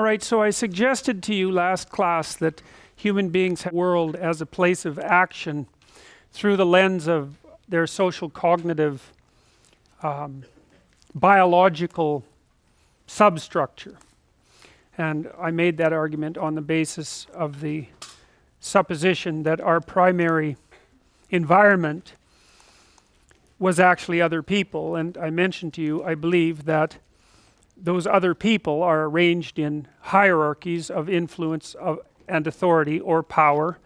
right, so I suggested to you last class that human beings have the world as a place of action through the lens of their social cognitive biological substructure. And I made that argument on the basis of the supposition that our primary environment was actually other people. And I mentioned to you, I believe that those other people are arranged in hierarchies of influence and authority or power,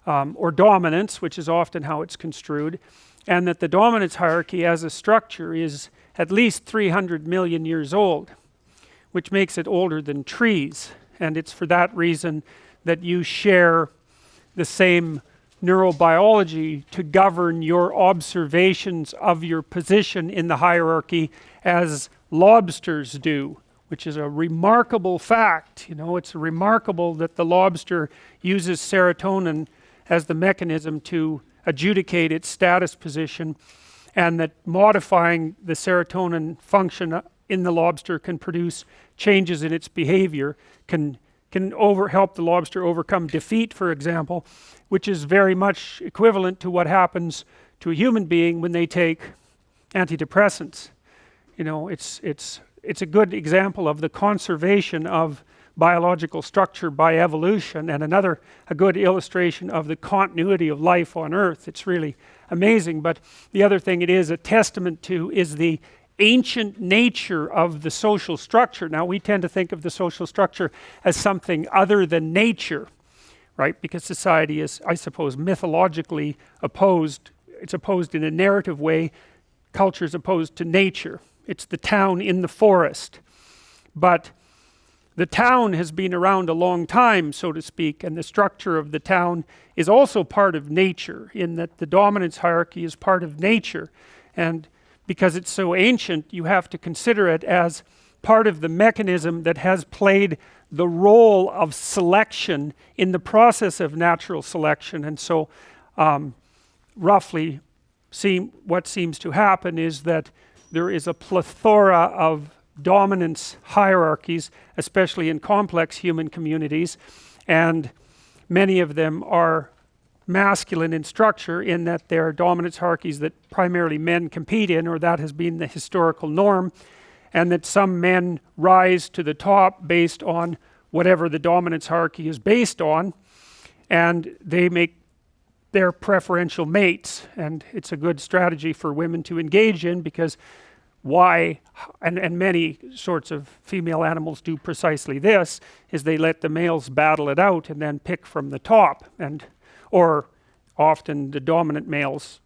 or dominance, which is often how it's construed, and that the dominance hierarchy as a structure is at least 300 million years old, which makes it older than trees. And it's for that reason that you share the same neurobiology to govern your observations of your position in the hierarchy as lobsters do, which is a remarkable fact. You know, it's remarkable that the lobster uses serotonin as the mechanism to adjudicate its status position, and that modifying the serotonin function in the lobster can produce changes in its behavior, can help the lobster overcome defeat, for example, which is very much equivalent to what happens to a human being when they take antidepressants. You know, it's a good example of the conservation of biological structure by evolution, and a good illustration of the continuity of life on Earth. It's really amazing. But the other thing it is a testament to is the ancient nature of the social structure. Now, we tend to think of the social structure as something other than nature, right? Because society is, I suppose, mythologically opposed. It's opposed in a narrative way. Culture is opposed to nature. It's the town in the forest. But the town has been around a long time, so to speak, and the structure of the town is also part of nature, in that the dominance hierarchy is part of nature. And because it's so ancient, you have to consider it as part of the mechanism that has played the role of selection in the process of natural selection. And so roughly what seems to happen is that there is a plethora of dominance hierarchies, especially in complex human communities, and many of them are masculine in structure, in that they're dominance hierarchies that primarily men compete in, or that has been the historical norm, and that some men rise to the top based on whatever the dominance hierarchy is based on, and they make their preferential mates. And it's a good strategy for women to engage in, because and many sorts of female animals do precisely this, is they let the males battle it out and then pick from the top. Or often the dominant males,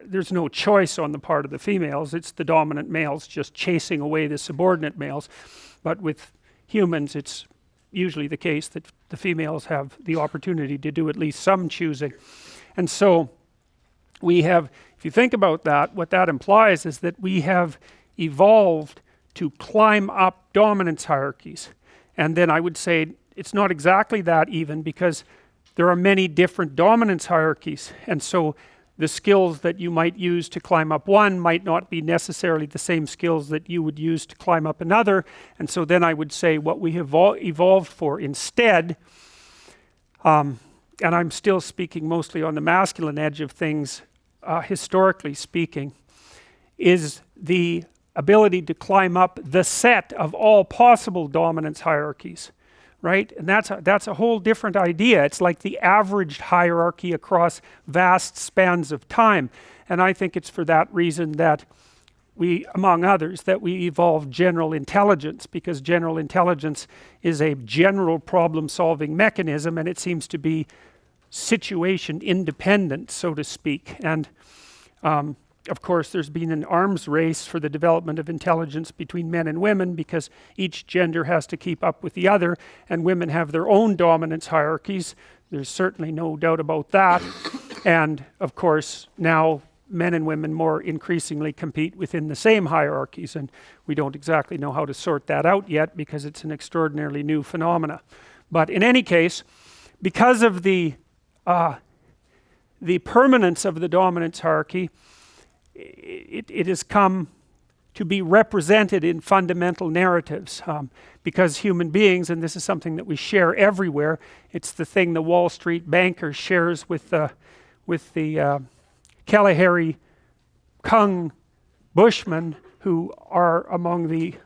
there's no choice on the part of the females, it's the dominant males just chasing away the subordinate males. But with humans, it's usually the case that the females have the opportunity to do at least some choosing. And so we have, if you think about that, what that implies is that we have evolved to climb up dominance hierarchies. And then I would say it's not exactly that even, because there are many different dominance hierarchies. And so the skills that you might use to climb up one might not be necessarily the same skills that you would use to climb up another. And so then I would say what we have evolved for instead, and I'm still speaking mostly on the masculine edge of things, historically speaking, is the ability to climb up the set of all possible dominance hierarchies, right? And that's a whole different idea. It's like the averaged hierarchy across vast spans of time. And I think it's for that reason that we, among others, that we evolved general intelligence, because general intelligence is a general problem-solving mechanism, and it seems to be situation independent, so to speak. And of course, there's been an arms race for the development of intelligence between men and women, because each gender has to keep up with the other, and women have their own dominance hierarchies. There's certainly no doubt about that. And of course, now men and women more increasingly compete within the same hierarchies, and we don't exactly know how to sort that out yet, because it's an extraordinarily new phenomena. But in any case, because of the permanence of the dominance hierarchy, it has come to be represented in fundamental narratives, because human beings, and this is something that we share everywhere, it's the thing the Wall Street banker shares with the Kalahari Kung Bushmen, who are among the,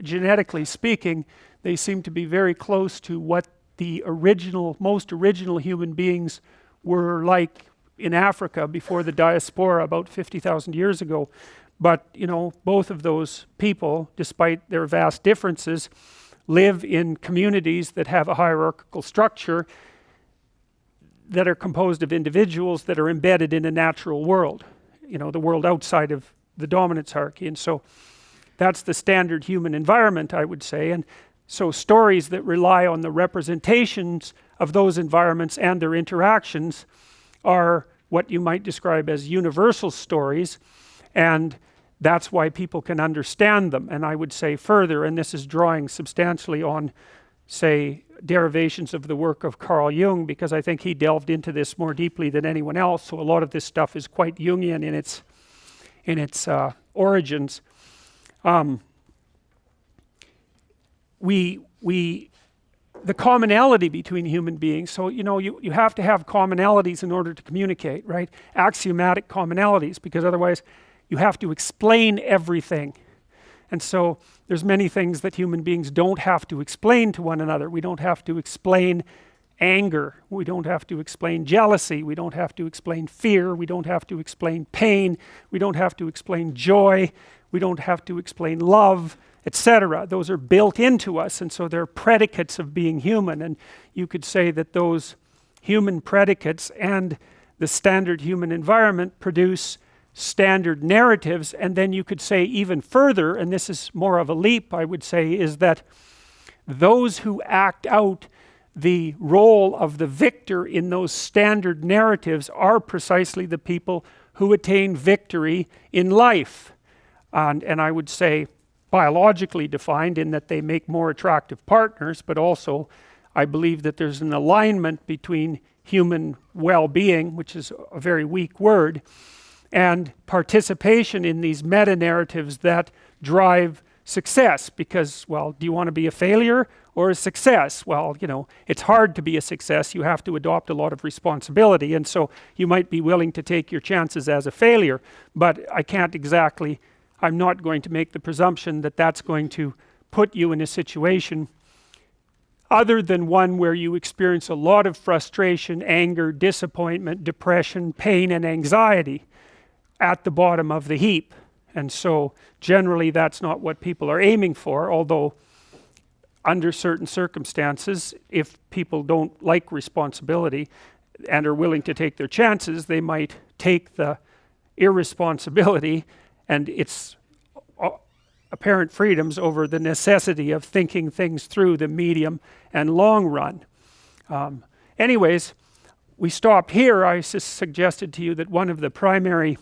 genetically speaking, they seem to be very close to what the most original human beings were like in Africa before the diaspora about 50,000 years ago. But both of those people, despite their vast differences, live in communities that have a hierarchical structure that are composed of individuals that are embedded in a natural world, the world outside of the dominance hierarchy. And so that's the standard human environment, I would say. And so stories that rely on the representations of those environments and their interactions are what you might describe as universal stories, and that's why people can understand them. And I would say further, and this is drawing substantially on, say, derivations of the work of Carl Jung, because I think he delved into this more deeply than anyone else, so a lot of this stuff is quite Jungian in its origins. The commonality between human beings, so you have to have commonalities in order to communicate, right? Axiomatic commonalities, because otherwise you have to explain everything. And so there's many things that human beings don't have to explain to one another. We don't have to explain anger, we don't have to explain jealousy, we don't have to explain fear, we don't have to explain pain, we don't have to explain joy, we don't have to explain love, etc. Those are built into us, and so they're predicates of being human. And you could say that those human predicates and the standard human environment produce standard narratives. And then you could say even further, and this is more of a leap, I would say, is that those who act out the role of the victor in those standard narratives are precisely the people who attain victory in life. And I would say biologically defined in that they make more attractive partners, but also I believe that there's an alignment between human well-being, which is a very weak word, and participation in these meta-narratives that drive success. Because, well, do you want to be a failure or a success? Well, it's hard to be a success. You have to adopt a lot of responsibility, and so you might be willing to take your chances as a failure, but I'm not going to make the presumption that that's going to put you in a situation other than one where you experience a lot of frustration, anger, disappointment, depression, pain, and anxiety at the bottom of the heap. And so generally that's not what people are aiming for, although under certain circumstances, if people don't like responsibility and are willing to take their chances, they might take the irresponsibility and its apparent freedoms over the necessity of thinking things through the medium and long run. Anyways, we stopped here. I suggested to you that one of the primary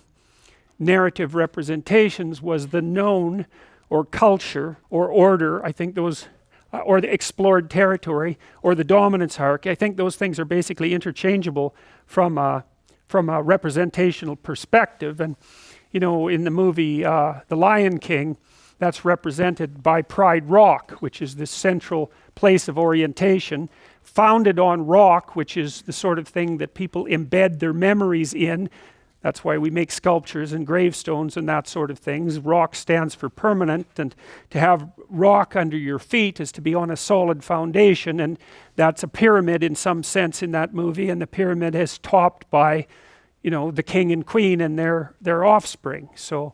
narrative representations was the known or culture or order. I think those, or the explored territory or the dominance hierarchy. I think those things are basically interchangeable from a representational perspective. And in the movie The Lion King, that's represented by Pride Rock, which is this central place of orientation, founded on rock, which is the sort of thing that people embed their memories in. That's why we make sculptures and gravestones and that sort of things. Rock stands for permanent, and to have rock under your feet is to be on a solid foundation, and that's a pyramid in some sense in that movie, and the pyramid is topped by the king and queen and their offspring. So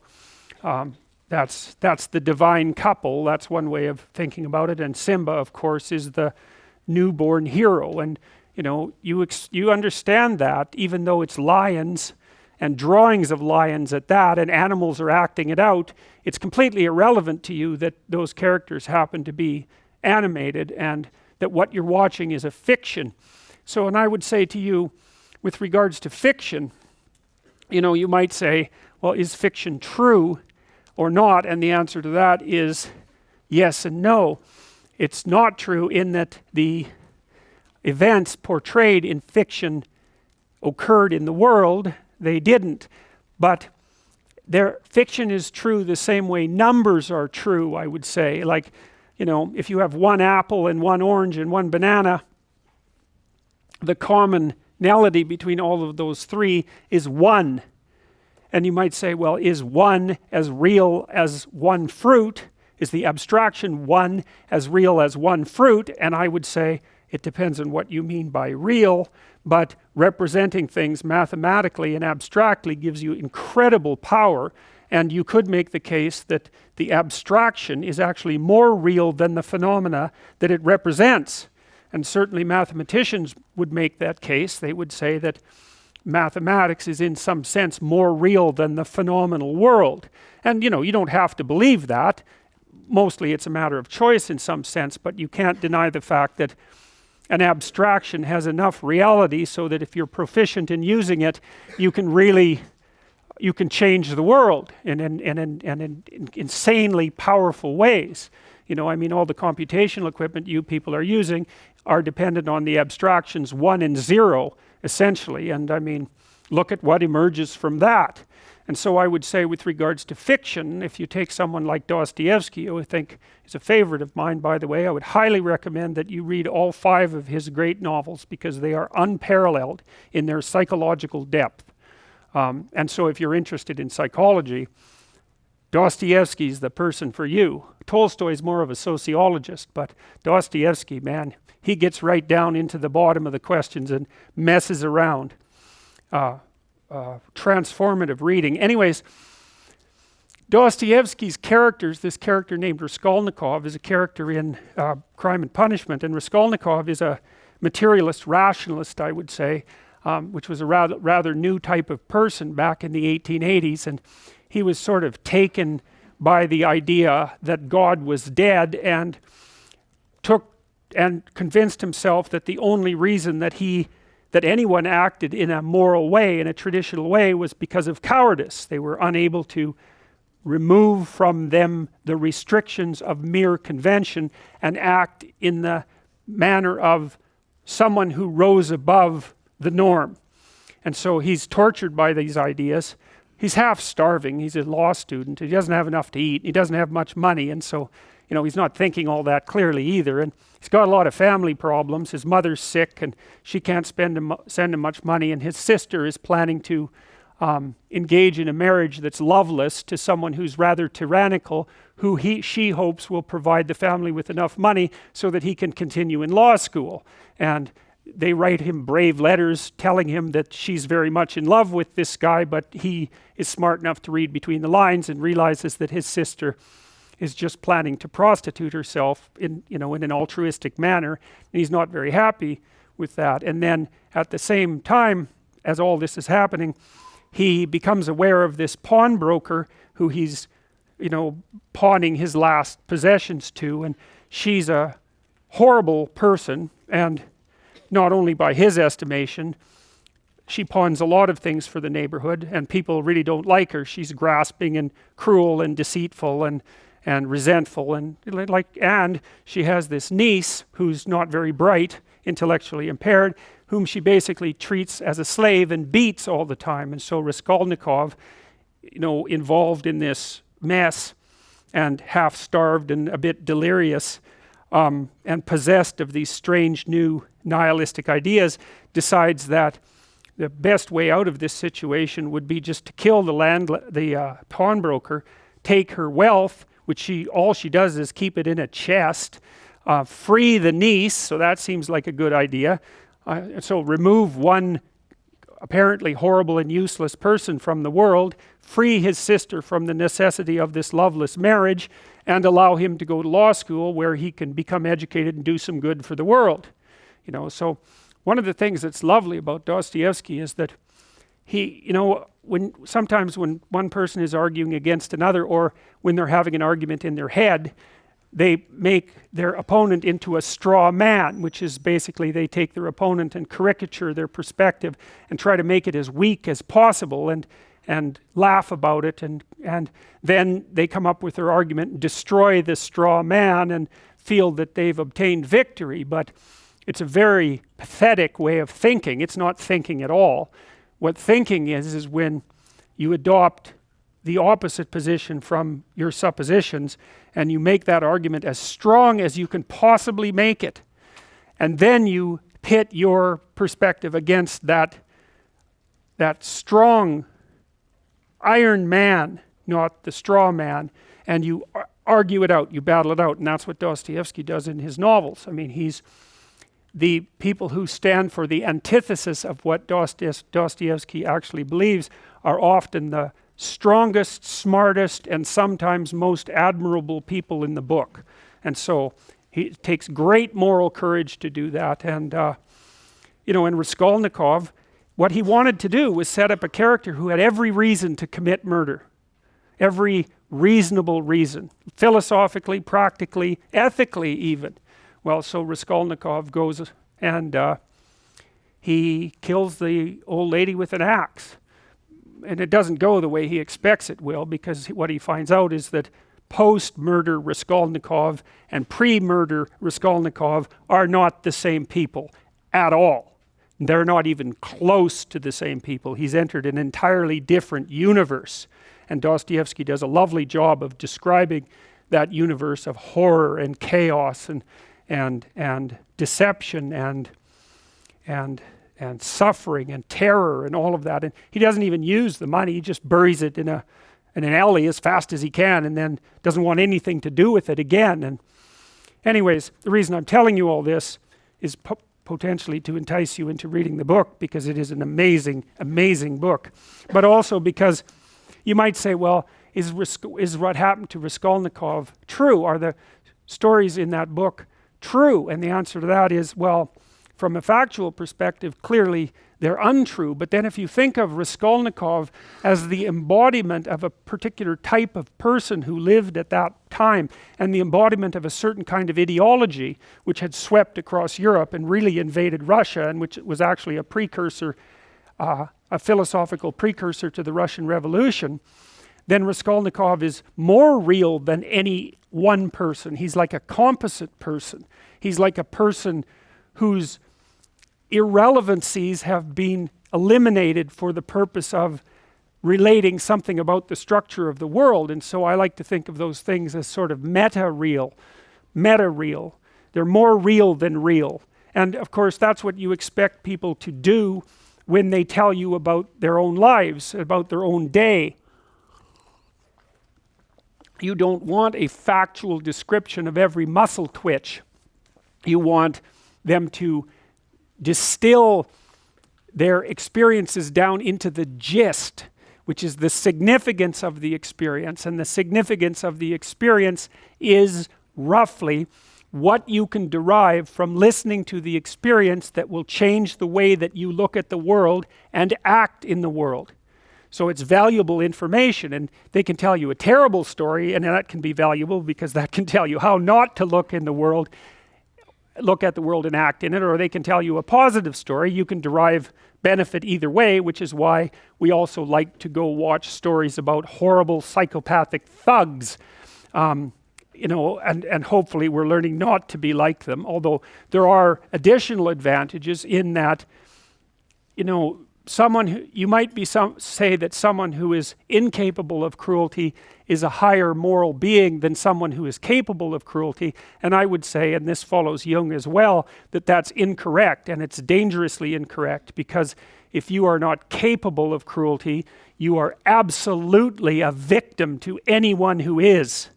that's the divine couple. That's one way of thinking about it. And Simba, of course, is the newborn hero. And you understand that, even though it's lions and drawings of lions at that, and animals are acting it out, it's completely irrelevant to you that those characters happen to be animated and that what you're watching is a fiction. So, and I would say to you, with regards to fiction, you might say, well, is fiction true or not? And the answer to that is yes and no. It's not true in that the events portrayed in fiction occurred in the world. They didn't. But fiction is true the same way numbers are true, I would say. Like, if you have one apple and one orange and one banana, the commonality between all of those three is one. And you might say, well, is one as real as one fruit? Is the abstraction one as real as one fruit? And I would say it depends on what you mean by real, but representing things mathematically and abstractly gives you incredible power. And you could make the case that the abstraction is actually more real than the phenomena that it represents. And certainly mathematicians would make that case. They would say that mathematics is in some sense more real than the phenomenal world. And you don't have to believe that. Mostly it's a matter of choice in some sense, but you can't deny the fact that an abstraction has enough reality so that if you're proficient in using it, you can change the world in insanely powerful ways. All the computational equipment you people are using are dependent on the abstractions 1 and 0, essentially. And look at what emerges from that. And so I would say with regards to fiction, if you take someone like Dostoevsky, who I think is a favorite of mine, by the way, I would highly recommend that you read all 5 of his great novels because they are unparalleled in their psychological depth. And so if you're interested in psychology, Dostoevsky's the person for you. Tolstoy's more of a sociologist, but Dostoevsky, man, he gets right down into the bottom of the questions and messes around. Transformative reading. Anyways, Dostoevsky's characters, this character named Raskolnikov is a character in Crime and Punishment, and Raskolnikov is a materialist rationalist, I would say, which was a rather new type of person back in the 1880s, and he was sort of taken by the idea that God was dead and convinced himself that the only reason that anyone acted in a moral way, in a traditional way, was because of cowardice. They were unable to remove from them the restrictions of mere convention and act in the manner of someone who rose above the norm. And so he's tortured by these ideas. He's half starving. He's a law student. He doesn't have enough to eat. He doesn't have much money. And so, he's not thinking all that clearly either. And he's got a lot of family problems. His mother's sick and she can't send him much money. And his sister is planning to engage in a marriage that's loveless to someone who's rather tyrannical, who she hopes will provide the family with enough money so that he can continue in law school. And they write him brave letters telling him that she's very much in love with this guy, but he is smart enough to read between the lines and realizes that his sister is just planning to prostitute herself in an altruistic manner, and he's not very happy with that. And then at the same time as all this is happening, he becomes aware of this pawnbroker who he's pawning his last possessions to, and she's a horrible person, and not only by his estimation, she pawns a lot of things for the neighborhood, and people really don't like her. She's grasping and cruel and deceitful and resentful, and she has this niece who's not very bright, intellectually impaired, whom she basically treats as a slave and beats all the time. And so Raskolnikov, involved in this mess and half starved and a bit delirious and possessed of these strange new nihilistic ideas, decides that the best way out of this situation would be just to kill the pawnbroker, take her wealth, which all she does is keep it in a chest, free the niece, so that seems like a good idea. So remove one apparently horrible and useless person from the world, free his sister from the necessity of this loveless marriage, and allow him to go to law school where he can become educated and do some good for the world. So one of the things that's lovely about Dostoevsky is that sometimes when one person is arguing against another, or when they're having an argument in their head, they make their opponent into a straw man, which is basically they take their opponent and caricature their perspective and try to make it as weak as possible and laugh about it, and then they come up with their argument and destroy the straw man and feel that they've obtained victory. But it's a very pathetic way of thinking. It's not thinking at all. What thinking is when you adopt the opposite position from your suppositions, and you make that argument as strong as you can possibly make it, and then you pit your perspective against that strong iron man, not the straw man, and you argue it out, you battle it out. And that's what Dostoevsky does in his novels. I mean, he's the people who stand for the antithesis of what Dostoevsky actually believes are often the strongest, smartest, and sometimes most admirable people in the book. And so it takes great moral courage to do that. And in Raskolnikov, what he wanted to do was set up a character who had every reason to commit murder. Every reasonable reason. Philosophically, practically, ethically even. Well, so Raskolnikov goes and he kills the old lady with an axe. And it doesn't go the way he expects it will, because what he finds out is that post-murder Raskolnikov and pre-murder Raskolnikov are not the same people at all. They're not even close to the same people. He's entered an entirely different universe. And Dostoevsky does a lovely job of describing that universe of horror and chaos and deception and suffering and terror and all of that. And he doesn't even use the money. He just buries it in an alley as fast as he can, and then doesn't want anything to do with it again. And anyways, the reason I'm telling you all this is potentially to entice you into reading the book, because it is an amazing, amazing book. But also because you might say, well, is what happened to Raskolnikov true? Are the stories in that book true? And the answer to that is, well, from a factual perspective, clearly they're untrue. But then if you think of Raskolnikov as the embodiment of a particular type of person who lived at that time, and the embodiment of a certain kind of ideology which had swept across Europe and really invaded Russia, and which was actually a precursor, a philosophical precursor to the Russian Revolution, then Raskolnikov is more real than any one person. He's like a composite person. He's like a person whose irrelevancies have been eliminated for the purpose of relating something about the structure of the world. And so I like to think of those things as sort of meta-real. They're more real than real. And of course, that's what you expect people to do when they tell you about their own lives, about their own day. You don't want a factual description of every muscle twitch. You want them to distill their experiences down into the gist, which is the significance of the experience. And the significance of the experience is roughly what you can derive from listening to the experience that will change the way that you look at the world and act in the world. So it's valuable information, and they can tell you a terrible story, and that can be valuable because that can tell you how not to look at the world and act in it, or they can tell you a positive story. You can derive benefit either way, which is why we also like to go watch stories about horrible psychopathic thugs, and hopefully we're learning not to be like them, although there are additional advantages in that, you might say that someone who is incapable of cruelty is a higher moral being than someone who is capable of cruelty. And I would say, and this follows Jung as well, that that's incorrect, and it's dangerously incorrect, because if you are not capable of cruelty, you are absolutely a victim to anyone who is.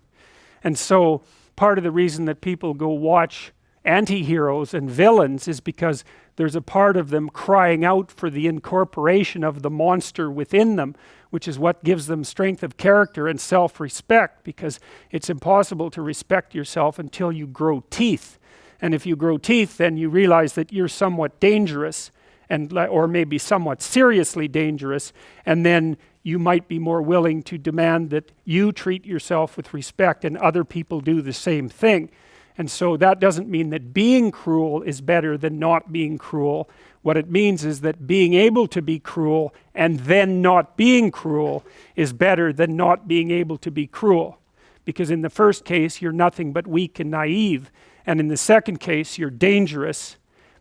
And so part of the reason that people go watch anti-heroes and villains is because there's a part of them crying out for the incorporation of the monster within them, which is what gives them strength of character and self-respect, because it's impossible to respect yourself until you grow teeth. And if you grow teeth, then you realize that you're somewhat dangerous, or maybe somewhat seriously dangerous, and then you might be more willing to demand that you treat yourself with respect and other people do the same thing. And so that doesn't mean that being cruel is better than not being cruel. What it means is that being able to be cruel and then not being cruel is better than not being able to be cruel. Because in the first case, you're nothing but weak and naive. And in the second case, you're dangerous,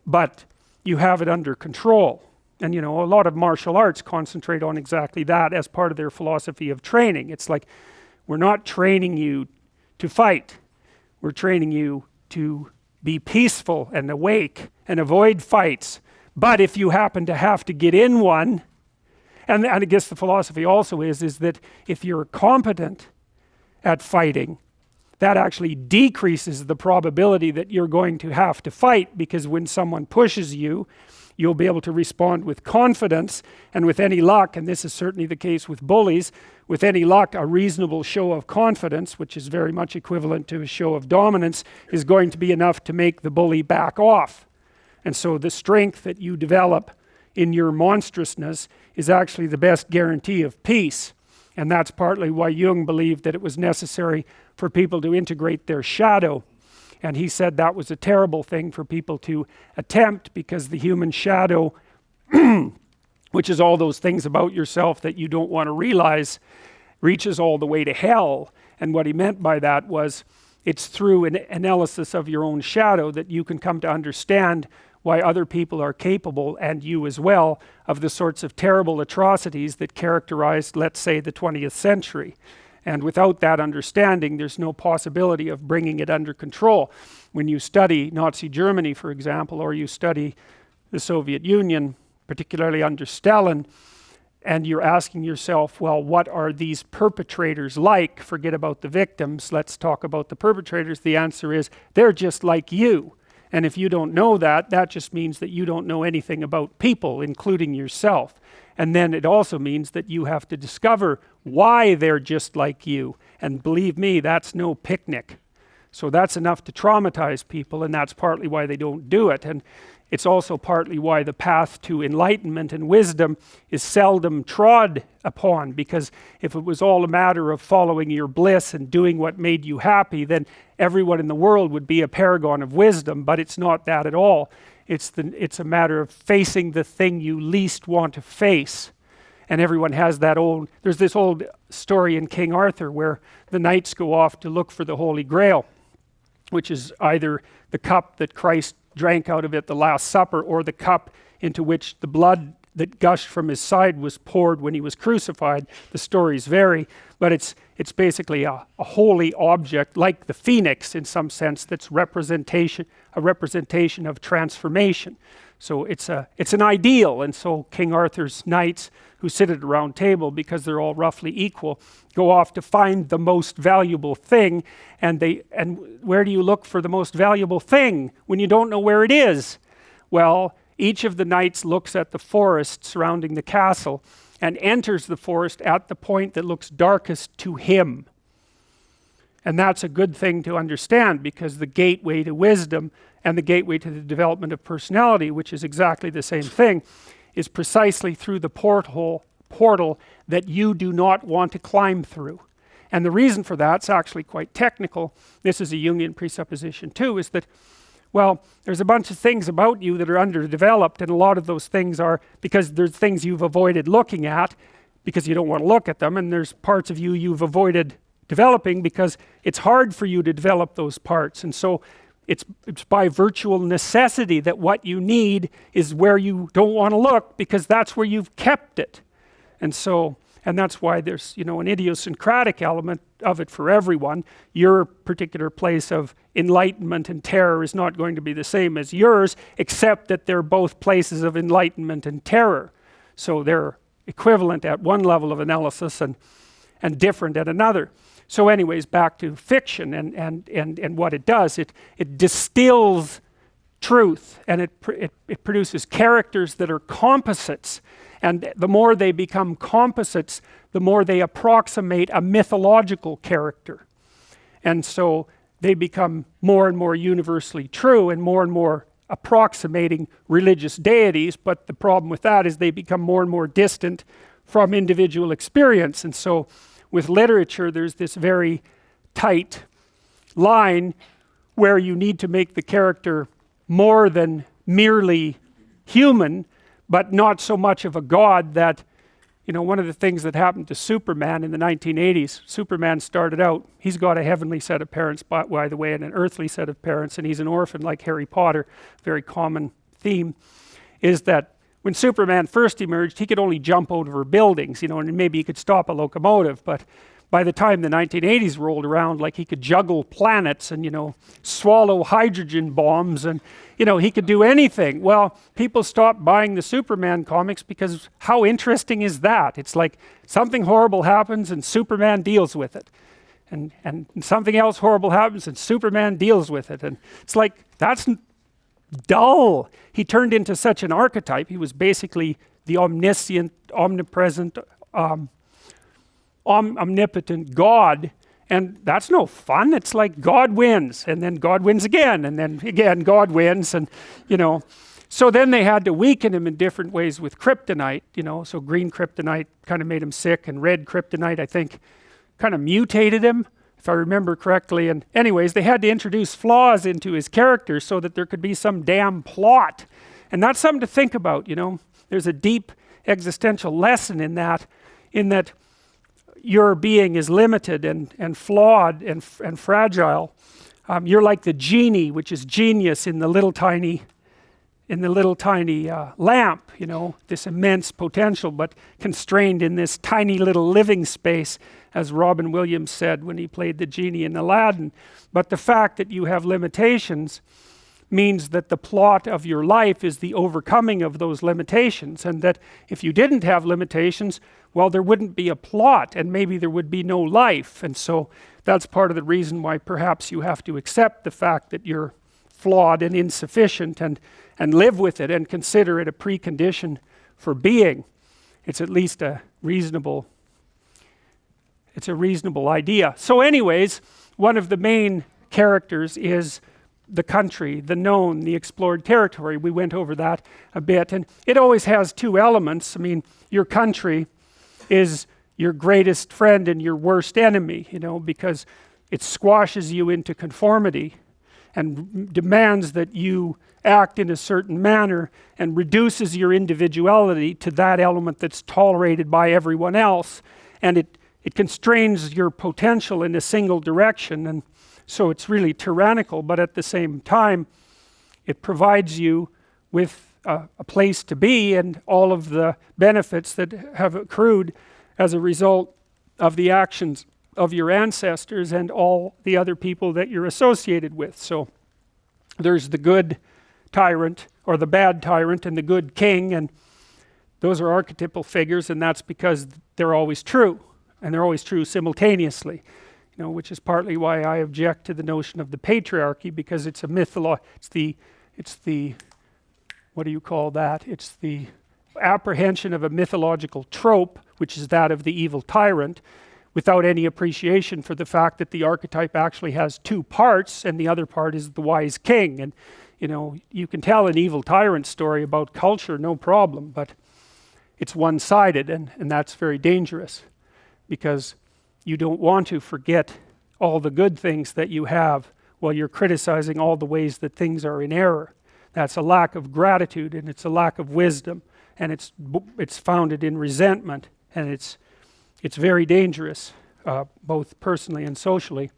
but you have it under control. And a lot of martial arts concentrate on exactly that as part of their philosophy of training. It's like, we're not training you to fight, we're training you to be peaceful and awake and avoid fights. But if you happen to have to get in one, and I guess the philosophy also is that if you're competent at fighting, that actually decreases the probability that you're going to have to fight, because when someone pushes you, you'll be able to respond with confidence, and with any luck, and this is certainly the case with bullies, with any luck, a reasonable show of confidence, which is very much equivalent to a show of dominance, is going to be enough to make the bully back off. And so the strength that you develop in your monstrousness is actually the best guarantee of peace. And that's partly why Jung believed that it was necessary for people to integrate their shadow. And he said that was a terrible thing for people to attempt, because the human shadow, which is all those things about yourself that you don't want to realize, reaches all the way to hell. And what he meant by that was, it's through an analysis of your own shadow that you can come to understand why other people are capable, and you as well, of the sorts of terrible atrocities that characterized, let's say, the 20th century. And without that understanding, there's no possibility of bringing it under control. When you study Nazi Germany, for example, or you study the Soviet Union, particularly under Stalin, and you're asking yourself, well, what are these perpetrators like? Forget about the victims, let's talk about the perpetrators. The answer is, they're just like you. And if you don't know that, that just means that you don't know anything about people, including yourself. And then it also means that you have to discover why they're just like you. And believe me, that's no picnic. So that's enough to traumatize people, and that's partly why they don't do it. And it's also partly why the path to enlightenment and wisdom is seldom trod upon, because if it was all a matter of following your bliss and doing what made you happy, then everyone in the world would be a paragon of wisdom. But it's not that at all. It's a matter of facing the thing you least want to face. And everyone has that there's this old story in King Arthur where the knights go off to look for the Holy Grail, which is either the cup that Christ drank out of at the Last Supper, or the cup into which the blood that gushed from his side was poured when he was crucified. The stories vary, but it's basically a holy object, like the phoenix in some sense, that's a representation of transformation. So it's an ideal. And so King Arthur's knights, who sit at a round table because they're all roughly equal, go off to find the most valuable thing. And where do you look for the most valuable thing when you don't know where it is? Well, each of the knights looks at the forest surrounding the castle and enters the forest at the point that looks darkest to him. And that's a good thing to understand, because the gateway to wisdom and the gateway to the development of personality, which is exactly the same thing, is precisely through the portal that you do not want to climb through. And the reason for that's actually quite technical. This is a Jungian presupposition too, is that, well, there's a bunch of things about you that are underdeveloped, and a lot of those things are because there's things you've avoided looking at because you don't want to look at them, and there's parts of you you've avoided developing because it's hard for you to develop those parts. And so it's by virtual necessity that what you need is where you don't want to look, because that's where you've kept it. And that's why there's, an idiosyncratic element of it for everyone. Your particular place of enlightenment and terror is not going to be the same as yours, except that they're both places of enlightenment and terror. So they're equivalent at one level of analysis and different at another. So anyways, back to fiction and what it does. It distills truth, and it produces characters that are composites. And the more they become composites, the more they approximate a mythological character. And so they become more and more universally true and more approximating religious deities. But the problem with that is they become more and more distant from individual experience. And so with literature, there's this very tight line where you need to make the character more than merely human, but not so much of a god that, one of the things that happened to Superman in the 1980s, Superman started out, he's got a heavenly set of parents, by the way, and an earthly set of parents, and he's an orphan like Harry Potter. Very common theme is that when Superman first emerged, he could only jump over buildings, you know, and maybe he could stop a locomotive, but by the time the 1980s rolled around, like, he could juggle planets and, you know, swallow hydrogen bombs, and, you know, he could do anything. Well, people stopped buying the Superman comics because how interesting is that? It's like something horrible happens and Superman deals with it. And something else horrible happens and Superman deals with it. And it's like, that's dull. He turned into such an archetype. He was basically the omniscient, omnipresent, omnipotent God, and that's no fun. It's like God wins, and then God wins again, and then again God wins, and, you know, so then they had to weaken him in different ways with kryptonite, you know. So green kryptonite kind of made him sick, and red kryptonite, I think, kind of mutated him, if I remember correctly. And anyways, they had to introduce flaws into his character so that there could be some damn plot, and that's something to think about, you know. There's a deep existential lesson in that your being is limited and flawed and fragile. You're like the genie, which is genius in the little tiny lamp, you know, this immense potential, but constrained in this tiny little living space, as Robin Williams said when he played the genie in Aladdin. But the fact that you have limitations means that the plot of your life is the overcoming of those limitations, and that if you didn't have limitations, well, there wouldn't be a plot, and maybe there would be no life. And so that's part of the reason why perhaps you have to accept the fact that you're flawed and insufficient, and live with it and consider it a precondition for being. It's at least a reasonable idea. So anyways, one of the main characters is the country, the known, the explored territory. We went over that a bit, and it always has two elements. I mean, your country is your greatest friend and your worst enemy, you know, because it squashes you into conformity and demands that you act in a certain manner and reduces your individuality to that element that's tolerated by everyone else, and it constrains your potential in a single direction. And so it's really tyrannical, but at the same time it provides you with a place to be and all of the benefits that have accrued as a result of the actions of your ancestors and all the other people that you're associated with. So there's the good tyrant, or the bad tyrant, and the good king, and those are archetypal figures, and that's because they're always true, and they're always true simultaneously, you know, which is partly why I object to the notion of the patriarchy, because it's a it's the what do you call that? It's the apprehension of a mythological trope, which is that of the evil tyrant, without any appreciation for the fact that the archetype actually has two parts, and the other part is the wise king. And, you know, you can tell an evil tyrant story about culture, no problem, but it's one-sided, and that's very dangerous, because you don't want to forget all the good things that you have while you're criticizing all the ways that things are in error. That's a lack of gratitude, and it's a lack of wisdom, and it's founded in resentment, and it's very dangerous, both personally and socially.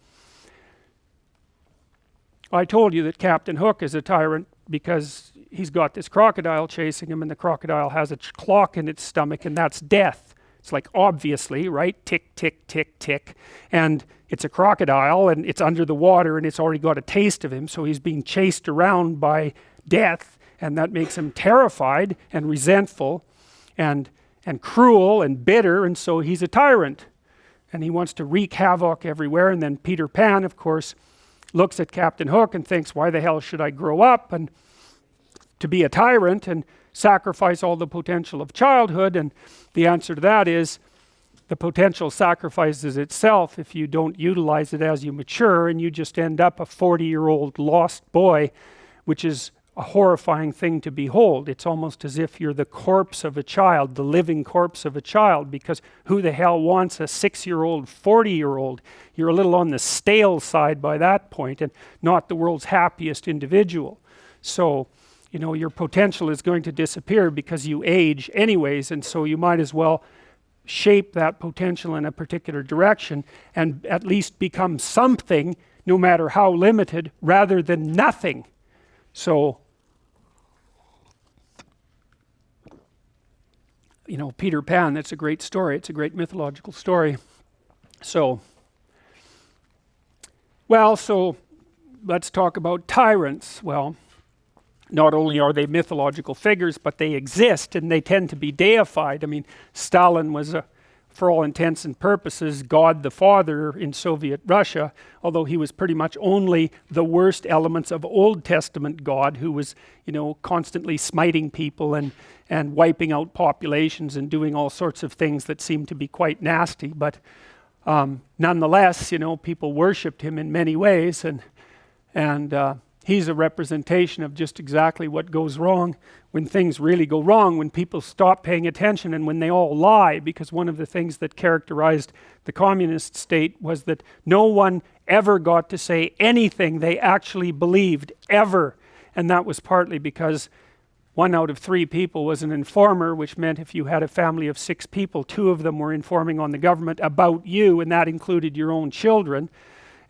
I told you that Captain Hook is a tyrant because he's got this crocodile chasing him, and the crocodile has a clock in its stomach, and that's death. It's like, obviously, right? Tick, tick, tick, tick. And it's a crocodile, and it's under the water, and it's already got a taste of him, so he's being chased around by death, and that makes him terrified and resentful and cruel and bitter, and so he's a tyrant. And he wants to wreak havoc everywhere. And then Peter Pan, of course, looks at Captain Hook and thinks, why the hell should I grow up and to be a tyrant and sacrifice all the potential of childhood? And the answer to that is, the potential sacrifices itself if you don't utilize it as you mature, and you just end up a 40-year-old lost boy, which is a horrifying thing to behold. It's almost as if you're the corpse of a child, the living corpse of a child, because who the hell wants a 6-year-old, 40-year-old? You're a little on the stale side by that point, and not the world's happiest individual. So, you know, your potential is going to disappear because you age anyways, and so you might as well shape that potential in a particular direction and at least become something, no matter how limited, rather than nothing. So Peter Pan, that's a great story. It's a great mythological story. So let's talk about tyrants. Well, not only are they mythological figures, but they exist and they tend to be deified. I mean, Stalin was, for all intents and purposes, God the Father in Soviet Russia, although he was pretty much only the worst elements of Old Testament God, who was, constantly smiting people and wiping out populations and doing all sorts of things that seemed to be quite nasty. But nonetheless, people worshipped him in many ways, and he's a representation of just exactly what goes wrong when things really go wrong, when people stop paying attention and when they all lie, because one of the things that characterized the communist state was that no one ever got to say anything they actually believed, ever. And that was partly because 1 out of 3 people was an informer, which meant if you had a family of 6 people, 2 of them were informing on the government about you, and that included your own children.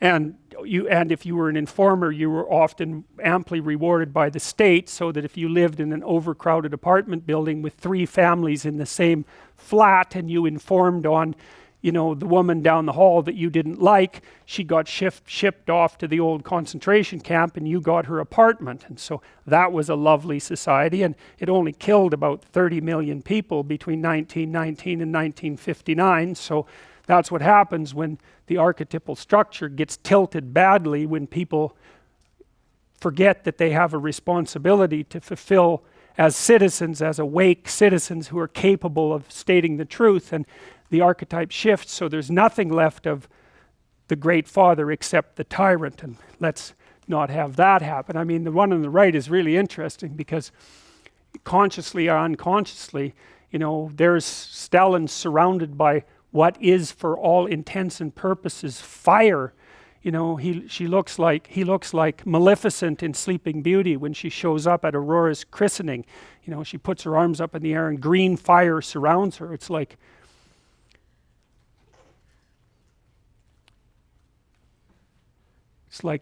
And if you were an informer, you were often amply rewarded by the state, so that if you lived in an overcrowded apartment building with 3 families in the same flat and you informed on, the woman down the hall that you didn't like, she got shipped off to the old concentration camp and you got her apartment. And so that was a lovely society, and it only killed about 30 million people between 1919 and 1959. So that's what happens when the archetypal structure gets tilted badly, when people forget that they have a responsibility to fulfill as citizens, as awake citizens who are capable of stating the truth, and the archetype shifts, so there's nothing left of the great father except the tyrant, and let's not have that happen. I mean, the one on the right is really interesting because consciously or unconsciously, there's Stalin surrounded by what is, for all intents and purposes, fire. He looks like Maleficent in Sleeping Beauty when she shows up at Aurora's christening. She puts her arms up in the air and green fire surrounds her. It's like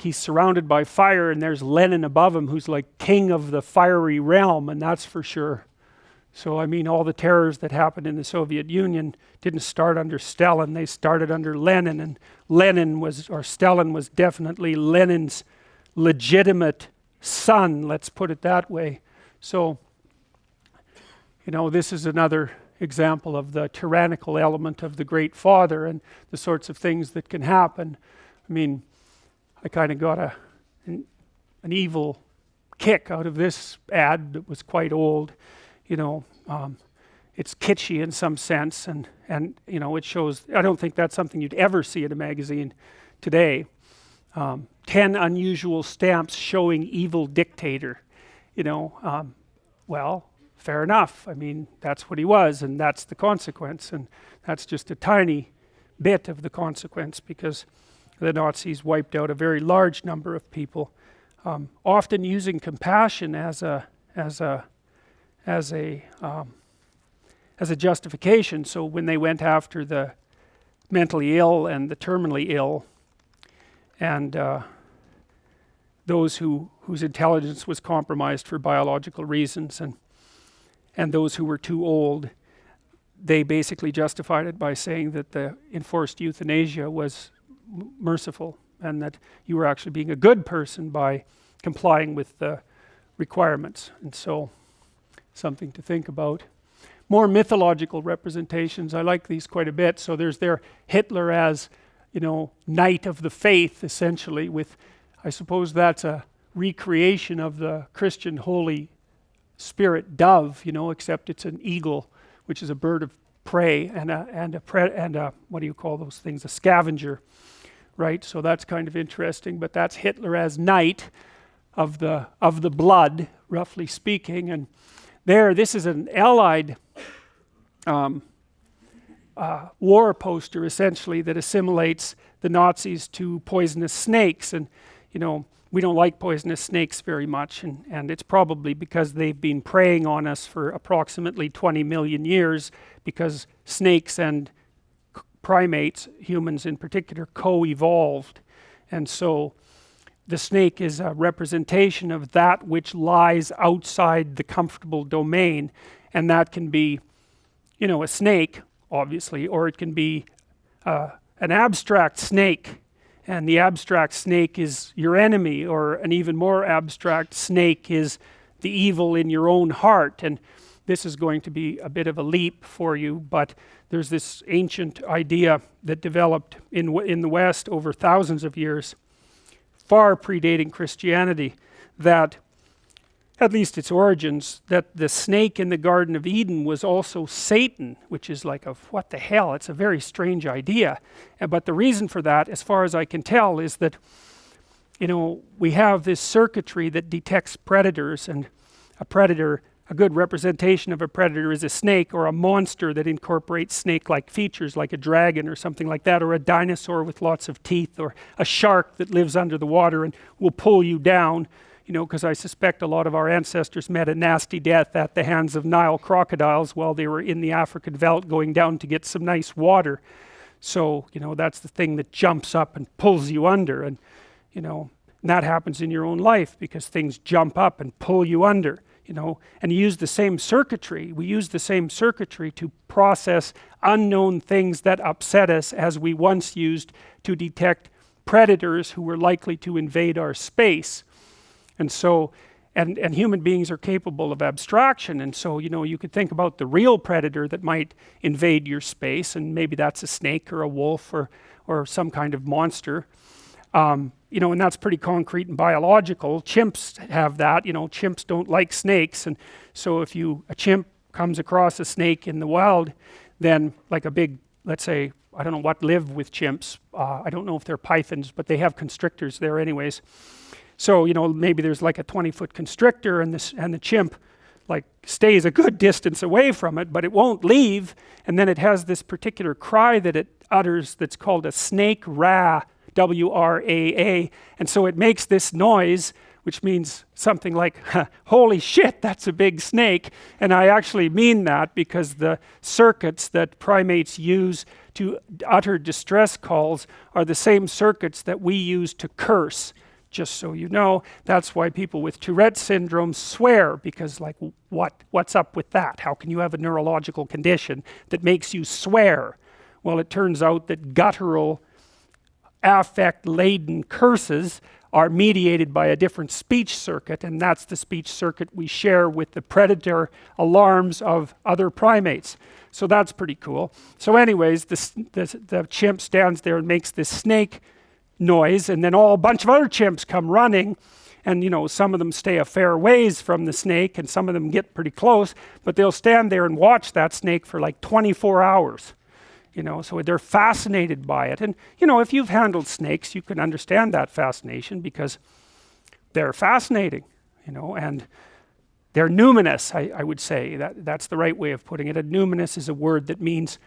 he's surrounded by fire, and there's Lenin above him who's like king of the fiery realm, and that's for sure. So I mean, all the terrors that happened in the Soviet Union didn't start under Stalin, they started under Lenin, and Stalin was definitely Lenin's legitimate son, let's put it that way. So, this is another example of the tyrannical element of the Great Father and the sorts of things that can happen. I mean, I kind of got an evil kick out of this ad that was quite old. It's kitschy in some sense, and it shows. I don't think that's something you'd ever see in a magazine today. 10 unusual stamps showing evil dictator. Well, fair enough. I mean, that's what he was, and that's the consequence, and that's just a tiny bit of the consequence, because the Nazis wiped out a very large number of people, often using compassion as a justification. So when they went after the mentally ill and the terminally ill, and those whose intelligence was compromised for biological reasons, and those who were too old, they basically justified it by saying that the enforced euthanasia was merciful, and that you were actually being a good person by complying with the requirements. And so, something to think about. More mythological representations, I like these quite a bit. So there's Hitler as, knight of the faith, essentially, with, I suppose that's a recreation of the Christian Holy Spirit dove, except it's an eagle, which is a bird of prey, and a what do you call those things? A scavenger, right? So that's kind of interesting. But that's Hitler as knight of the blood, roughly speaking, and this is an Allied war poster, essentially, that assimilates the Nazis to poisonous snakes. And, we don't like poisonous snakes very much, and it's probably because they've been preying on us for approximately 20 million years, because snakes and primates, humans in particular, co-evolved. And so the snake is a representation of that which lies outside the comfortable domain, and that can be you know, a snake, obviously, or it can be an abstract snake, and the abstract snake is your enemy, or an even more abstract snake is the evil in your own heart. And this is going to be a bit of a leap for you, but there's this ancient idea that developed in the West over thousands of years, far predating Christianity, that, at least its origins, that the snake in the Garden of Eden was also Satan, which is like, what the hell, it's a very strange idea. But the reason for that, as far as I can tell, is that, you know, we have this circuitry that detects predators, and a predator, a good representation of a predator is a snake or a monster that incorporates snake-like features, like a dragon or something like that, or a dinosaur with lots of teeth, or a shark that lives under the water and will pull you down. You know, because I suspect a lot of our ancestors met a nasty death at the hands of Nile crocodiles while they were in the African veldt going down to get some nice water. So, you know, that's the thing that jumps up and pulls you under, and, you know, and that happens in your own life because things jump up and pull you under, you know, and you use the same circuitry. We use the same circuitry to process unknown things that upset us, as we once used to detect predators who were likely to invade our space. And so, and human beings are capable of abstraction, and so, you know, you could think about the real predator that might invade your space, and maybe that's a snake or a wolf or some kind of monster. You know, and that's pretty concrete and biological. Chimps have that, you know, chimps don't like snakes, and so if a chimp comes across a snake in the wild, then like a big, let's say, I don't know what live with chimps, I don't know if they're pythons, but they have constrictors there anyways. So, you know, maybe there's like a 20-foot constrictor, and the chimp like stays a good distance away from it, but it won't leave, and then it has this particular cry that it utters that's called a snake raa, W-R-A-A, and so it makes this noise, which means something like, holy shit, that's a big snake. And I actually mean that, because the circuits that primates use to utter distress calls are the same circuits that we use to curse. Just so you know, that's why people with Tourette syndrome swear, because like, what's up with that? How can you have a neurological condition that makes you swear? Well, it turns out that guttural, affect-laden curses are mediated by a different speech circuit, and that's the speech circuit we share with the predator alarms of other primates. So that's pretty cool. So anyways, the chimp stands there and makes this snake noise, and then a bunch of other chimps come running, and, you know, some of them stay a fair ways from the snake, and some of them get pretty close, but they'll stand there and watch that snake for like 24 hours. You know, so they're fascinated by it. And, you know, if you've handled snakes, you can understand that fascination, because they're fascinating, you know, and they're numinous, I would say. That's the right way of putting it. A numinous is a word that means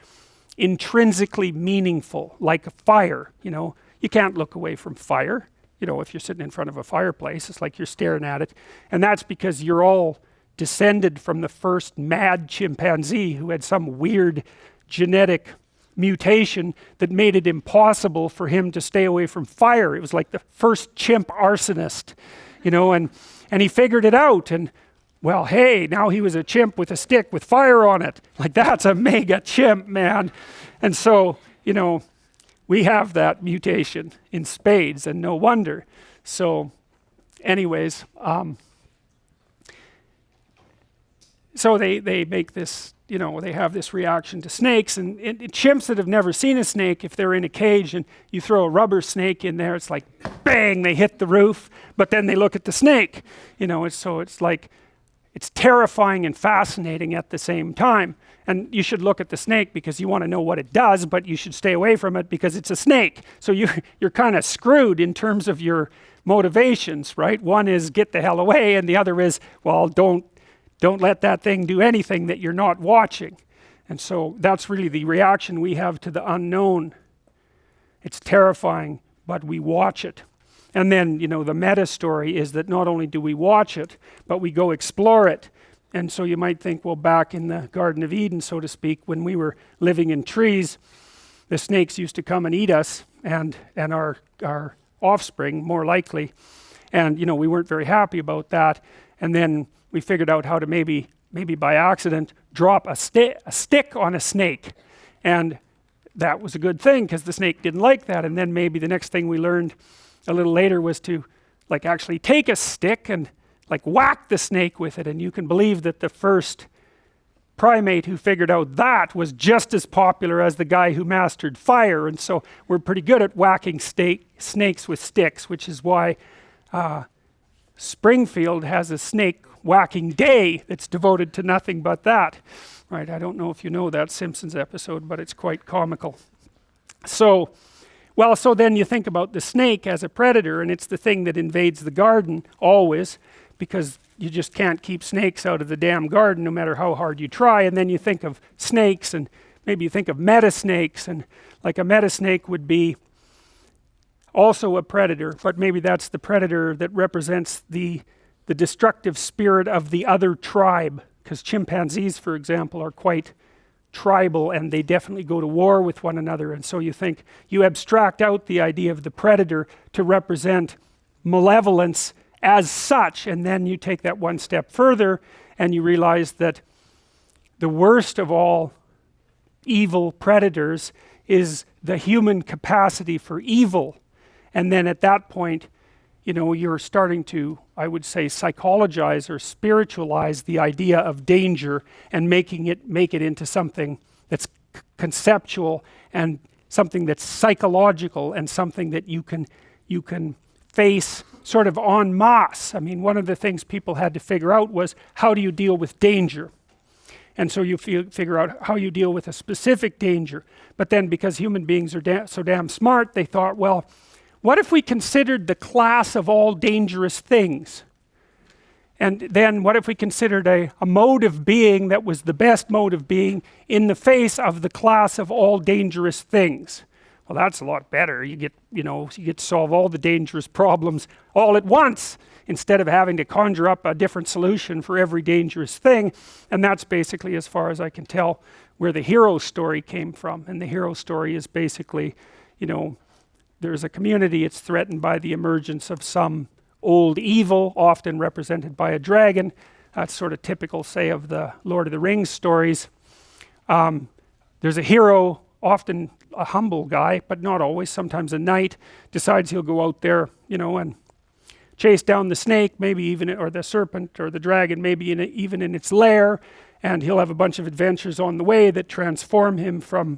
intrinsically meaningful, like a fire, you know. You can't look away from fire. You know, if you're sitting in front of a fireplace, it's like you're staring at it. And that's because you're all descended from the first mad chimpanzee who had some weird genetic mutation that made it impossible for him to stay away from fire. It was like the first chimp arsonist, you know, and he figured it out, and, well, hey, now he was a chimp with a stick with fire on it. Like, that's a mega chimp, man. And so, you know, we have that mutation in spades, and no wonder. So anyways, so they make this, you know, they have this reaction to snakes, and chimps that have never seen a snake, if they're in a cage and you throw a rubber snake in there, it's like, bang, they hit the roof, but then they look at the snake, you know, so it's like, it's terrifying and fascinating at the same time. And you should look at the snake because you want to know what it does, but you should stay away from it because it's a snake. So you're kind of screwed in terms of your motivations, right? One is get the hell away, and the other is, well, don't let that thing do anything that you're not watching. And so that's really the reaction we have to the unknown. It's terrifying, but we watch it. And then, you know, the meta story is that not only do we watch it, but we go explore it. And so you might think, well, back in the Garden of Eden, so to speak, when we were living in trees, the snakes used to come and eat us and our offspring, more likely. And, you know, we weren't very happy about that. And then we figured out how to maybe maybe by accident, drop a stick on a snake. And that was a good thing because the snake didn't like that. And then maybe the next thing we learned a little later was to like actually take a stick and like whack the snake with it. And you can believe that the first primate who figured out that was just as popular as the guy who mastered fire. And so we're pretty good at whacking snakes with sticks, which is why Springfield has a snake whacking day that's devoted to nothing but that. Right, I don't know if you know that Simpsons episode, but it's quite comical. So then you think about the snake as a predator, and it's the thing that invades the garden always, because you just can't keep snakes out of the damn garden no matter how hard you try. And then you think of snakes, and maybe you think of metasnakes, and like a metasnake would be also a predator, but maybe that's the predator that represents the destructive spirit of the other tribe, because chimpanzees, for example, are quite tribal and they definitely go to war with one another. And so you abstract out the idea of the predator to represent malevolence as such, and then you take that one step further and you realize that the worst of all evil predators is the human capacity for evil. And then at that point, you're starting to, I would say, psychologize or spiritualize the idea of danger and make it into something that's conceptual and something that's psychological and something that you can face sort of en masse. I mean, one of the things people had to figure out was, how do you deal with danger? And so you figure out how you deal with a specific danger. But then because human beings are so damn smart, they thought, well, what if we considered the class of all dangerous things? And then what if we considered a mode of being that was the best mode of being in the face of the class of all dangerous things? Well, that's a lot better. You get to solve all the dangerous problems all at once instead of having to conjure up a different solution for every dangerous thing. And that's basically, as far as I can tell, where the hero story came from. And the hero story is basically, there's a community, it's threatened by the emergence of some old evil, often represented by a dragon. That's sort of typical, say, of the Lord of the Rings stories. There's a hero, often a humble guy, but not always, sometimes a knight, decides he'll go out there, and chase down the snake, maybe even, or the serpent, or the dragon, maybe even in its lair, and he'll have a bunch of adventures on the way that transform him from,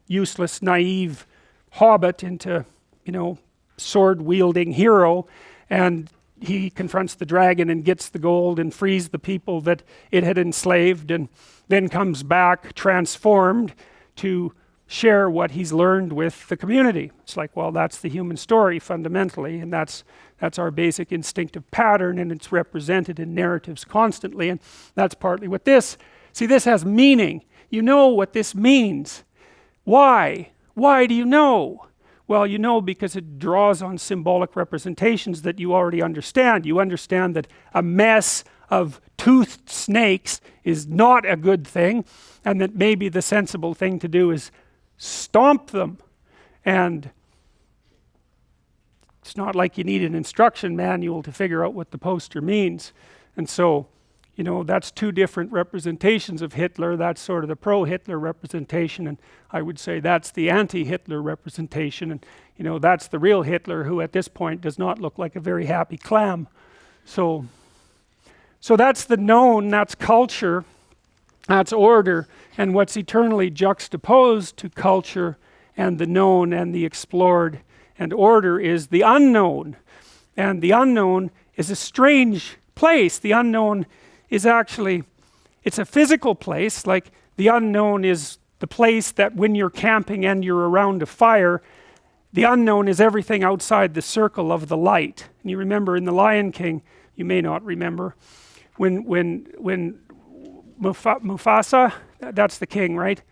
useless, naive hobbit into, sword-wielding hero, and he confronts the dragon and gets the gold and frees the people that it had enslaved, and then comes back transformed to share what he's learned with the community. It's like, well, that's the human story fundamentally, and that's our basic instinctive pattern, and it's represented in narratives constantly, and that's partly what this has meaning. You know what this means. Why? Why do you know? Well, because it draws on symbolic representations that you already understand. You understand that a mess of toothed snakes is not a good thing, and that maybe the sensible thing to do is stomp them. And it's not like you need an instruction manual to figure out what the poster means. And so, that's two different representations of Hitler. That's sort of the pro-Hitler representation, and I would say that's the anti-Hitler representation, and that's the real Hitler, who at this point does not look like a very happy clam. So that's the known, that's culture, that's order, and what's eternally juxtaposed to culture and the known and the explored and order is the unknown. And the unknown is a strange place. The unknown is actually, it's a physical place. Like, the unknown is the place that when you're camping and you're around a fire, the unknown is everything outside the circle of the light. And you remember in The Lion King, you may not remember, when Mufasa, that's the king, right,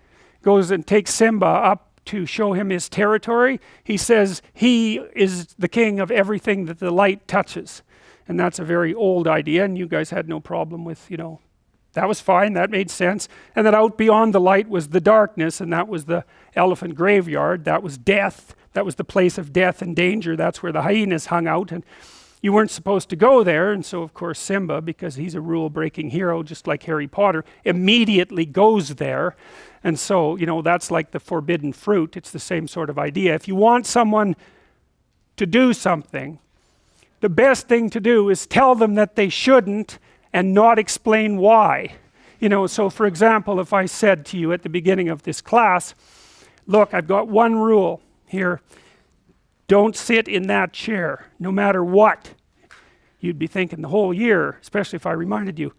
goes and takes Simba up to show him his territory, he says he is the king of everything that the light touches. And that's a very old idea, and you guys had no problem with, that was fine, that made sense. And that out beyond the light was the darkness, and that was the elephant graveyard, that was death, that was the place of death and danger, that's where the hyenas hung out. And you weren't supposed to go there, and so of course Simba, because he's a rule-breaking hero just like Harry Potter, immediately goes there. And so, you know, that's like the forbidden fruit. It's the same sort of idea. If you want someone to do something, the best thing to do is tell them that they shouldn't and not explain why. You know, so for example, if I said to you at the beginning of this class, look, I've got one rule here, don't sit in that chair, no matter what. You'd be thinking the whole year, especially if I reminded you,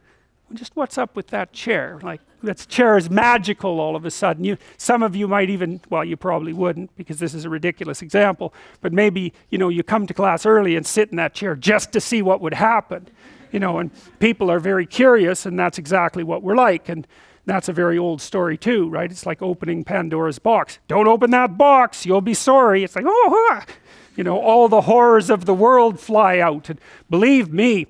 well, just what's up with that chair? Like, that chair is magical all of a sudden. Some of you might even, well, you probably wouldn't, because this is a ridiculous example, but maybe, you know, you come to class early and sit in that chair just to see what would happen. You know, and people are very curious, and that's exactly what we're like. And that's a very old story too, right? It's like opening Pandora's box. Don't open that box, you'll be sorry. It's like, oh, you know, all the horrors of the world fly out. And believe me,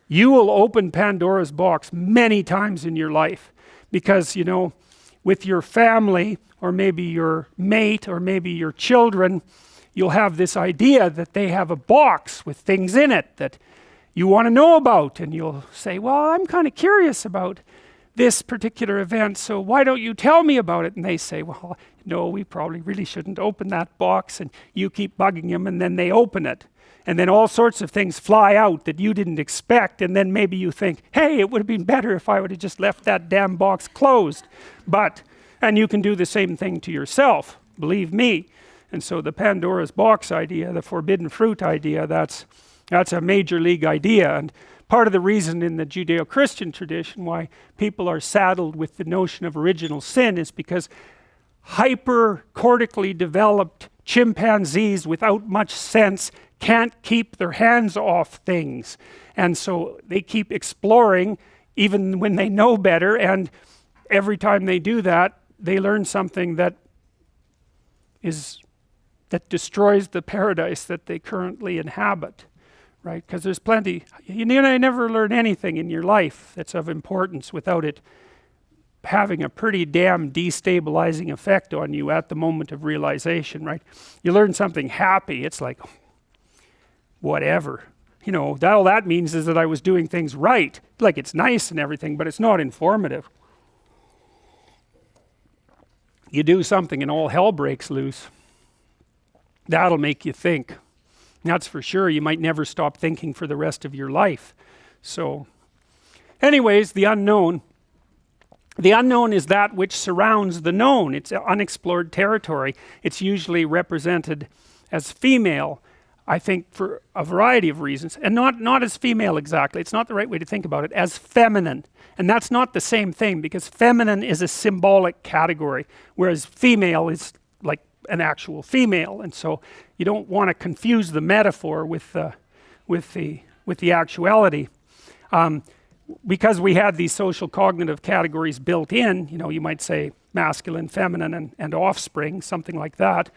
you will open Pandora's box many times in your life, because, you know, with your family, or maybe your mate, or maybe your children, you'll have this idea that they have a box with things in it that you want to know about, and you'll say, well, I'm kind of curious about this particular event, so why don't you tell me about it? And they say, well, no, we probably really shouldn't open that box, and you keep bugging them, and then they open it, and then all sorts of things fly out that you didn't expect, and then maybe you think, hey, it would have been better if I would have just left that damn box closed. And you can do the same thing to yourself, believe me. And so the Pandora's box idea, the forbidden fruit idea, that's a major league idea. And part of the reason in the Judeo-Christian tradition why people are saddled with the notion of original sin is because hyper-cortically developed chimpanzees without much sense can't keep their hands off things. And so they keep exploring even when they know better, and every time they do that, they learn something that destroys the paradise that they currently inhabit. Right? Because there's plenty, you never learn anything in your life that's of importance without it having a pretty damn destabilizing effect on you at the moment of realization, right? You learn something happy, it's like, whatever. You know, all that means is that I was doing things right. Like, it's nice and everything, but it's not informative. You do something and all hell breaks loose. That'll make you think. That's for sure. You might never stop thinking for the rest of your life. So, anyways, the unknown. The unknown is that which surrounds the known. It's unexplored territory. It's usually represented as female, I think, for a variety of reasons. And not as female exactly. It's not the right way to think about it. As feminine. And that's not the same thing, because feminine is a symbolic category, whereas female is like an actual female. And so you don't want to confuse the metaphor with the actuality. Because we had these social cognitive categories built in, you know, you might say masculine, feminine, and offspring, something like that.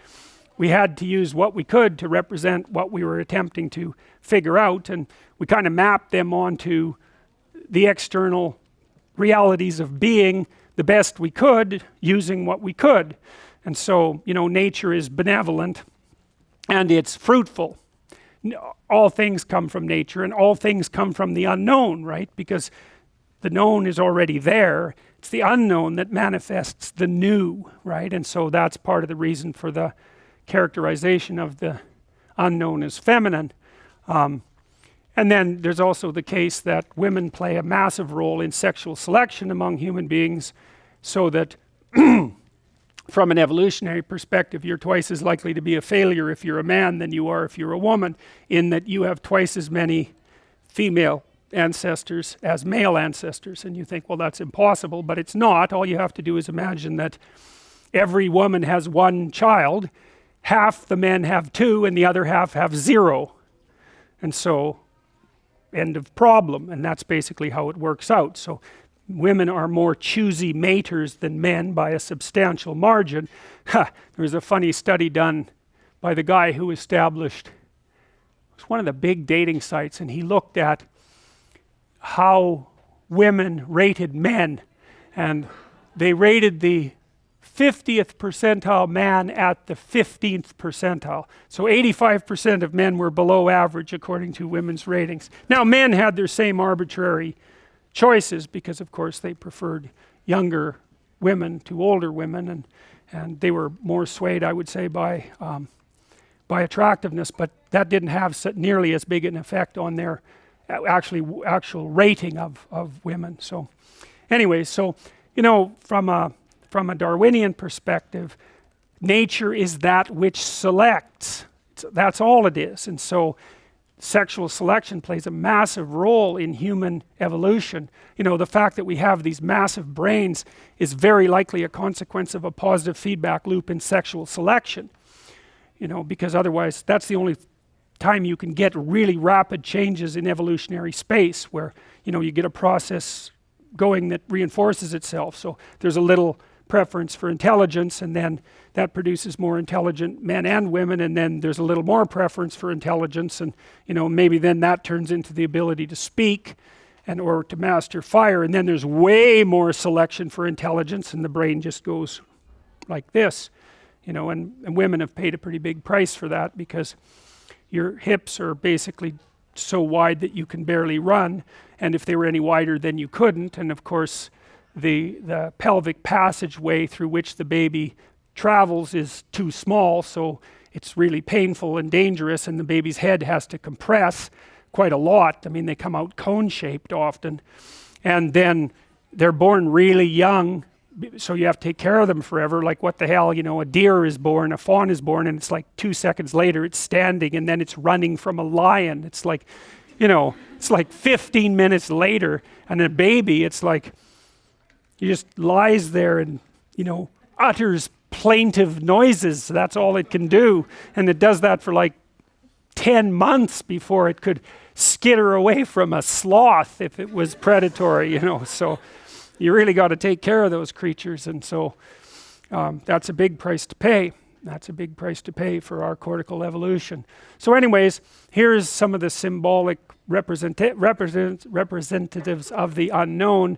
We had to use what we could to represent what we were attempting to figure out, and we kind of mapped them onto the external realities of being the best we could, using what we could. And so, you know, nature is benevolent and it's fruitful. All things come from nature, and all things come from the unknown, right? Because the known is already there. It's the unknown that manifests the new, right? And so that's part of the reason for the characterization of the unknown as feminine. And then there's also the case that women play a massive role in sexual selection among human beings, so that from an evolutionary perspective, you're twice as likely to be a failure if you're a man than you are if you're a woman, in that you have twice as many female ancestors as male ancestors. And you think, well, that's impossible, but it's not. All you have to do is imagine that every woman has one child, half the men have two, and the other half have zero. And so, end of problem. And that's basically how it works out. So women are more choosy maters than men by a substantial margin. There was a funny study done by the guy who established, it was one of the big dating sites, and he looked at how women rated men, and they rated the 50th percentile man at the 15th percentile. So 85% of men were below average according to women's ratings. Now men had their same arbitrary choices because of course they preferred younger women to older women, and they were more swayed, I would say, by attractiveness, but that didn't have nearly as big an effect on their actual rating of women. So anyway, so you know, from a Darwinian perspective, nature is that which selects. That's all it is. And so sexual selection plays a massive role in human evolution. You know, the fact that we have these massive brains is very likely a consequence of a positive feedback loop in sexual selection. You know, because otherwise that's the only time you can get really rapid changes in evolutionary space, where, you know, you get a process going that reinforces itself. So there's a little preference for intelligence, and then that produces more intelligent men and women, and then there's a little more preference for intelligence, and you know, maybe then that turns into the ability to speak and or to master fire, and then there's way more selection for intelligence, and the brain just goes like this. You know, and women have paid a pretty big price for that, because your hips are basically so wide that you can barely run, and if they were any wider then you couldn't, and of course the pelvic passageway through which the baby travels is too small, so it's really painful and dangerous, and the baby's head has to compress quite a lot. I mean, they come out cone-shaped often, and then they're born really young, so you have to take care of them forever. Like, what the hell, you know, a deer is born, a fawn is born, and it's like 2 seconds later it's standing, and then it's running from a lion. It's like, you know, it's like 15 minutes later, and a baby, it's like, he just lies there and, you know, utters plaintive noises. That's all it can do, and it does that for like 10 months before it could skitter away from a sloth if it was predatory, you know. So you really got to take care of those creatures, and so that's a big price to pay. That's a big price to pay for our cortical evolution. So anyways, here's some of the symbolic representatives of the unknown,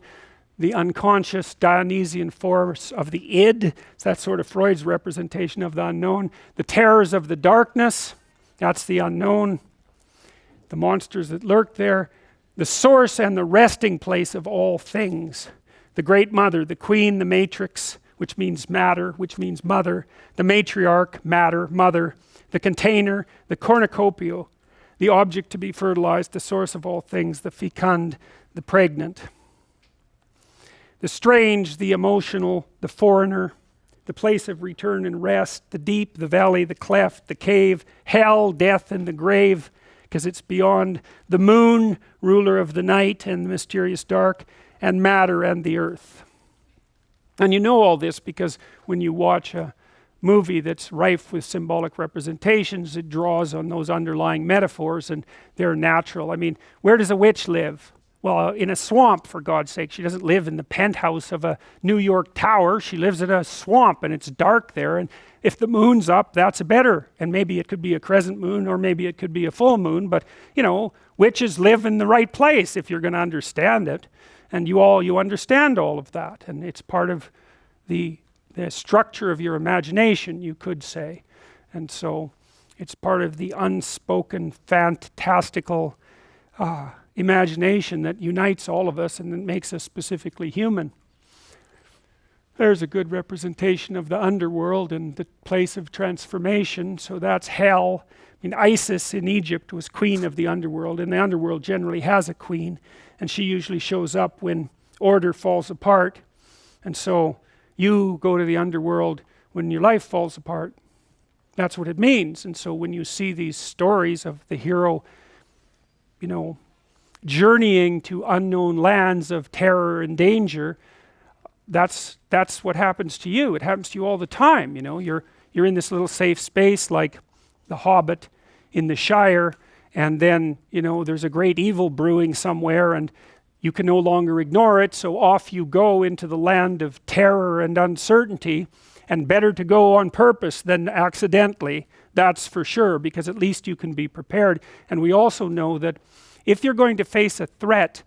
the unconscious Dionysian force of the id. So that's sort of Freud's representation of the unknown. The terrors of the darkness, that's the unknown. The monsters that lurk there. The source and the resting place of all things. The great mother, the queen, the matrix, which means matter, which means mother. The matriarch, matter, mother. The container, the cornucopia, the object to be fertilized, the source of all things, the fecund, the pregnant. The strange, the emotional, the foreigner, the place of return and rest, the deep, the valley, the cleft, the cave, hell, death, and the grave, because it's beyond the moon, ruler of the night and the mysterious dark, and matter and the earth. And you know all this because when you watch a movie that's rife with symbolic representations, it draws on those underlying metaphors, and they're natural. I mean, where does a witch live? Well, in a swamp, for God's sake. She doesn't live in the penthouse of a New York tower. She lives in a swamp, and it's dark there, and if the moon's up, that's better. And maybe it could be a crescent moon, or maybe it could be a full moon, but you know, witches live in the right place if you're going to understand it. And you understand all of that, and it's part of the structure of your imagination, you could say. And so it's part of the unspoken, fantastical imagination that unites all of us and that makes us specifically human. There's a good representation of the underworld and the place of transformation. So that's hell. I mean, Isis in Egypt was queen of the underworld, and the underworld generally has a queen, and she usually shows up when order falls apart. And so you go to the underworld when your life falls apart. That's what it means. And so when you see these stories of the hero, you know, journeying to unknown lands of terror and danger, that's what happens to you. It happens to you all the time. You know, you're in this little safe space like the Hobbit in the Shire, and then, you know, there's a great evil brewing somewhere, and you can no longer ignore it, so off you go into the land of terror and uncertainty, and better to go on purpose than accidentally, that's for sure, because at least you can be prepared. And we also know that if you're going to face a threat,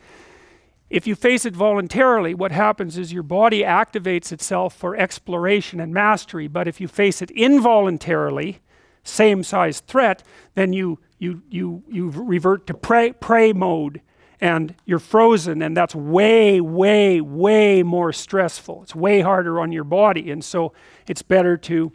if you face it voluntarily, what happens is your body activates itself for exploration and mastery. But if you face it involuntarily, same size threat, then you revert to prey mode, and you're frozen, and that's way more stressful. It's way harder on your body, and so it's better to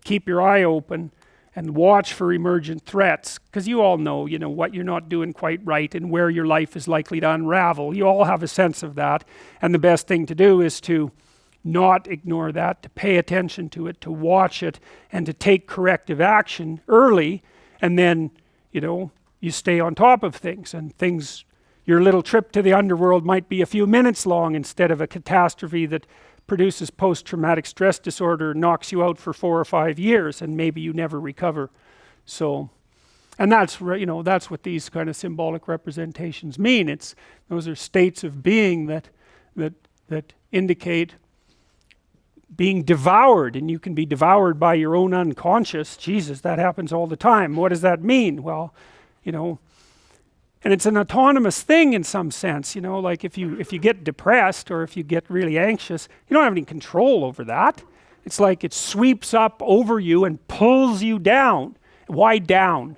keep your eye open and watch for emergent threats, because you all know, what you're not doing quite right and where your life is likely to unravel. You all have a sense of that, and the best thing to do is to not ignore that, to pay attention to it, to watch it, and to take corrective action early, and then, you stay on top of things, and your little trip to the underworld might be a few minutes long instead of a catastrophe that produces post-traumatic stress disorder, knocks you out for 4 or 5 years, and maybe you never recover. So, and that's what these kind of symbolic representations mean. Those are states of being that indicate being devoured, and you can be devoured by your own unconscious. Jesus, that happens all the time. What does that mean? Well, and it's an autonomous thing in some sense, like if you get depressed or if you get really anxious, you don't have any control over that. It's like it sweeps up over you and pulls you down. Why down?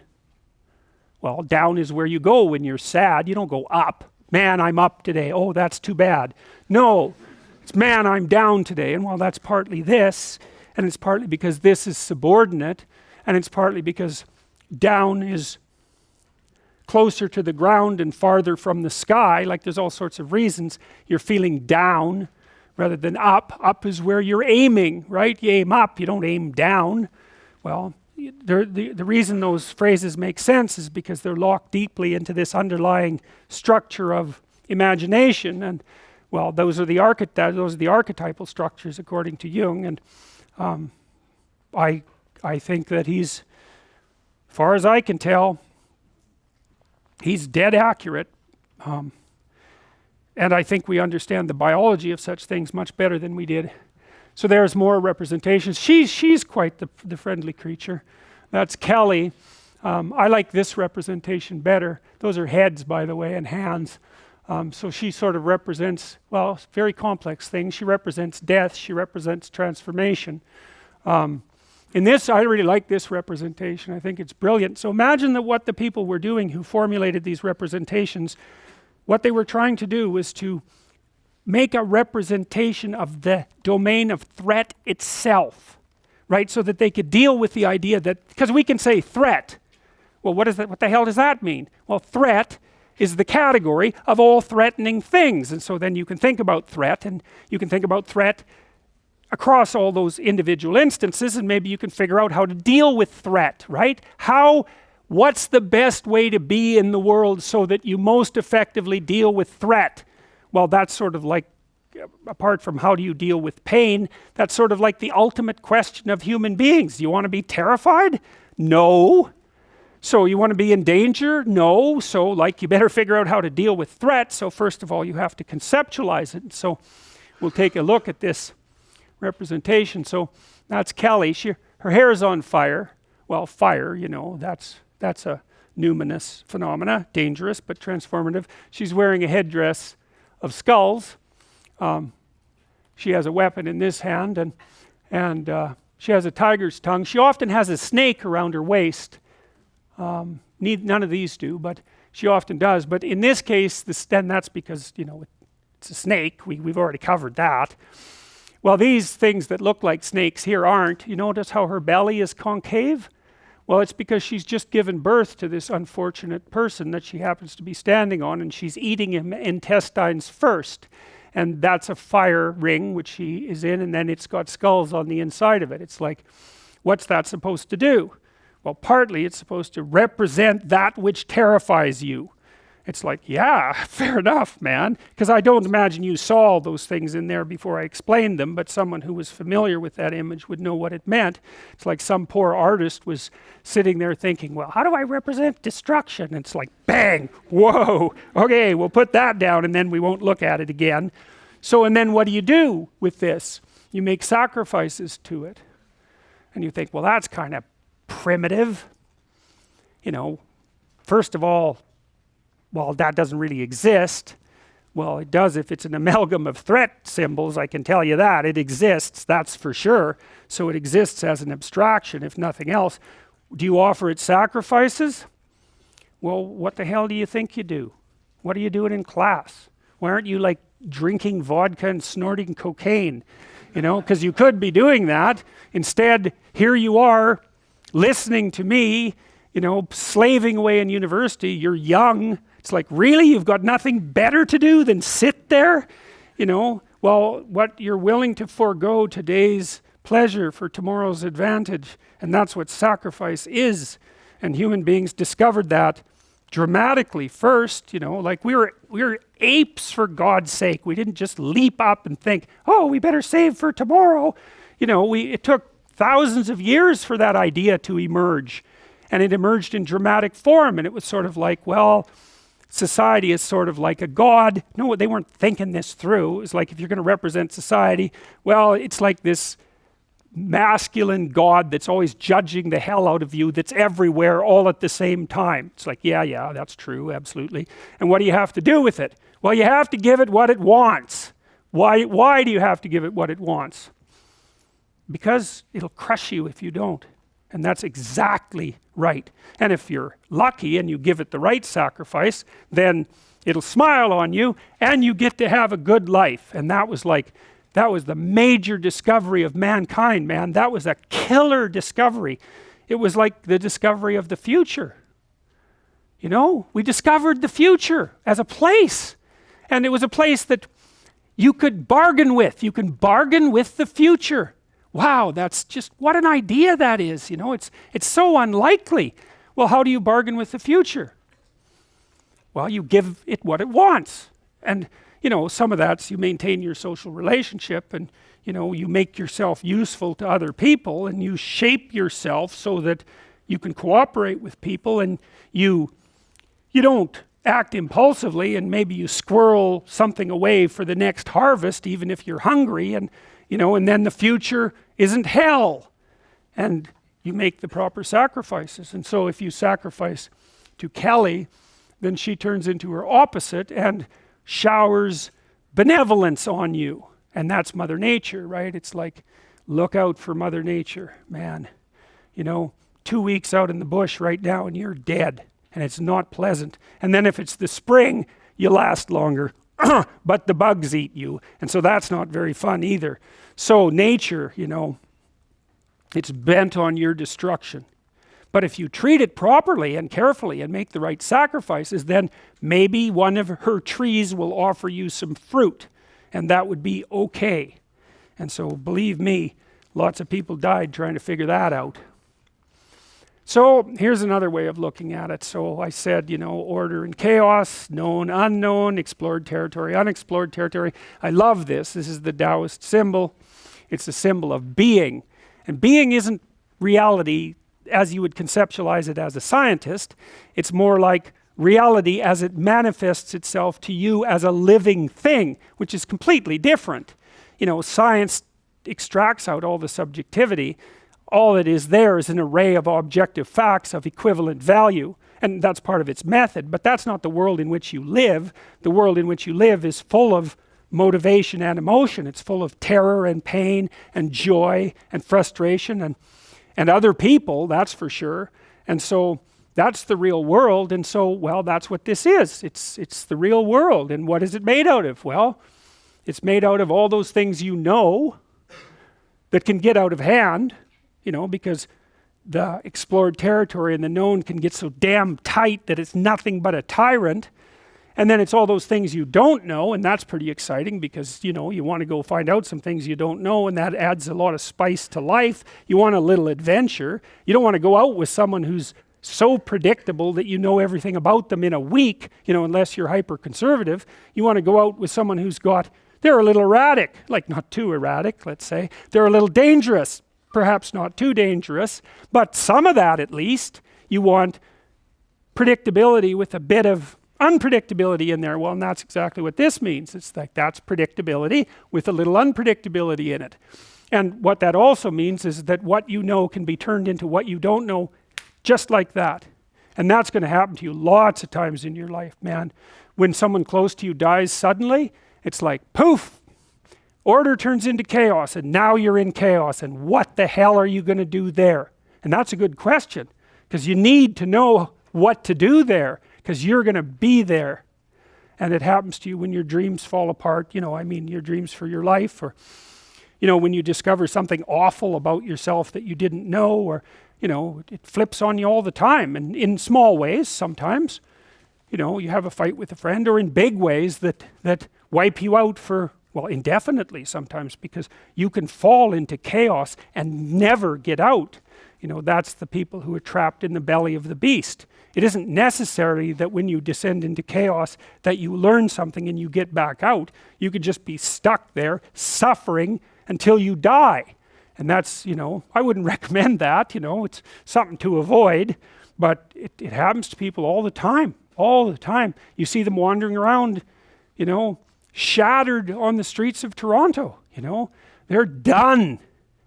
Well, down is where you go when you're sad. You don't go up. Man, I'm up today. Oh, that's too bad. No, it's man, I'm down today. And well, that's partly this, and it's partly because this is subordinate, and it's partly because down is closer to the ground and farther from the sky. Like, there's all sorts of reasons you're feeling down rather than up. Up is where you're aiming, right? You aim up, you don't aim down. Well, the reason those phrases make sense is because they're locked deeply into this underlying structure of imagination, and well, those are the archetypal structures according to Jung, and I think that he's, as far as I can tell, he's dead accurate, and I think we understand the biology of such things much better than we did. So there's more representations. She's quite the friendly creature. That's Kelly. I like this representation better. Those are heads, by the way, and hands. So she sort of represents, well, very complex things. She represents death. She represents transformation. In this, I really like this representation. I think it's brilliant. So imagine that what the people were doing who formulated these representations, what they were trying to do was to make a representation of the domain of threat itself, right? So that they could deal with the idea that, because we can say threat. Well, what the hell does that mean? Well, threat is the category of all threatening things. And so then you can think about threat, and you can think about threat across all those individual instances, and maybe you can figure out how to deal with threat, right? What's the best way to be in the world so that you most effectively deal with threat? Well, that's sort of like, apart from how do you deal with pain, that's sort of like the ultimate question of human beings. Do you want to be terrified? No. So you want to be in danger? No. So like, you better figure out how to deal with threat. So first of all, you have to conceptualize it. So we'll take a look at this representation. So that's Kelly. Her hair is on fire. Well, fire, that's a numinous phenomena, dangerous but transformative. She's wearing a headdress of skulls. She has a weapon in this hand, and she has a tiger's tongue. She often has a snake around her waist. None of these do, but she often does. But in this case, then that's because it's a snake. We've already covered that. Well, these things that look like snakes here aren't. You notice how her belly is concave? Well, it's because she's just given birth to this unfortunate person that she happens to be standing on, and she's eating him intestines first. And that's a fire ring, which she is in, and then it's got skulls on the inside of it. It's like, what's that supposed to do? Well, partly it's supposed to represent that which terrifies you. It's like, yeah, fair enough, man, because I don't imagine you saw all those things in there before I explained them, but someone who was familiar with that image would know what it meant. It's like some poor artist was sitting there thinking, well, how do I represent destruction? And it's like, bang, whoa, okay, we'll put that down, and then we won't look at it again. So, and then what do you do with this? You make sacrifices to it. And you think, well, that's kind of primitive. First of all, well, that doesn't really exist. Well, it does if it's an amalgam of threat symbols, I can tell you that. It exists, that's for sure. So it exists as an abstraction, if nothing else. Do you offer it sacrifices? Well, what the hell do you think you do? What are you doing in class? Why aren't you like drinking vodka and snorting cocaine? You know, because you could be doing that. Instead, here you are, listening to me, you know, slaving away in university. You're young. It's like, really? You've got nothing better to do than sit there? You know, well, what you're willing to forego today's pleasure for tomorrow's advantage. And that's what sacrifice is. And human beings discovered that dramatically first, you know, like we were apes, for God's sake. We didn't just leap up and think, oh, we better save for tomorrow. You know, it took thousands of years for that idea to emerge. And it emerged in dramatic form. And it was sort of like, well, society is sort of like a god. No, they weren't thinking this through. It was like, if you're going to represent society, well, it's like this masculine god that's always judging the hell out of you, that's everywhere all at the same time. It's like, yeah, that's true, absolutely. And what do you have to do with it? Well, you have to give it what it wants. Why do you have to give it what it wants? Because it'll crush you if you don't. And that's exactly right. And if you're lucky and you give it the right sacrifice, then it'll smile on you and you get to have a good life. And that was the major discovery of mankind, man. That was a killer discovery. It was like the discovery of the future. You know, we discovered the future as a place. And it was a place that you could bargain with. You can bargain with the future. Wow, that's just, what an idea that is. You know, it's so unlikely. Well, how do you bargain with the future? Well, you give it what it wants. And you know, some of that's you maintain your social relationship, and you know, you make yourself useful to other people, and you shape yourself so that you can cooperate with people, and you don't act impulsively, and maybe you squirrel something away for the next harvest even if you're hungry, and you know, and then the future isn't hell, and you make the proper sacrifices. And so if you sacrifice to Kelly, then she turns into her opposite and showers benevolence on you. And that's Mother Nature, right? It's like, look out for Mother Nature, man. You know, 2 weeks out in the bush right now and you're dead, and it's not pleasant. And then if it's the spring, you last longer, but the bugs eat you, and so that's not very fun either. So nature, you know, it's bent on your destruction. But if you treat it properly and carefully and make the right sacrifices, then maybe one of her trees will offer you some fruit, and that would be okay. And so believe me, lots of people died trying to figure that out. So here's another way of looking at it. So I said, you know, order and chaos, known, unknown, explored territory, unexplored territory. I love this. This is the Taoist symbol. It's a symbol of being. And being isn't reality as you would conceptualize it as a scientist. It's more like reality as it manifests itself to you as a living thing, which is completely different. You know, science extracts out all the subjectivity. All that is there is an array of objective facts of equivalent value, and that's part of its method, but that's not the world in which you live. The world in which you live is full of motivation and emotion. It's full of terror and pain and joy and frustration and other people, that's for sure. And so that's the real world. And so, well, that's what this is. It's the real world. And what is it made out of? Well, it's made out of all those things you know that can get out of hand, you know, because the explored territory and the known can get so damn tight that it's nothing but a tyrant. And then it's all those things you don't know, and that's pretty exciting because, you know, you want to go find out some things you don't know, and that adds a lot of spice to life. You want a little adventure. You don't want to go out with someone who's so predictable that you know everything about them in a week, you know, unless you're hyper-conservative. You want to go out with someone who's they're a little erratic, like not too erratic, let's say. They're a little dangerous, perhaps not too dangerous, but some of that at least. You want predictability with a bit of unpredictability in there. Well, and that's exactly what this means. It's like that's predictability with a little unpredictability in it. And what that also means is that what you know can be turned into what you don't know, just like that. And that's going to happen to you lots of times in your life, man. when someone close to you dies suddenly, it's like poof, order turns into chaos, and now you're in chaos, and what the hell are you going to do there? And that's a good question, because you need to know what to do there, because you're going to be there. And it happens to you when your dreams fall apart, you know, I mean your dreams for your life, or you know, when you discover something awful about yourself that you didn't know, or you know, it flips on you all the time, and in small ways sometimes. You know, you have a fight with a friend, or in big ways that wipe you out for, well, indefinitely sometimes, because you can fall into chaos and never get out. You know, that's the people who are trapped in the belly of the beast. It isn't necessarily that when you descend into chaos that you learn something and you get back out. You could just be stuck there suffering until you die. And that's, you know, I wouldn't recommend that, you know, it's something to avoid, but it happens to people all the time. You see them wandering around, you know, shattered on the streets of Toronto, you know, they're done.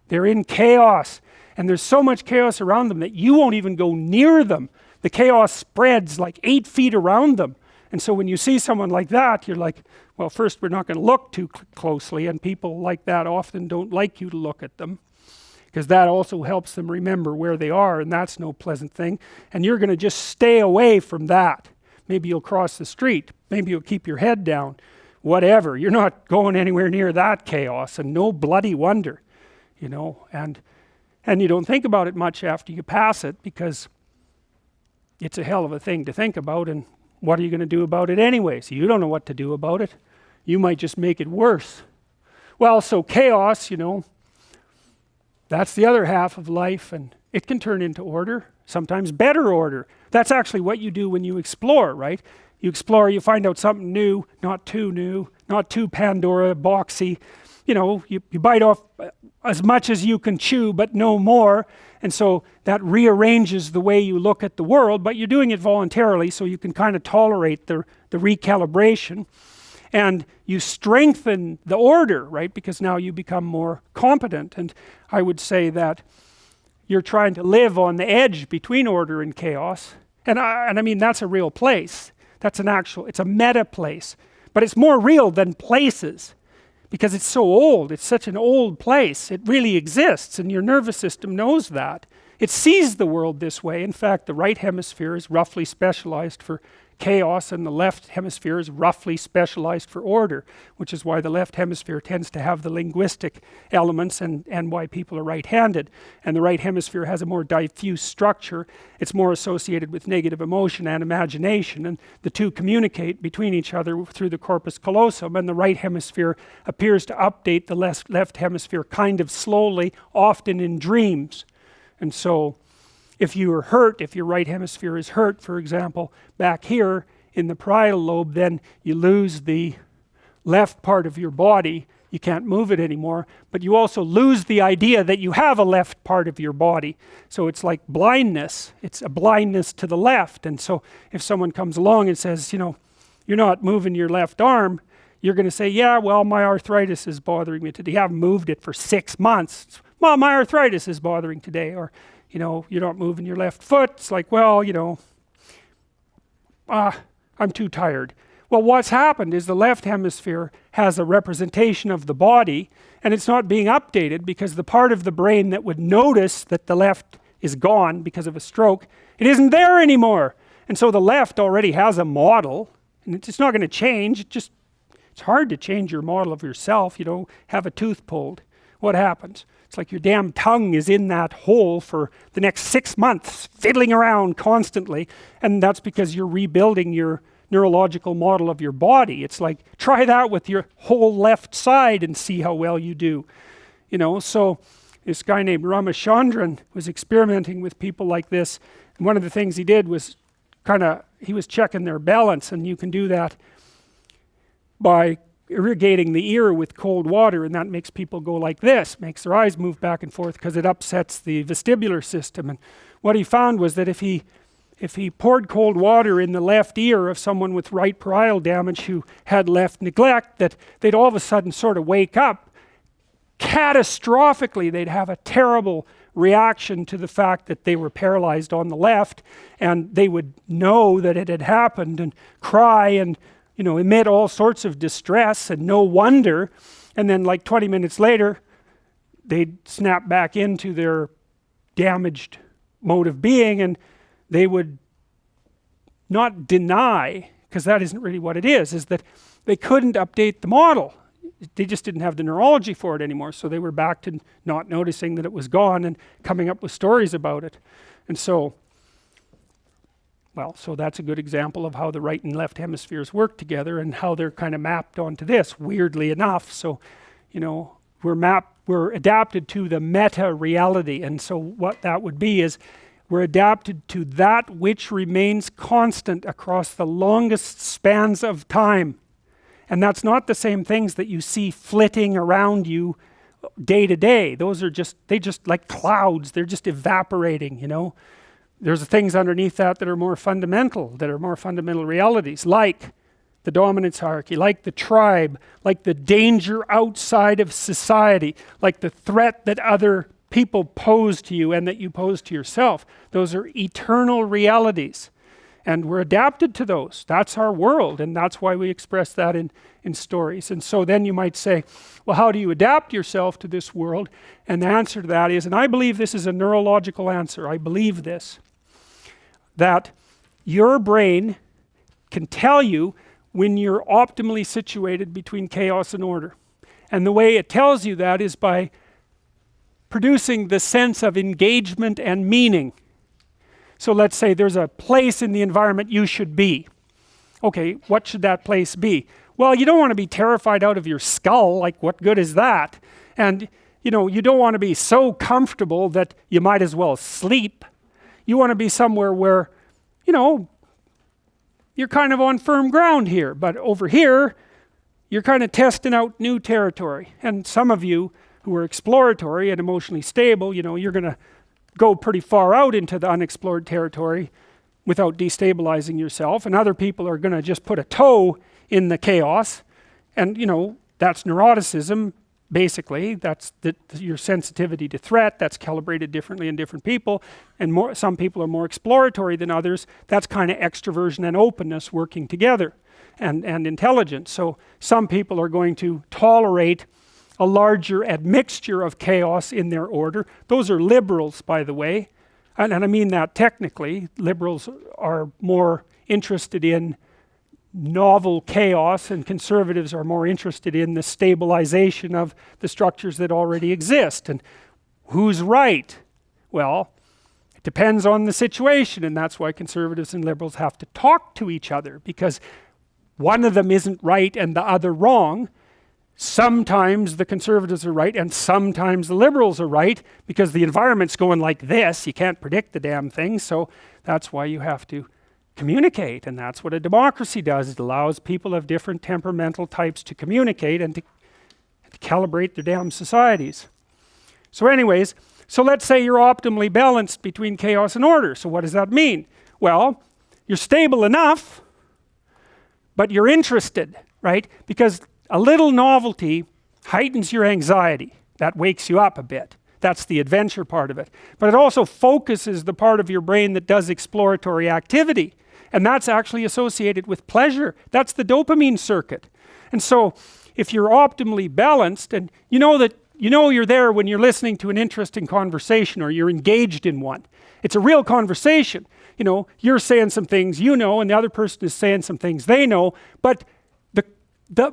They're in chaos, and there's so much chaos around them that you won't even go near them. The chaos spreads like 8 feet around them. And so when you see someone like that, you're like, well, first, we're not going to look too closely, and people like that often don't like you to look at them, because that also helps them remember where they are, and that's no pleasant thing. And you're going to just stay away from that. Maybe you'll cross the street. Maybe you'll keep your head down. Whatever. You're not going anywhere near that chaos, and no bloody wonder, you know. And you don't think about it much after you pass it, because it's a hell of a thing to think about, and what are you going to do about it anyways? You don't know what to do about it. You might just make it worse. Well, so chaos, you know, that's the other half of life, and it can turn into order, sometimes better order. That's actually what you do when you explore, right? You explore, you find out something new, not too Pandora boxy. You know, you bite off as much as you can chew, but no more. And so that rearranges the way you look at the world, but you're doing it voluntarily, so you can kind of tolerate the recalibration. And you strengthen the order, right? Because now you become more competent. And I would say that you're trying to live on the edge between order and chaos. And I mean, that's a real place. It's a meta place. But it's more real than places, because it's so old. It's such an old place. It really exists, and your nervous system knows that. It sees the world this way. In fact, the right hemisphere is roughly specialized for chaos, and the left hemisphere is roughly specialized for order, which is why the left hemisphere tends to have the linguistic elements, and why people are right-handed. And the right hemisphere has a more diffuse structure. It's more associated with negative emotion and imagination, and the two communicate between each other through the corpus callosum, and the right hemisphere appears to update the left hemisphere kind of slowly, often in dreams. And so if you are hurt, if your right hemisphere is hurt, for example, back here in the parietal lobe, then you lose the left part of your body. You can't move it anymore, but you also lose the idea that you have a left part of your body. So it's like blindness. It's a blindness to the left. And so if someone comes along and says, you know, you're not moving your left arm, you're going to say, yeah, well, my arthritis is bothering me today. You haven't moved it for 6 months. Well, my arthritis is bothering today. Or, you know, you're not moving your left foot. It's like, well, you know, I'm too tired. Well, what's happened is the left hemisphere has a representation of the body, and it's not being updated because the part of the brain that would notice that the left is gone because of a stroke, it isn't there anymore. And so the left already has a model, and it's not going to change. It's hard to change your model of yourself. You know, have a tooth pulled. What happens? It's like your damn tongue is in that hole for the next 6 months, fiddling around constantly, and that's because you're rebuilding your neurological model of your body. It's like, try that with your whole left side and see how well you do. You know, so this guy named Ramachandran was experimenting with people like this, and one of the things he did was he was checking their balance, and you can do that by irrigating the ear with cold water, and that makes people go like this, makes their eyes move back and forth because it upsets the vestibular system. And what he found was that if he poured cold water in the left ear of someone with right parietal damage who had left neglect, that they'd all of a sudden sort of wake up catastrophically. They'd have a terrible reaction to the fact that they were paralyzed on the left, and they would know that it had happened and cry and emit all sorts of distress, and no wonder, and then like 20 minutes later, they'd snap back into their damaged mode of being, and they would not deny, because that isn't really what it is that they couldn't update the model. They just didn't have the neurology for it anymore, so they were back to not noticing that it was gone and coming up with stories about it. And so, well, so that's a good example of how the right and left hemispheres work together and how they're kind of mapped onto this, weirdly enough. So, we're adapted to the meta reality, and so what that would be is we're adapted to that which remains constant across the longest spans of time. And that's not the same things that you see flitting around you day to day. Those are they just like clouds, they're just evaporating, There's things underneath that are more fundamental, realities, like the dominance hierarchy, like the tribe, like the danger outside of society, like the threat that other people pose to you and that you pose to yourself. Those are eternal realities. And we're adapted to those. That's our world, and that's why we express that in stories. And so then you might say, well, how do you adapt yourself to this world? And the answer to that is, and I believe this is a neurological answer, I believe this, that your brain can tell you when you're optimally situated between chaos and order. And the way it tells you that is by producing the sense of engagement and meaning. So let's say there's a place in the environment you should be. Okay, what should that place be? Well, you don't want to be terrified out of your skull, like what good is that? And you don't want to be so comfortable that you might as well sleep. You want to be somewhere where, you're kind of on firm ground here, but over here, you're kind of testing out new territory. And some of you who are exploratory and emotionally stable, you're going to go pretty far out into the unexplored territory without destabilizing yourself, and other people are going to just put a toe in the chaos, and that's neuroticism, basically. That's your sensitivity to threat. That's calibrated differently in different people, and some people are more exploratory than others. That's kind of extroversion and openness working together, and intelligence. So some people are going to tolerate a larger admixture of chaos in their order. Those are liberals, by the way, and I mean that technically. Liberals are more interested in novel chaos, and conservatives are more interested in the stabilization of the structures that already exist. And who's right? Well, it depends on the situation, and that's why conservatives and liberals have to talk to each other, because one of them isn't right and the other wrong. Sometimes the conservatives are right and sometimes the liberals are right, because the environment's going like this. You can't predict the damn thing, so that's why you have to communicate, and that's what a democracy does. It allows people of different temperamental types to communicate and to calibrate their damn societies. So anyways, so let's say you're optimally balanced between chaos and order. So what does that mean? Well, you're stable enough, but you're interested, right? Because a little novelty heightens your anxiety. That wakes you up a bit. That's the adventure part of it. But it also focuses the part of your brain that does exploratory activity. And that's actually associated with pleasure. That's the dopamine circuit. And so if you're optimally balanced, and you're there when you're listening to an interesting conversation or you're engaged in one. It's a real conversation. You're saying some things and the other person is saying some things they know, but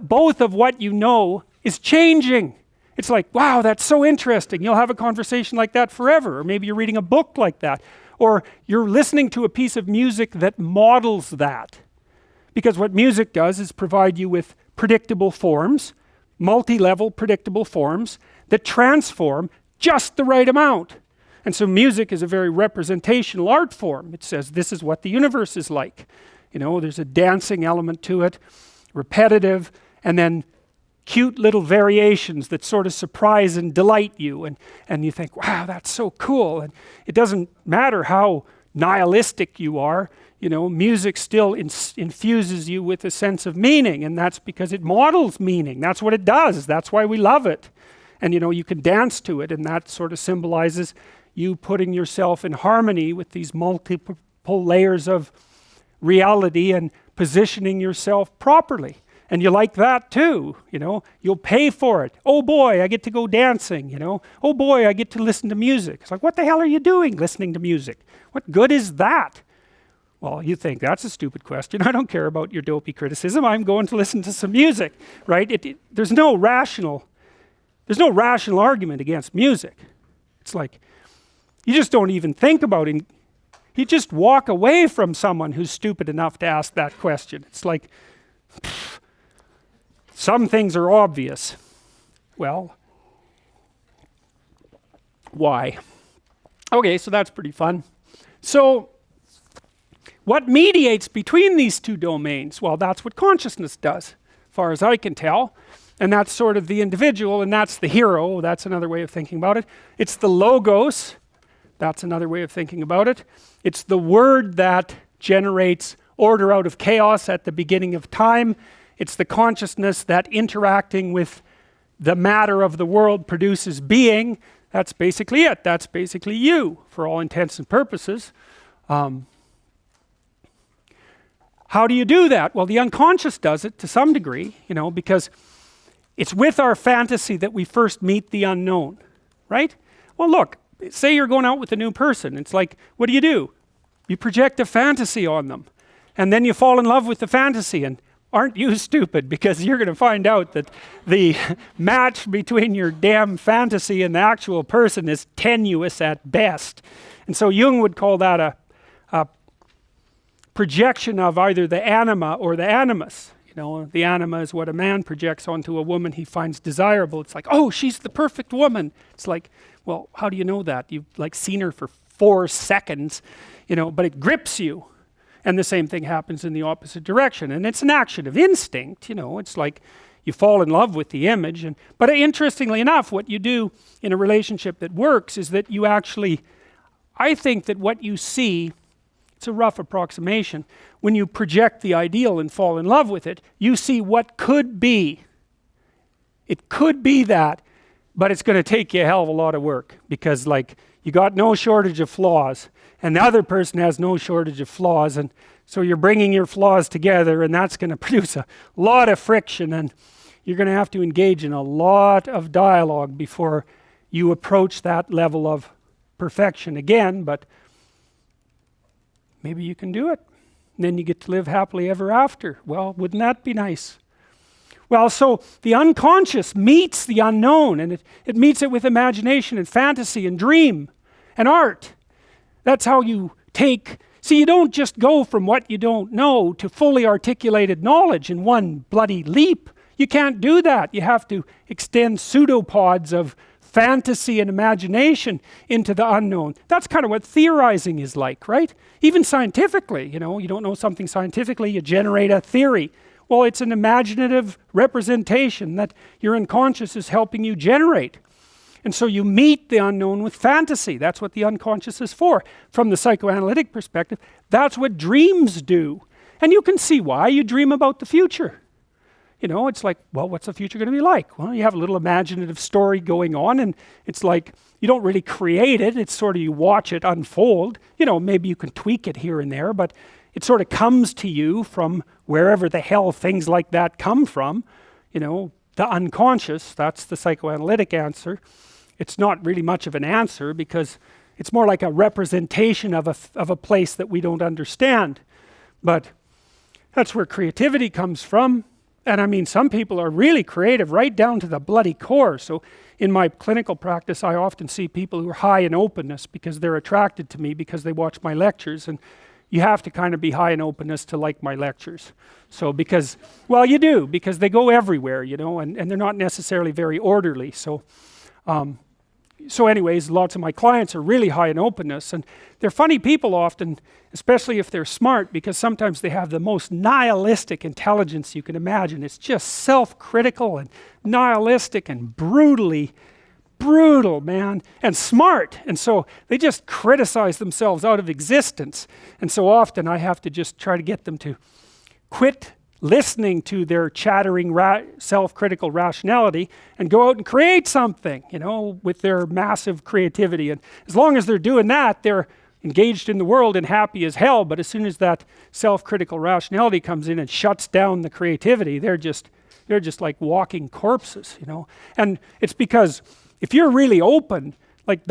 both of what you know is changing. It's like, wow, that's so interesting. You'll have a conversation like that forever. Or maybe you're reading a book like that. Or you're listening to a piece of music that models that. Because what music does is provide you with predictable forms, multi-level predictable forms that transform just the right amount. And so music is a very representational art form. It says this is what the universe is like. There's a dancing element to it, repetitive, and then cute little variations that sort of surprise and delight you, and you think, wow, that's so cool. And it doesn't matter how nihilistic you are, music still infuses you with a sense of meaning, and that's because it models meaning. That's what it does. That's why we love it. And you can dance to it, and that sort of symbolizes you putting yourself in harmony with these multiple layers of reality and positioning yourself properly. And you like that too, you know, you'll pay for it. Oh boy, I get to go dancing, you know. Oh boy, I get to listen to music. It's like, what the hell are you doing listening to music? What good is that? Well, you think that's a stupid question. I don't care about your dopey criticism. I'm going to listen to some music, right? There's no rational argument against music. It's like, you just don't even think about it. You just walk away from someone who's stupid enough to ask that question. It's like, some things are obvious. Well, why? Okay, so that's pretty fun. So, what mediates between these two domains? Well, that's what consciousness does, as far as I can tell. And that's sort of the individual, and that's the hero. That's another way of thinking about it. It's the logos. That's another way of thinking about it. It's the word that generates order out of chaos at the beginning of time. It's the consciousness that interacting with the matter of the world produces being. That's basically it. That's basically you, for all intents and purposes. How do you do that? Well, the unconscious does it to some degree, you know, because it's with our fantasy that we first meet the unknown, right? Well, look, say you're going out with a new person. It's like, what do? You project a fantasy on them. And then you fall in love with the fantasy. And aren't you stupid? Because you're going to find out that the match between your damn fantasy and the actual person is tenuous at best. And so Jung would call that a projection of either the anima or the animus. You know, the anima is what a man projects onto a woman he finds desirable. It's like, oh, she's the perfect woman. It's like, well, how do you know that? You've like seen her for 4 seconds, you know, but it grips you. And the same thing happens in the opposite direction. And it's an action of instinct, you know. It's like you fall in love with the image. But interestingly enough, what you do in a relationship that works is that you actually, I think that what you see, it's a rough approximation, when you project the ideal and fall in love with it, you see what could be. It could be that, but it's going to take you a hell of a lot of work because like you got no shortage of flaws and the other person has no shortage of flaws, and so you're bringing your flaws together and that's going to produce a lot of friction, and you're going to have to engage in a lot of dialogue before you approach that level of perfection again, but maybe you can do it. And then you get to live happily ever after. Well, wouldn't that be nice? Well, so the unconscious meets the unknown, and it meets it with imagination and fantasy and dream and art. That's how you take, see, you don't just go from what you don't know to fully articulated knowledge in one bloody leap. You can't do that. You have to extend pseudopods of fantasy and imagination into the unknown. That's kind of what theorizing is like, right? Even scientifically, you know, you don't know something scientifically, you generate a theory. Well, it's an imaginative representation that your unconscious is helping you generate. And so you meet the unknown with fantasy. That's what the unconscious is for. From the psychoanalytic perspective, that's what dreams do. And you can see why. You dream about the future. You know, it's like, well, what's the future going to be like? Well, you have a little imaginative story going on, and it's like, you don't really create it. It's sort of, you watch it unfold. You know, maybe you can tweak it here and there, but it sort of comes to you from wherever the hell things like that come from. You know, the unconscious, that's the psychoanalytic answer. It's not really much of an answer because it's more like a representation of a place that we don't understand. But that's where creativity comes from. And I mean, some people are really creative right down to the bloody core. So in my clinical practice, I often see people who are high in openness because they're attracted to me because they watch my lectures. And you have to kind of be high in openness to like my lectures. So because, well, you do, because they go everywhere, you know, and they're not necessarily very orderly. So anyways, lots of my clients are really high in openness, and they're funny people often, especially if they're smart, because sometimes they have the most nihilistic intelligence you can imagine. It's just self-critical and nihilistic and brutally brutal, man, and smart. And so they just criticize themselves out of existence. And so often I have to just try to get them to quit listening to their chattering self-critical rationality and go out and create something, you know, with their massive creativity. And as long as they're doing that, they're engaged in the world and happy as hell, but as soon as that self-critical rationality comes in and shuts down the creativity, they're just like walking corpses, you know. And it's because if you're really open, like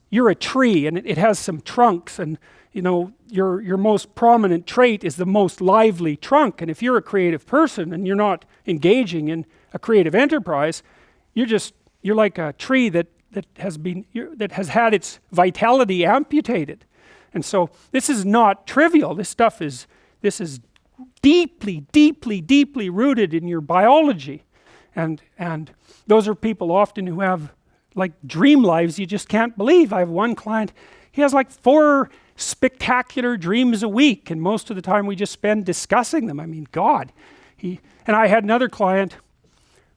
you're a tree and it has some trunks, and you know, your most prominent trait is the most lively trunk. And if you're a creative person and you're not engaging in a creative enterprise, you're like a tree that has had its vitality amputated. And so this is not trivial. This is deeply, deeply, deeply rooted in your biology. And those are people often who have like dream lives you just can't believe. I have one client, he has like 4 spectacular dreams a week, and most of the time we just spend discussing them. I mean, God. And I had another client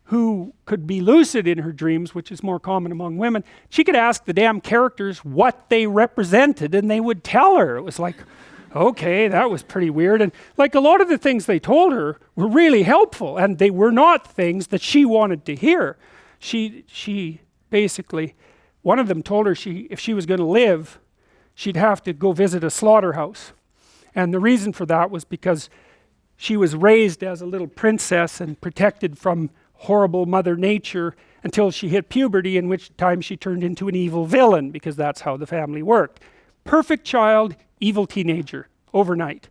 who could be lucid in her dreams, which is more common among women. She could ask the damn characters what they represented and they would tell her. It was like, okay, that was pretty weird. And like a lot of the things they told her were really helpful, and they were not things that she wanted to hear. She basically, one of them told her if she was going to live, she'd have to go visit a slaughterhouse. And the reason for that was because she was raised as a little princess and protected from horrible Mother Nature until she hit puberty, in which time she turned into an evil villain, because that's how the family worked. Perfect child, evil teenager, overnight.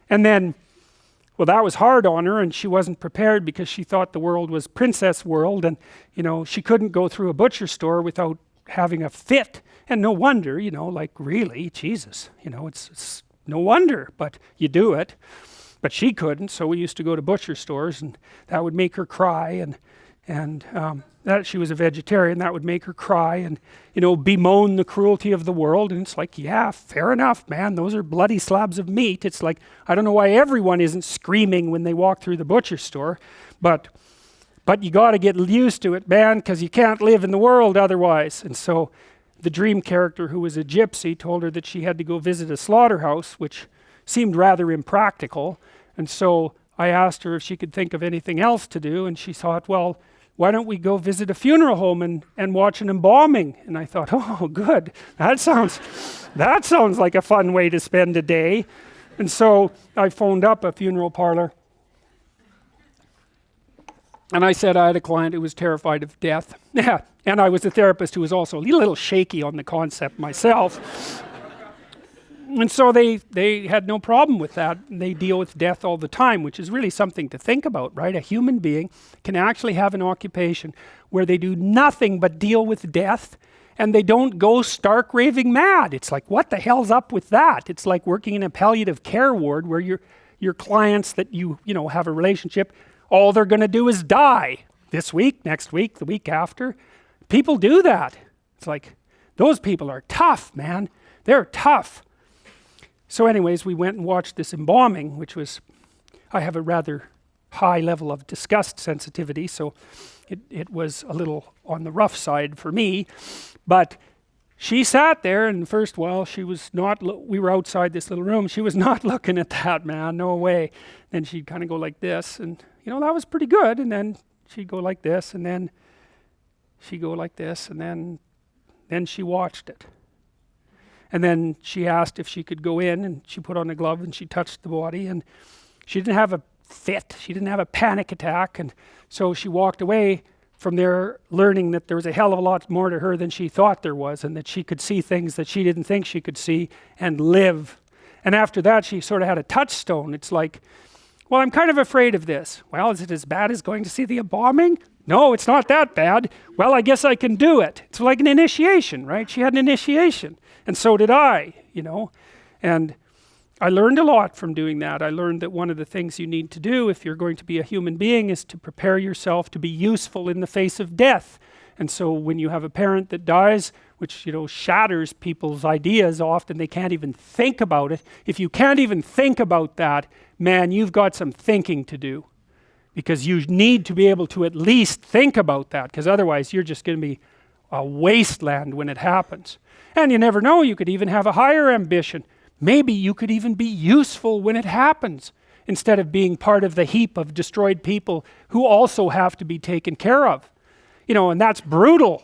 And then, well, that was hard on her, and she wasn't prepared because she thought the world was princess world, and you know, she couldn't go through a butcher store without having a fit. And no wonder, you know, like really, Jesus, you know, it's no wonder, but you do it. But she couldn't, so we used to go to butcher stores, and that would make her cry, and that she was a vegetarian, that would make her cry, and you know, bemoan the cruelty of the world. And it's like, yeah, fair enough, man, those are bloody slabs of meat. It's like, I don't know why everyone isn't screaming when they walk through the butcher store, but you got to get used to it, man, because you can't live in the world otherwise. And so the dream character, who was a gypsy, told her that she had to go visit a slaughterhouse, which seemed rather impractical. And so I asked her if she could think of anything else to do, and she thought, well, why don't we go visit a funeral home and watch an embalming? And I thought, oh, good, that sounds like a fun way to spend a day. And so I phoned up a funeral parlor, and I said I had a client who was terrified of death. Yeah, and I was a therapist who was also a little shaky on the concept myself. And so they had no problem with that. They deal with death all the time, which is really something to think about, right? A human being can actually have an occupation where they do nothing but deal with death, and they don't go stark raving mad. It's like, what the hell's up with that? It's like working in a palliative care ward where your clients that you know have a relationship, all they're going to do is die this week, next week, the week after. People do that. It's like, those people are tough, man. They're tough. So anyways, we went and watched this embalming, which was, I have a rather high level of disgust sensitivity, so it was a little on the rough side for me. But she sat there, and first while she was not, we were outside this little room, she was not looking at that, man, no way. Then she'd kind of go like this, and you know, that was pretty good. And then she'd go like this, and then she'd go like this, and then she watched it. And then she asked if she could go in, and she put on a glove and she touched the body, and she didn't have a fit, she didn't have a panic attack, and so she walked away from there learning that there was a hell of a lot more to her than she thought there was, and that she could see things that she didn't think she could see and live. And after that, she sort of had a touchstone. It's like, well, I'm kind of afraid of this. Well, is it as bad as going to see the embalming? No, it's not that bad. Well, I guess I can do it. It's like an initiation, right? She had an initiation. And so did I, you know. And I learned a lot from doing that. I learned that one of the things you need to do if you're going to be a human being is to prepare yourself to be useful in the face of death. And so when you have a parent that dies, which, you know, shatters people's ideas often, they can't even think about it. If you can't even think about that, man, you've got some thinking to do. Because you need to be able to at least think about that, because otherwise you're just going to be a wasteland when it happens. And you never know, you could even have a higher ambition. Maybe you could even be useful when it happens, instead of being part of the heap of destroyed people who also have to be taken care of. You know, and that's brutal.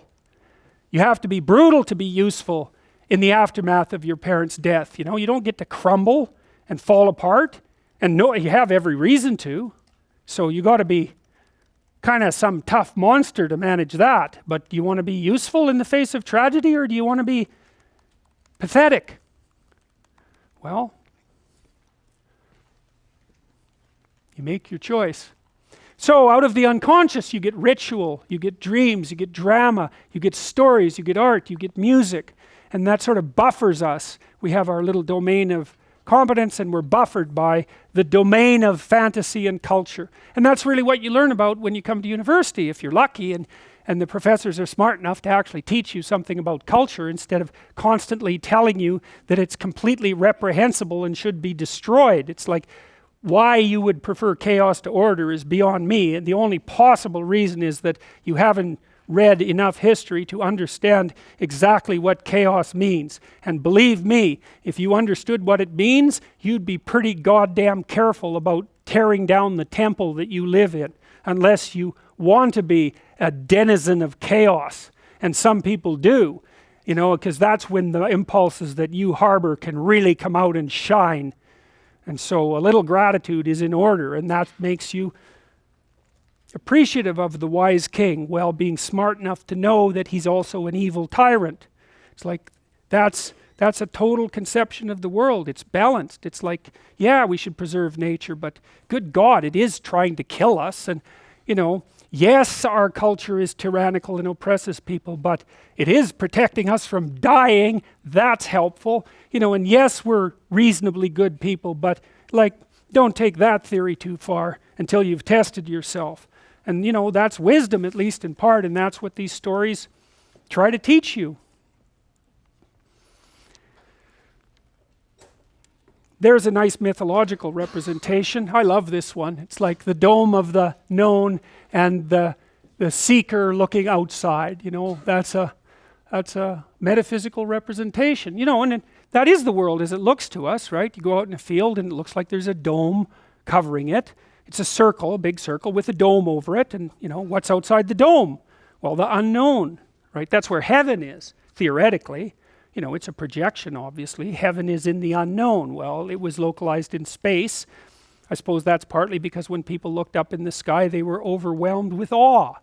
You have to be brutal to be useful. in the aftermath of your parents' death. You know, you don't get to crumble and fall apart, and no, you have every reason to. So you got to be kind of some tough monster to manage that. But do you want to be useful in the face of tragedy, or do you want to be pathetic? Well, you make your choice. So out of the unconscious, you get ritual, you get dreams, you get drama, you get stories, you get art, you get music, and that sort of buffers us. We have our little domain of competence, and we're buffered by the domain of fantasy and culture. And that's really what you learn about when you come to university, if you're lucky, and the professors are smart enough to actually teach you something about culture instead of constantly telling you that it's completely reprehensible and should be destroyed. It's like, why you would prefer chaos to order is beyond me, and the only possible reason is that you haven't read enough history to understand exactly what chaos means. And believe me, if you understood what it means, you'd be pretty goddamn careful about tearing down the temple that you live in, unless you want to be a denizen of chaos. And some people do, you know, because that's when the impulses that you harbor can really come out and shine. And so a little gratitude is in order, and that makes you appreciative of the wise king, while being smart enough to know that he's also an evil tyrant. It's like, that's a total conception of the world. It's balanced. It's like, yeah, we should preserve nature, but good God, it is trying to kill us. And, you know, yes, our culture is tyrannical and oppresses people, but it is protecting us from dying. That's helpful. You know, and yes, we're reasonably good people, but like, don't take that theory too far until you've tested yourself. And, you know, that's wisdom, at least in part, and that's what these stories try to teach you. There's a nice mythological representation. I love this one. It's like the dome of the known and the seeker looking outside. You know, that's a metaphysical representation. You know, and that is the world as it looks to us, right? You go out in a field and it looks like there's a dome covering it. It's a circle, a big circle with a dome over it, and you know, what's outside the dome? Well, the unknown, right? That's where heaven is, theoretically. You know, it's a projection, obviously. Heaven is in the unknown. Well, it was localized in space. I suppose that's partly because when people looked up in the sky, they were overwhelmed with awe.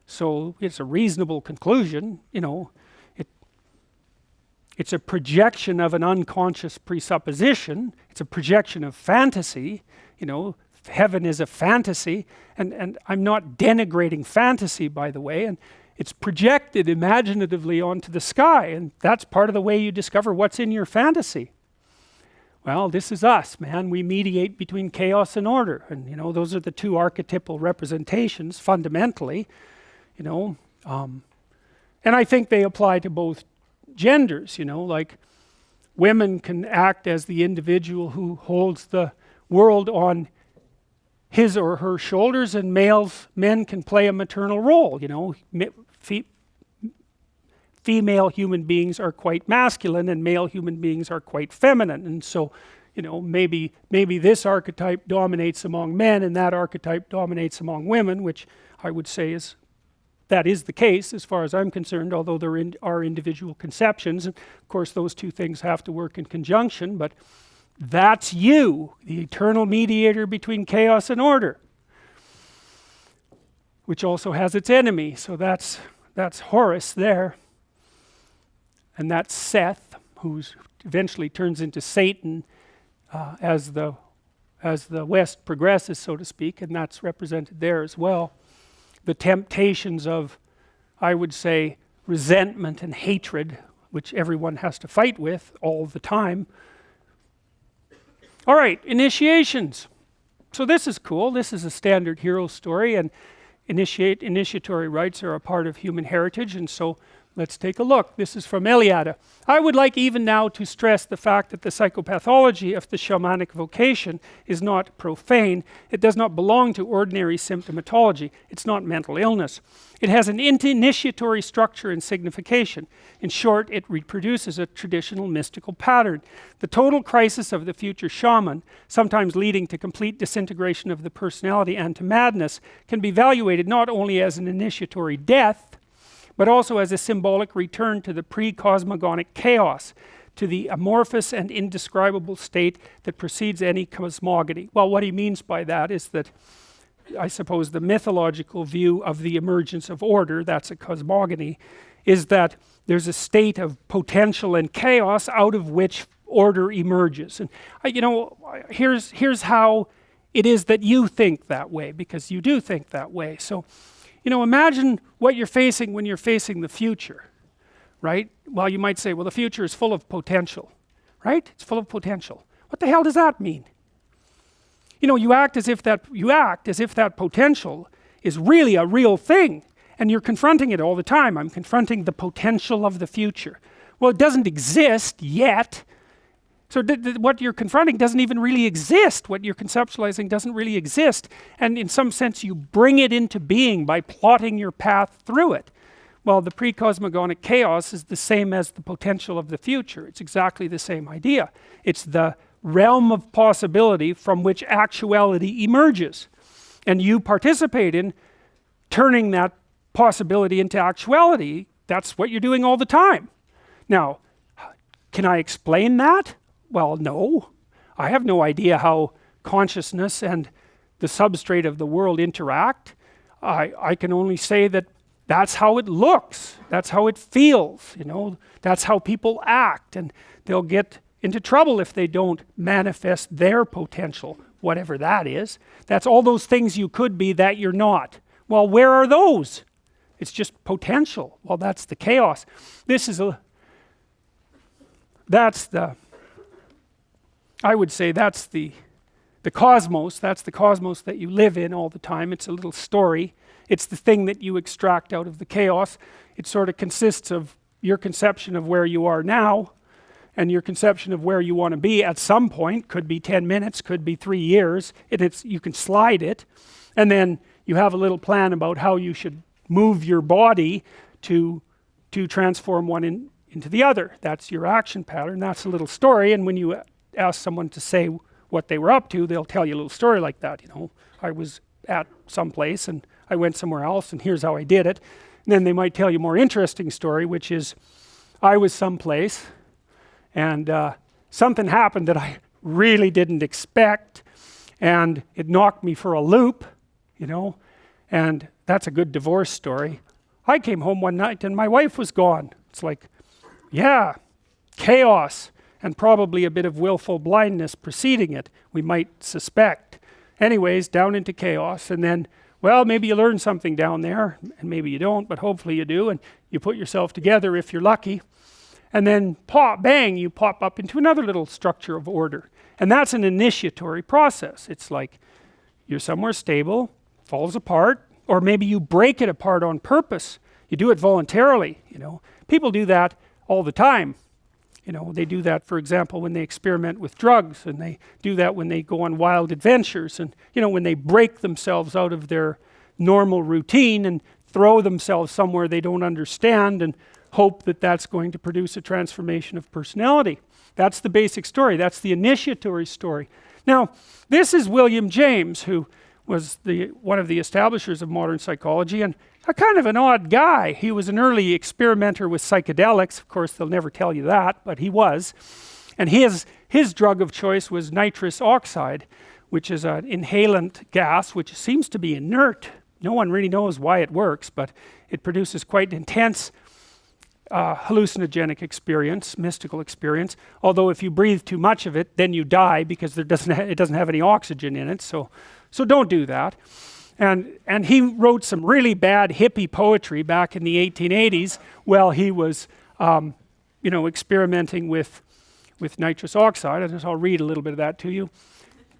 So it's a reasonable conclusion, you know. It's a projection of an unconscious presupposition. It's a projection of fantasy, you know. Heaven is a fantasy, and I'm not denigrating fantasy, by the way, and it's projected imaginatively onto the sky, and that's part of the way you discover what's in your fantasy. Well, this is us, man. We mediate between chaos and order, and you know, those are the two archetypal representations fundamentally, you know, and I think they apply to both genders, you know, like women can act as the individual who holds the world on his or her shoulders, and men can play a maternal role, you know. Female human beings are quite masculine and male human beings are quite feminine, and so, you know, maybe this archetype dominates among men and that archetype dominates among women, which I would say that is the case as far as I'm concerned, although there are individual conceptions, and of course those two things have to work in conjunction, but that's you, the eternal mediator between chaos and order, which also has its enemy. So that's Horus there, and that's Seth, who eventually turns into Satan as the West progresses, so to speak, and that's represented there as well. The temptations of, I would say, resentment and hatred, which everyone has to fight with all the time. All right, initiations. So this is cool. This is a standard hero story, and initiatory rites are a part of human heritage, and so let's take a look. This is from Eliade. I would like even now to stress the fact that the psychopathology of the shamanic vocation is not profane. It does not belong to ordinary symptomatology. It's not mental illness. It has an initiatory structure and signification. In short, it reproduces a traditional mystical pattern. The total crisis of the future shaman, sometimes leading to complete disintegration of the personality and to madness, can be evaluated not only as an initiatory death, but also as a symbolic return to the pre-cosmogonic chaos, to the amorphous and indescribable state that precedes any cosmogony. Well, what he means by that is that, I suppose, the mythological view of the emergence of order, that's a cosmogony, is that there's a state of potential and chaos out of which order emerges. And here's how it is that you think that way, because you do think that way. So, imagine what you're facing when you're facing the future, right? Well, you might say, well, the future is full of potential, right? It's full of potential. What the hell does that mean? You act as if that potential is really a real thing, and you're confronting it all the time. I'm confronting the potential of the future. Well, it doesn't exist yet. So what you're confronting doesn't even really exist. What you're conceptualizing doesn't really exist. And in some sense, you bring it into being by plotting your path through it. Well, the pre-cosmogonic chaos is the same as the potential of the future. It's exactly the same idea. It's the realm of possibility from which actuality emerges. And you participate in turning that possibility into actuality. That's what you're doing all the time. Now, can I explain that? Well, no. I have no idea how consciousness and the substrate of the world interact. I can only say that that's how it looks. That's how it feels. That's how people act. And they'll get into trouble if they don't manifest their potential, whatever that is. That's all those things you could be that you're not. Well, where are those? It's just potential. Well, that's the chaos. I would say that's the cosmos. That's the cosmos that you live in all the time. It's a little story. It's the thing that you extract out of the chaos. It sort of consists of your conception of where you are now and your conception of where you want to be at some point. Could be 10 minutes, could be 3 years. You can slide it. And then you have a little plan about how you should move your body to transform one into the other. That's your action pattern. That's a little story. And when you ask someone to say what they were up to, they'll tell you a little story like that. I was at some place and I went somewhere else and here's how I did it. And then they might tell you a more interesting story, which is I was someplace and something happened that I really didn't expect, and it knocked me for a loop, and that's a good divorce story. I came home one night and my wife was gone. It's like, yeah, chaos. And probably a bit of willful blindness preceding it, we might suspect. Anyways, down into chaos, and then, well, maybe you learn something down there, and maybe you don't, but hopefully you do, and you put yourself together if you're lucky, and then pop, bang, you pop up into another little structure of order. And that's an initiatory process. It's like you're somewhere stable, falls apart, or maybe you break it apart on purpose. You do it voluntarily, People do that all the time. They do that, for example, when they experiment with drugs, and they do that when they go on wild adventures, and when they break themselves out of their normal routine and throw themselves somewhere they don't understand and hope that that's going to produce a transformation of personality. That's the basic story. That's the initiatory story. Now, this is William James, who was one of the establishers of modern psychology, and a kind of an odd guy. He was an early experimenter with psychedelics. Of course, they'll never tell you that, but he was. And his drug of choice was nitrous oxide, which is an inhalant gas, which seems to be inert. No one really knows why it works, but it produces quite intense hallucinogenic experience, mystical experience. Although if you breathe too much of it, then you die because it doesn't have any oxygen in it. So don't do that. And he wrote some really bad hippie poetry back in the 1880s while he was, experimenting with nitrous oxide. I'll read a little bit of that to you.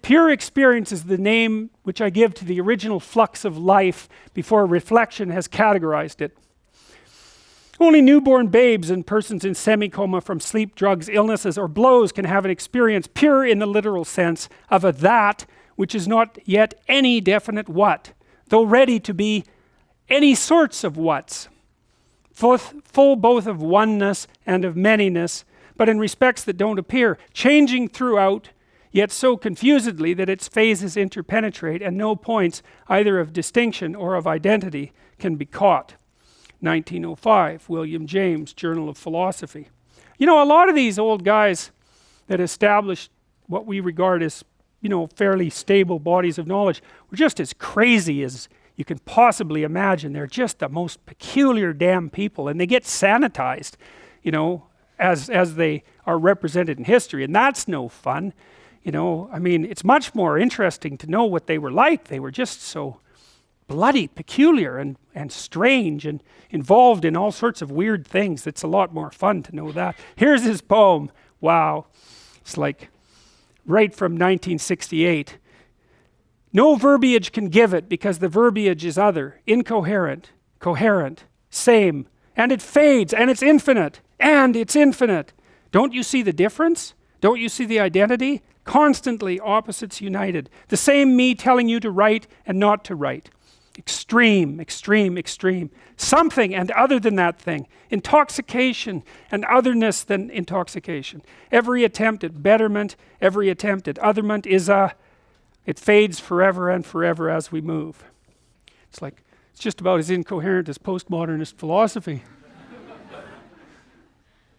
Pure experience is the name which I give to the original flux of life before reflection has categorized it. Only newborn babes and persons in semi-coma from sleep, drugs, illnesses, or blows can have an experience pure in the literal sense of a that which is not yet any definite what, though ready to be any sorts of whats, full both of oneness and of manyness, but in respects that don't appear, changing throughout, yet so confusedly that its phases interpenetrate and no points either of distinction or of identity can be caught. 1905, William James, Journal of Philosophy. You know, a lot of these old guys that established what we regard as, you know, fairly stable bodies of knowledge were just as crazy as you can possibly imagine. They're just the most peculiar damn people, and they get sanitized, you know, as they are represented in history, and that's no fun. You know, I mean, it's much more interesting to know what they were like. They were just so bloody peculiar and strange and involved in all sorts of weird things. It's a lot more fun to know that. Here's his poem. Wow. It's like right from 1968. No verbiage can give it because the verbiage is other, incoherent, coherent, same, and it fades, and it's infinite, and it's infinite. Don't you see the difference? Don't you see the identity? Constantly opposites united. The same me telling you to write and not to write. Extreme, extreme, extreme. Something and other than that thing. Intoxication and otherness than intoxication. Every attempt at betterment, every attempt at otherment is it fades forever and forever as we move. It's like, it's just about as incoherent as postmodernist philosophy.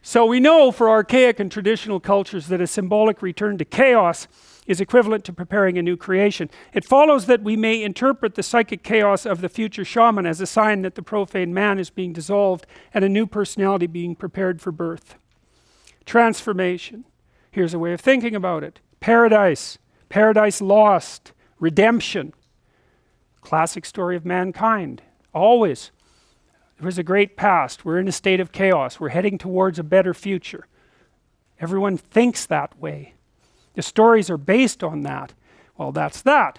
So we know for archaic and traditional cultures that a symbolic return to chaos is equivalent to preparing a new creation. It follows that we may interpret the psychic chaos of the future shaman as a sign that the profane man is being dissolved and a new personality being prepared for birth. Transformation. Here's a way of thinking about it. Paradise. Paradise lost. Redemption. Classic story of mankind. Always. There was a great past. We're in a state of chaos. We're heading towards a better future. Everyone thinks that way. The stories are based on that. Well, that's that.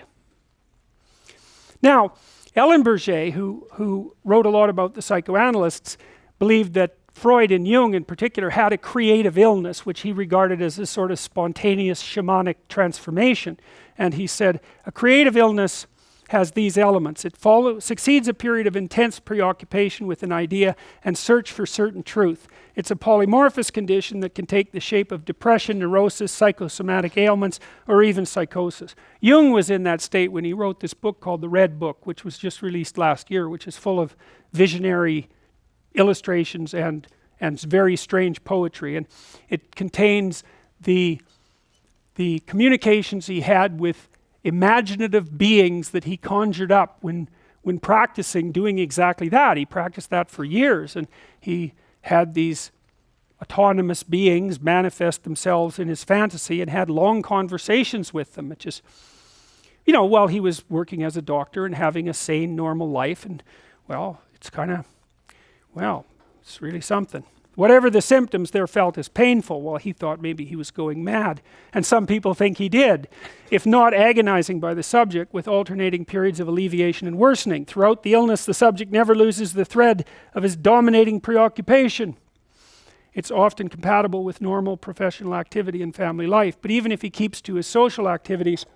Now, Ellen Berger, who wrote a lot about the psychoanalysts, believed that Freud and Jung in particular had a creative illness, which he regarded as a sort of spontaneous shamanic transformation. And he said, a creative illness has these elements. It succeeds a period of intense preoccupation with an idea and search for certain truth. It's a polymorphous condition that can take the shape of depression, neurosis, psychosomatic ailments, or even psychosis. Jung was in that state when he wrote this book called The Red Book, which was just released last year, which is full of visionary illustrations and very strange poetry. And it contains the communications he had with imaginative beings that he conjured up when practicing doing exactly that. He practiced that for years, and he had these autonomous beings manifest themselves in his fantasy and had long conversations with them. It just, you know, while he was working as a doctor and having a sane, normal life, and well, it's kind of, well, it's really something. Whatever the symptoms they're felt as painful, well, he thought maybe he was going mad. And some people think he did. If not agonizing by the subject, with alternating periods of alleviation and worsening. Throughout the illness, the subject never loses the thread of his dominating preoccupation. It's often compatible with normal professional activity and family life. But even if he keeps to his social activities,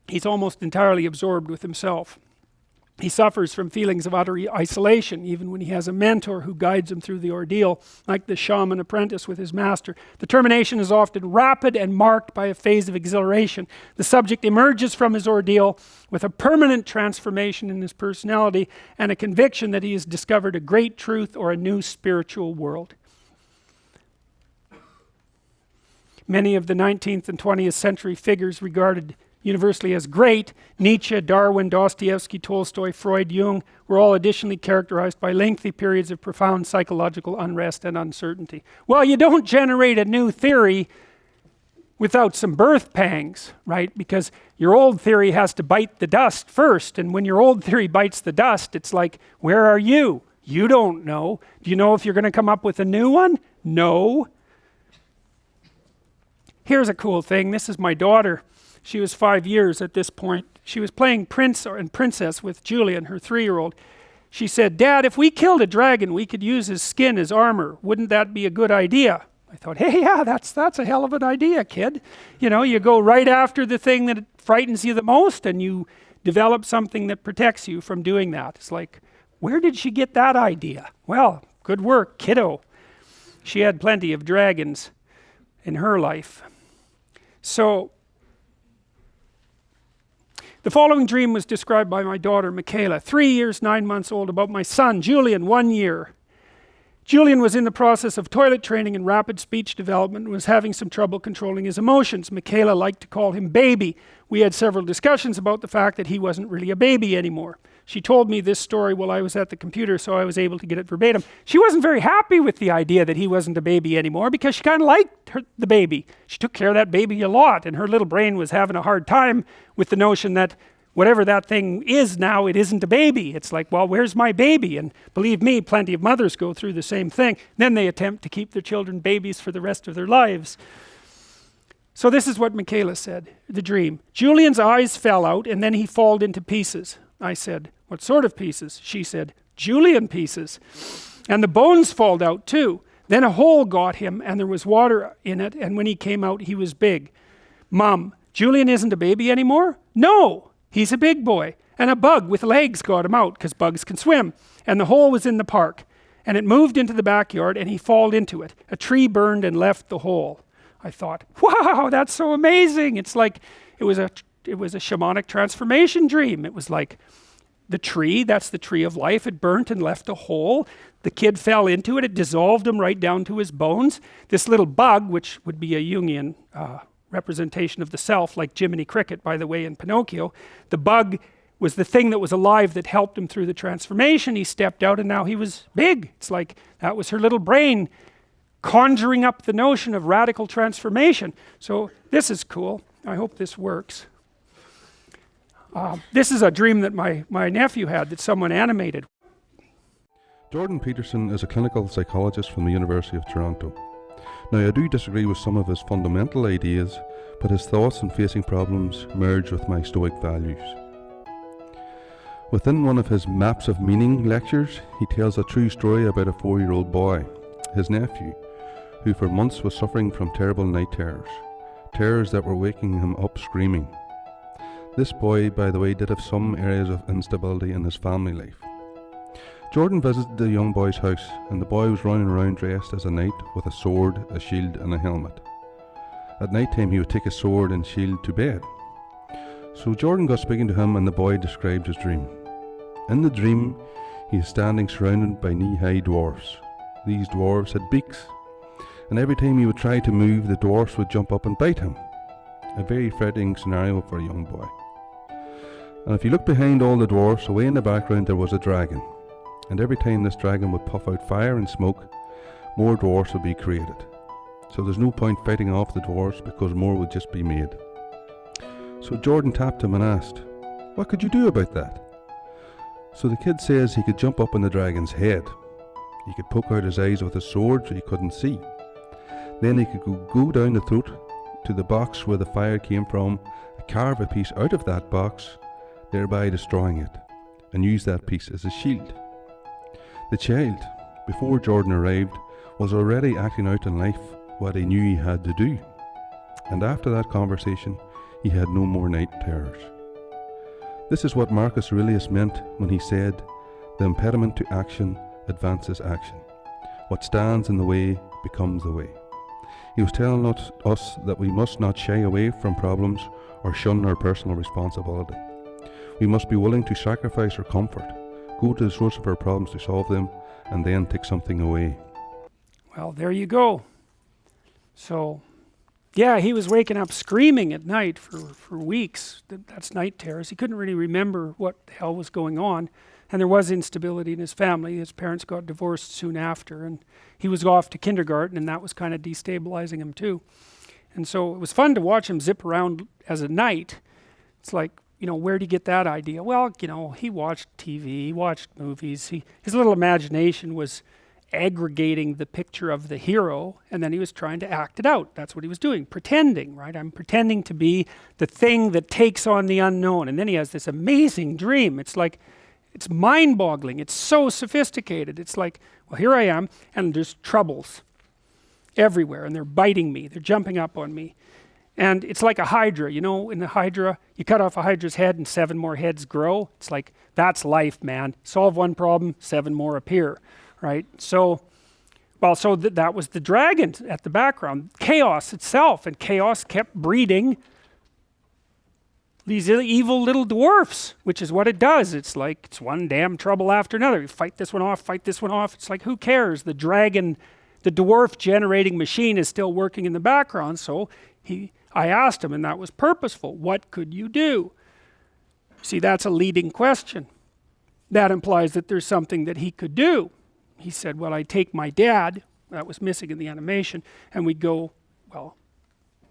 he's almost entirely absorbed with himself. He suffers from feelings of utter isolation, even when he has a mentor who guides him through the ordeal, like the shaman apprentice with his master. The termination is often rapid and marked by a phase of exhilaration. The subject emerges from his ordeal with a permanent transformation in his personality and a conviction that he has discovered a great truth or a new spiritual world. Many of the 19th and 20th century figures regarded universally as great, Nietzsche, Darwin, Dostoevsky, Tolstoy, Freud, Jung, were all additionally characterized by lengthy periods of profound psychological unrest and uncertainty. Well, you don't generate a new theory without some birth pangs, right? Because your old theory has to bite the dust first, and when your old theory bites the dust, it's like, where are you? You don't know. Do you know if you're going to come up with a new one? No. Here's a cool thing. This is my daughter. She was 5 years at this point. She was playing Prince and Princess with Julian, her 3-year-old. She said, Dad, if we killed a dragon, we could use his skin as armor. Wouldn't that be a good idea? I thought, hey, yeah, that's a hell of an idea, kid. You know, you go right after the thing that frightens you the most and you develop something that protects you from doing that. It's like, where did she get that idea? Well, good work, kiddo. She had plenty of dragons in her life. So, The following dream was described by my daughter, Michaela, 3 years, 9 months old, about my son, Julian, 1 year. Julian was in the process of toilet training and rapid speech development and was having some trouble controlling his emotions. Michaela liked to call him baby. We had several discussions about the fact that he wasn't really a baby anymore. She told me this story while I was at the computer, so I was able to get it verbatim. She wasn't very happy with the idea that he wasn't a baby anymore because she kind of liked the baby. She took care of that baby a lot, and her little brain was having a hard time with the notion that whatever that thing is now, it isn't a baby. It's like, well, where's my baby? And believe me, plenty of mothers go through the same thing. Then they attempt to keep their children babies for the rest of their lives. So this is what Michaela said, the dream. Julian's eyes fell out and then he falled into pieces. I said, what sort of pieces? She said, Julian pieces. And the bones falled out too. Then a hole got him and there was water in it, and when he came out he was big. Mom, Julian isn't a baby anymore? No, he's a big boy. And a bug with legs got him out, because bugs can swim. And the hole was in the park. And it moved into the backyard and he fell into it. A tree burned and left the hole. I thought, wow, that's so amazing. It's like, it was a shamanic transformation dream. It was like the tree, that's the tree of life. It burnt and left a hole. The kid fell into it. It dissolved him right down to his bones. This little bug, which would be a Jungian representation of the self, like Jiminy Cricket, by the way, in Pinocchio. The bug was the thing that was alive that helped him through the transformation. He stepped out and now he was big. It's like that was her little brain conjuring up the notion of radical transformation. So this is cool. I hope this works. This is a dream that my nephew had that someone animated. Jordan Peterson is a clinical psychologist from the University of Toronto. Now, I do disagree with some of his fundamental ideas, but his thoughts on facing problems merge with my Stoic values. Within one of his Maps of Meaning lectures, he tells a true story about a 4-year-old boy, his nephew, who for months was suffering from terrible night terrors, terrors that were waking him up screaming. This boy, by the way, did have some areas of instability in his family life. Jordan visited the young boy's house, and the boy was running around dressed as a knight with a sword, a shield and a helmet. At night time he would take his sword and shield to bed. So Jordan got speaking to him, and the boy described his dream. In the dream, he is standing surrounded by knee-high dwarfs. These dwarfs had beaks, and every time he would try to move, the dwarfs would jump up and bite him. A very frightening scenario for a young boy. And if you look behind all the dwarfs, away in the background there was a dragon. And every time this dragon would puff out fire and smoke, more dwarfs would be created. So there's no point fighting off the dwarfs because more would just be made. So Jordan tapped him and asked, what could you do about that? So the kid says he could jump up on the dragon's head. He could poke out his eyes with his sword so he couldn't see. Then he could go down the throat to the box where the fire came from, carve a piece out of that box, thereby destroying it, and use that piece as a shield. The child, before Jordan arrived, was already acting out in life what he knew he had to do. And after that conversation, he had no more night terrors. This is what Marcus Aurelius meant when he said, the impediment to action advances action. What stands in the way becomes the way. He was telling us that we must not shy away from problems or shun our personal responsibility. We must be willing to sacrifice our comfort, go to the source of our problems to solve them, and then take something away. Well, there you go. So, yeah, he was waking up screaming at night for weeks. That's night terrors. He couldn't really remember what the hell was going on. And there was instability in his family. His parents got divorced soon after, and he was off to kindergarten, and that was kind of destabilizing him too. And so it was fun to watch him zip around as a knight. It's like, you know, where did he get that idea? Well, you know, he watched TV, he watched movies. His little imagination was aggregating the picture of the hero, and then he was trying to act it out. That's what he was doing, pretending, right? I'm pretending to be the thing that takes on the unknown. And then he has this amazing dream. It's like, it's mind-boggling. It's so sophisticated. It's like, well, here I am, and there's troubles everywhere, and they're biting me. They're jumping up on me. And it's like a hydra. You know, in the hydra, you cut off a hydra's head and 7 more heads grow. It's like, that's life, man. Solve one problem, 7 more appear, right? So, well, so that was the dragon at the background. Chaos itself, and chaos kept breeding these evil little dwarfs, which is what it does. It's like, it's one damn trouble after another. You fight this one off, fight this one off. It's like, who cares? The dragon, the dwarf generating machine is still working in the background. So I asked him, and that was purposeful. What could you do? See, that's a leading question. That implies that there's something that he could do. He said, well, I'd take my dad, that was missing in the animation, and we'd go, well,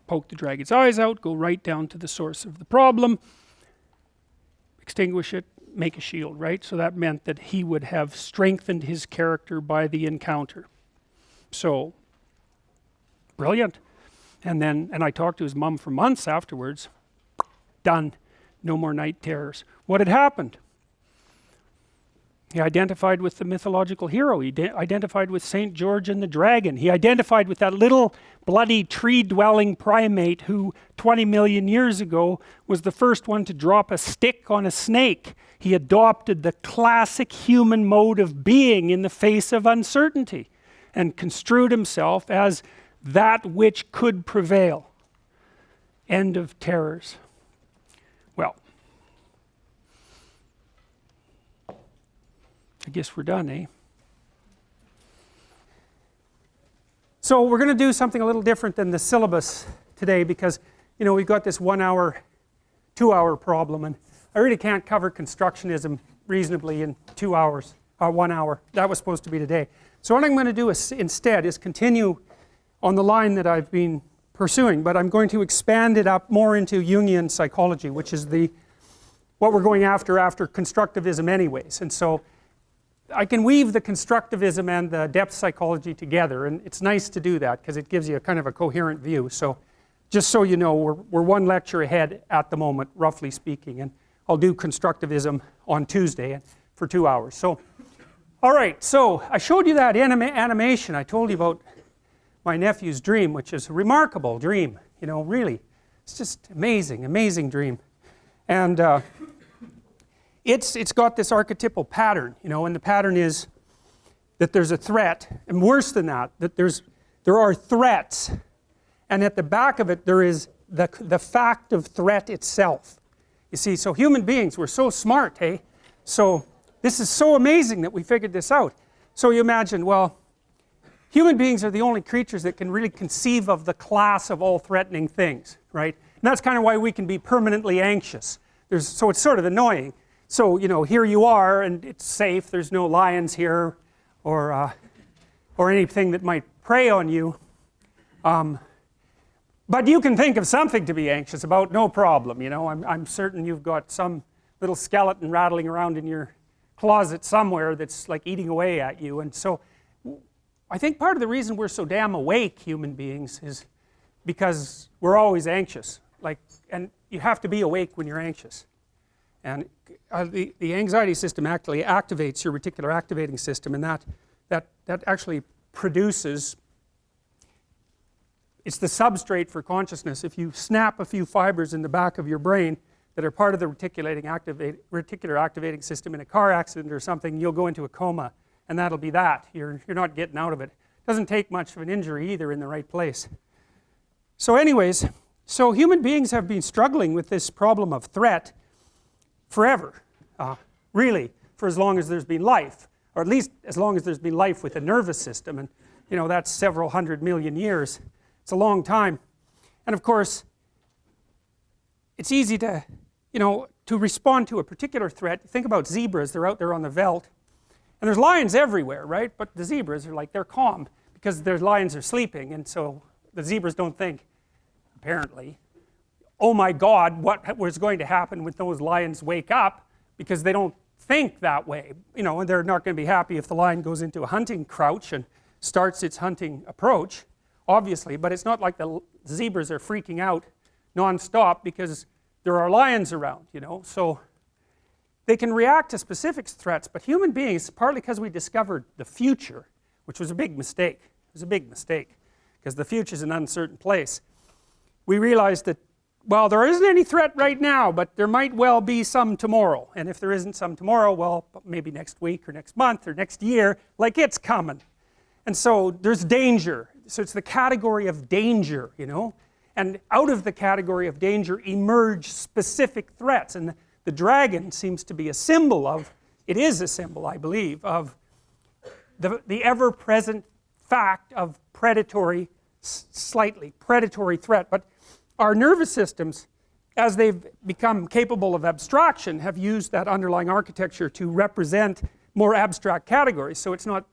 poke the dragon's eyes out, go right down to the source of the problem, extinguish it, make a shield, right? So that meant that he would have strengthened his character by the encounter. So, brilliant. And I talked to his mom for months afterwards. Done. No more night terrors. What had happened? He identified with the mythological hero. He identified with St. George and the Dragon. He identified with that little bloody tree-dwelling primate who 20 million years ago was the first one to drop a stick on a snake. He adopted the classic human mode of being in the face of uncertainty and construed himself as that which could prevail. End of terrors. Well, I guess we're done, eh? So we're going to do something a little different than the syllabus today because, you know, we've got this 1 hour, 2 hour problem, and I really can't cover constructionism reasonably in 2 hours, 1 hour. That was supposed to be today. So what I'm going to do instead is continue on the line that I've been pursuing, but I'm going to expand it up more into Jungian psychology, which is what we're going after constructivism anyways. And so I can weave the constructivism and the depth psychology together, and it's nice to do that because it gives you a kind of a coherent view. So just so you know, we're one lecture ahead at the moment, roughly speaking, and I'll do constructivism on Tuesday for 2 hours. So, all right, so I showed you that animation. I told you about my nephew's dream, which is a remarkable dream, you know, really. It's just amazing, amazing dream. And it's got this archetypal pattern, you know, and the pattern is that there's a threat, and worse than that, that there are threats, and at the back of it there is the fact of threat itself. You see, so human beings, we're so smart, hey? So this is so amazing that we figured this out. So you imagine, well, human beings are the only creatures that can really conceive of the class of all threatening things, right? And that's kind of why we can be permanently anxious. So it's sort of annoying. So, you know, here you are, and it's safe. There's no lions here, or anything that might prey on you. But you can think of something to be anxious about, no problem. You know, I'm certain you've got some little skeleton rattling around in your closet somewhere that's like eating away at you. And so, I think part of the reason we're so damn awake, human beings, is because we're always anxious. And you have to be awake when you're anxious. And the anxiety system actually activates your reticular activating system, and that actually produces, it's the substrate for consciousness. If you snap a few fibers in the back of your brain that are part of the reticular activating system in a car accident or something, you'll go into a coma, and that'll be that. You're not getting out of it. Doesn't take much of an injury either in the right place. So anyways, so human beings have been struggling with this problem of threat forever, really, for as long as there's been life, or at least as long as there's been life with a nervous system, and you know, that's several 100 million years. It's a long time. And of course, it's easy to, you know, to respond to a particular threat. Think about zebras. They're out there on the veldt, and there's lions everywhere, right? But the zebras are like, they're calm because their lions are sleeping, and so the zebras don't think, apparently, oh my God, what was going to happen when those lions wake up, because they don't think that way. You know, and they're not going to be happy if the lion goes into a hunting crouch and starts its hunting approach, obviously, but it's not like the zebras are freaking out non-stop because there are lions around, you know. So they can react to specific threats, but human beings, partly because we discovered the future, which was a big mistake. It was a big mistake, because the future is an uncertain place. We realized that, well, there isn't any threat right now, but there might well be some tomorrow. And if there isn't some tomorrow, well, maybe next week or next month or next year, like it's coming. And so there's danger. So it's the category of danger, you know. and out of the category of danger emerge specific threats, and the dragon seems to be a symbol of, it is a symbol, I believe, of the ever-present fact of predatory, slightly predatory threat. But our nervous systems, as they've become capable of abstraction, have used that underlying architecture to represent more abstract categories. So it's not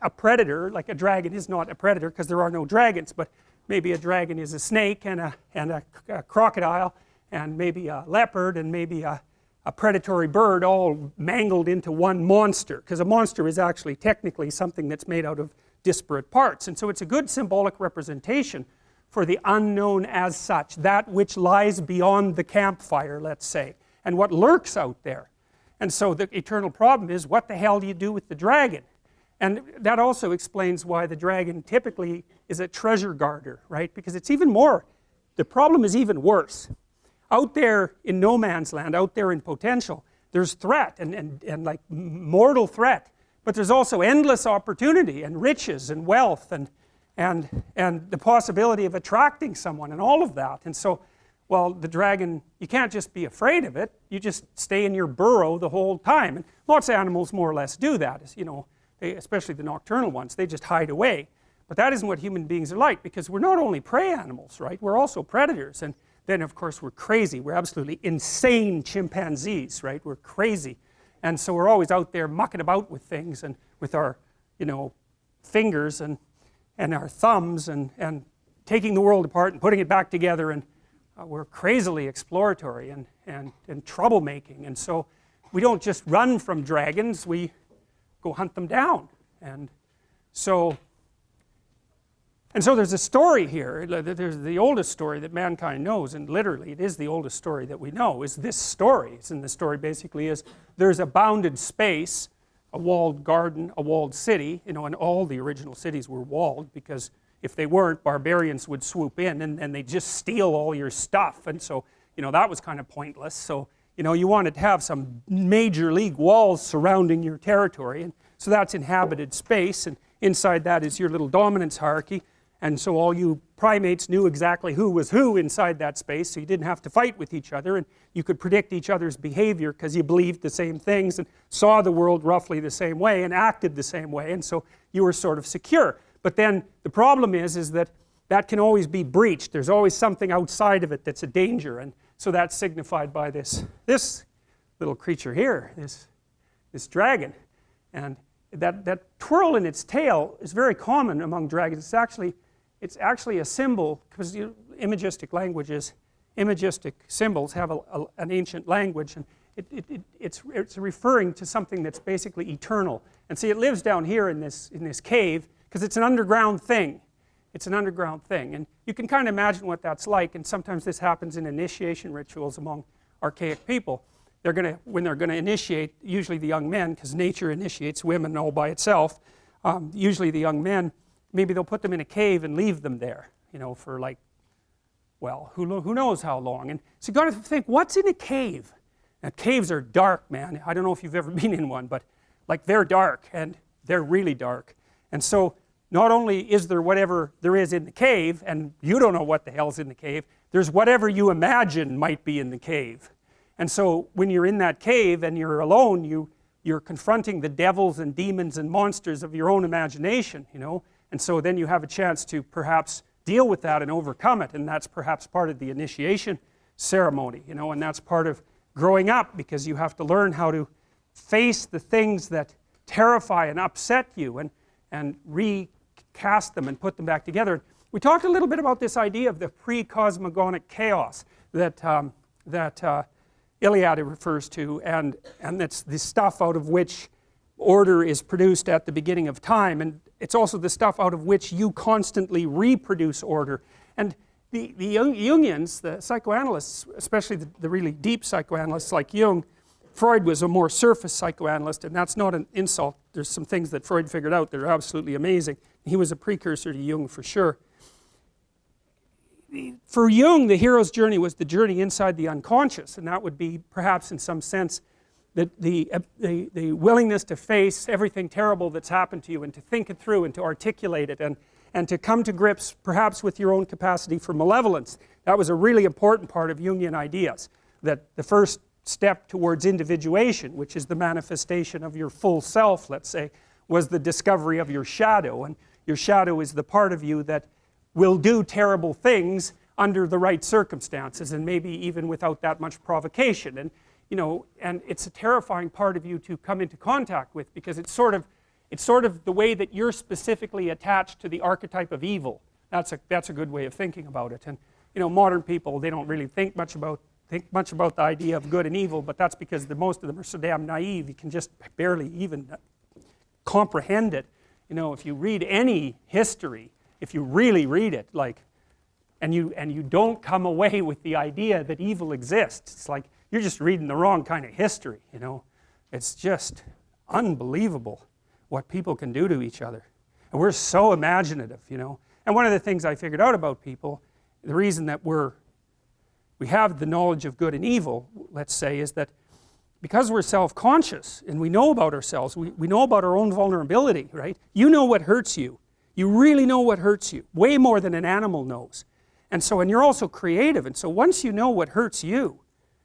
a predator, like a dragon is not a predator because there are no dragons, but maybe a dragon is a snake and a crocodile and maybe a leopard and maybe a predatory bird all mangled into one monster, because a monster is actually technically something that's made out of disparate parts. And so it's a good symbolic representation for the unknown as such, that which lies beyond the campfire, let's say, and what lurks out there. And so the eternal problem is, what the hell do you do with the dragon? And that also explains why the dragon typically is a treasure guarder, right? Because it's even more, the problem is even worse. Out there in no man's land, out there in potential, there's threat and like mortal threat, but there's also endless opportunity and riches and wealth and the possibility of attracting someone and all of that. And so, well, the dragon, you can't just be afraid of it, you just stay in your burrow the whole time. And lots of animals more or less do that, you know, especially the nocturnal ones, they just hide away. But that isn't what human beings are like, because we're not only prey animals, right? We're also predators. And then of course we're crazy, we're absolutely insane chimpanzees, right? We're crazy. And so we're always out there mucking about with things and with our, you know, fingers and our thumbs and taking the world apart and putting it back together, and we're crazily exploratory and troublemaking. And so we don't just run from dragons, we go hunt them down. And so there's a story here. There's the oldest story that mankind knows, and literally it is the oldest story that we know, is this story. And the story basically is, there's a bounded space, a walled garden, a walled city, you know, and all the original cities were walled, because if they weren't, barbarians would swoop in and they'd just steal all your stuff. And so, you know, that was kind of pointless. So, you know, you wanted to have some major league walls surrounding your territory, and so that's inhabited space, and inside that is your little dominance hierarchy. And so all you primates knew exactly who was who inside that space, so you didn't have to fight with each other, and you could predict each other's behavior because you believed the same things and saw the world roughly the same way and acted the same way, and so you were sort of secure. But then the problem is that that can always be breached. There's always something outside of it that's a danger, and so that's signified by this little creature here, this dragon. And that twirl in its tail is very common among dragons. It's actually a symbol, because imagistic languages, imagistic symbols have an ancient language, and it's referring to something that's basically eternal. And see, it lives down here in this cave, because it's an underground thing. It's an underground thing, and you can kind of imagine what that's like. And sometimes this happens in initiation rituals among archaic people. When they're going to initiate, usually the young men, because nature initiates women all by itself, usually the young men, maybe they'll put them in a cave and leave them there, you know, for like, well, who knows how long. And so you got to think, what's in a cave? Now, caves are dark, man. I don't know if you've ever been in one, but like, they're dark, and they're really dark. And so not only is there whatever there is in the cave, and you don't know what the hell's in the cave, there's whatever you imagine might be in the cave. And so when you're in that cave and you're alone, you're confronting the devils and demons and monsters of your own imagination, you know. And so then you have a chance to perhaps deal with that and overcome it, and that's perhaps part of the initiation ceremony, you know, and that's part of growing up, because you have to learn how to face the things that terrify and upset you and recast them and put them back together. We talked a little bit about this idea of the pre-cosmogonic chaos that Iliad refers to, and that's the stuff out of which order is produced at the beginning of time, and it's also the stuff out of which you constantly reproduce order. And the Jungians, the psychoanalysts, especially the really deep psychoanalysts like Jung, Freud was a more surface psychoanalyst, and that's not an insult. There's some things that Freud figured out that are absolutely amazing. He was a precursor to Jung for sure. For Jung, the hero's journey was the journey inside the unconscious, and that would be perhaps in some sense the willingness to face everything terrible that's happened to you and to think it through and to articulate it and to come to grips perhaps with your own capacity for malevolence. That was a really important part of Jungian ideas, that the first step towards individuation, which is the manifestation of your full self, let's say, was the discovery of your shadow. And your shadow is the part of you that will do terrible things under the right circumstances, and maybe even without that much provocation. And you know, and it's a terrifying part of you to come into contact with, because it's sort of the way that you're specifically attached to the archetype of evil. That's a good way of thinking about it. And you know, modern people, they don't really think much about the idea of good and evil, but that's because most of them are so damn naive, you can just barely even comprehend it. You know, if you read any history, if you really read it, like, and you don't come away with the idea that evil exists, it's like you're just reading the wrong kind of history, you know. It's just unbelievable what people can do to each other. And we're so imaginative, you know. And one of the things I figured out about people, the reason that we have the knowledge of good and evil, let's say, is that because we're self-conscious and we know about ourselves, we know about our own vulnerability, right? You know what hurts you. You really know what hurts you, way more than an animal knows. And so, and you're also creative, and so once you know what hurts you,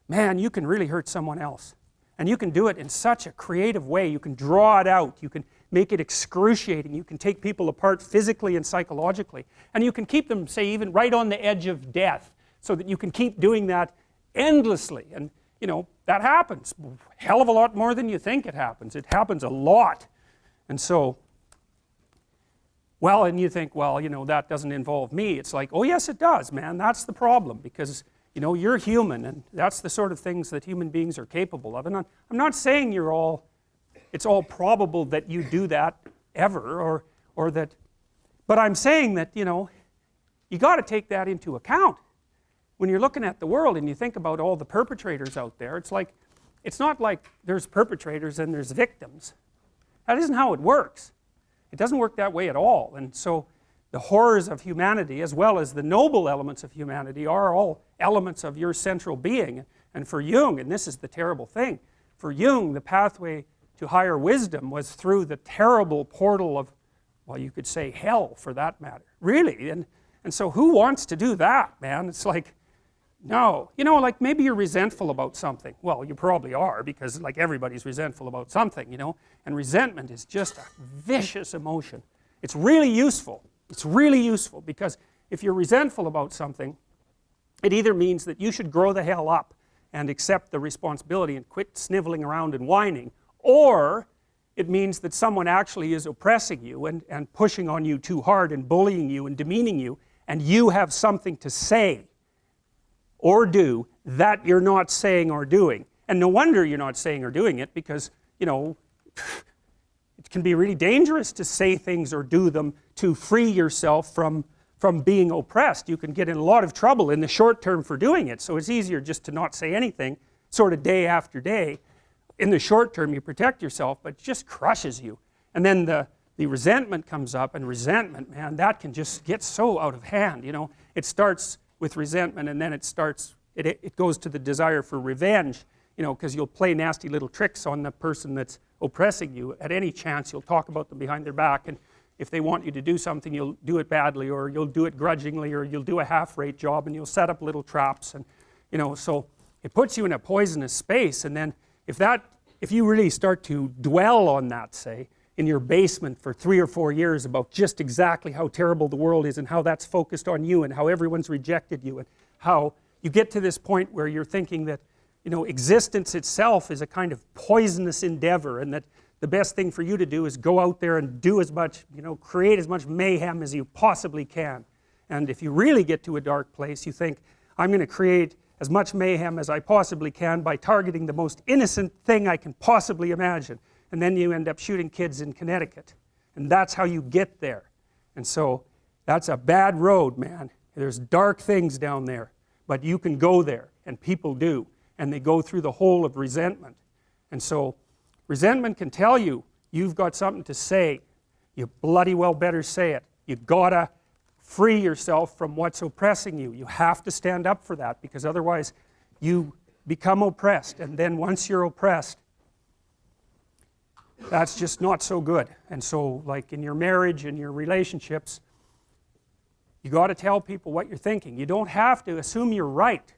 man, you can really hurt someone else. And you can do it in such a creative way. You can draw it out. You can make it excruciating. You can take people apart physically and psychologically. And you can keep them, say, even right on the edge of death, so that you can keep doing that endlessly. And, you know, that happens. Hell of a lot more than you think it happens. It happens a lot. And so, well, and you think, well, you know, that doesn't involve me. It's like, oh yes, it does, man. That's the problem, because you know, you're human, and that's the sort of things that human beings are capable of. And I'm not saying it's all probable that you do that ever, or that, but I'm saying that, you know, you got to take that into account. When you're looking at the world and you think about all the perpetrators out there, it's not like there's perpetrators and there's victims. That isn't how it works. It doesn't work that way at all. And so the horrors of humanity, as well as the noble elements of humanity, are all elements of your central being. And for Jung, and this is the terrible thing, for Jung, the pathway to higher wisdom was through the terrible portal of, well, you could say hell, for that matter. Really. And so who wants to do that, man? It's like, no. You know, like maybe you're resentful about something. Well, you probably are, because like everybody's resentful about something, you know. And resentment is just a vicious emotion. It's really useful. It's really useful, because if you're resentful about something, it either means that you should grow the hell up and accept the responsibility and quit sniveling around and whining, or it means that someone actually is oppressing you and pushing on you too hard and bullying you and demeaning you, and you have something to say or do that you're not saying or doing. And no wonder you're not saying or doing it, because, you know, it can be really dangerous to say things or do them to free yourself from being oppressed. You can get in a lot of trouble in the short term for doing it, so it's easier just to not say anything, sort of day after day. In the short term you protect yourself, but it just crushes you. And then the resentment comes up, and resentment, man, that can just get so out of hand, you know. It starts with resentment, and then it goes to the desire for revenge, you know, because you'll play nasty little tricks on the person that's oppressing you. At any chance you'll talk about them behind their back, and if they want you to do something, you'll do it badly, or you'll do it grudgingly, or you'll do a half-rate job, and you'll set up little traps. And you know, so it puts you in a poisonous space. And then if you really start to dwell on that, say, in your basement for 3 or 4 years about just exactly how terrible the world is, and how that's focused on you, and how everyone's rejected you, and how you get to this point where you're thinking that, you know, existence itself is a kind of poisonous endeavor, and that the best thing for you to do is go out there and do as much, you know, create as much mayhem as you possibly can. And if you really get to a dark place, you think, I'm going to create as much mayhem as I possibly can by targeting the most innocent thing I can possibly imagine. And then you end up shooting kids in Connecticut. And that's how you get there. And so that's a bad road, man. There's dark things down there, but you can go there, and people do. And they go through the hole of resentment. And so resentment can tell you, you've got something to say. You bloody well better say it. You gotta free yourself from what's oppressing you. You have to stand up for that, because otherwise you become oppressed. And then once you're oppressed, that's just not so good. And so, like in your marriage and your relationships, you got to tell people what you're thinking. You don't have to assume you're right.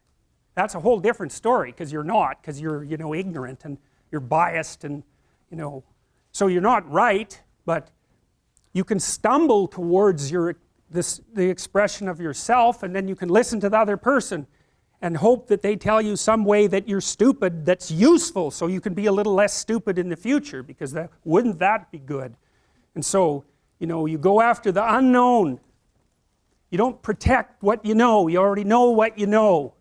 That's a whole different story, because you're not, because you're, you know, ignorant and you're biased, and, you know, so you're not right, but you can stumble towards the expression of yourself, and then you can listen to the other person and hope that they tell you some way that you're stupid that's useful, so you can be a little less stupid in the future, because wouldn't that be good? And so, you know, you go after the unknown. You don't protect what you know. You already know what you know.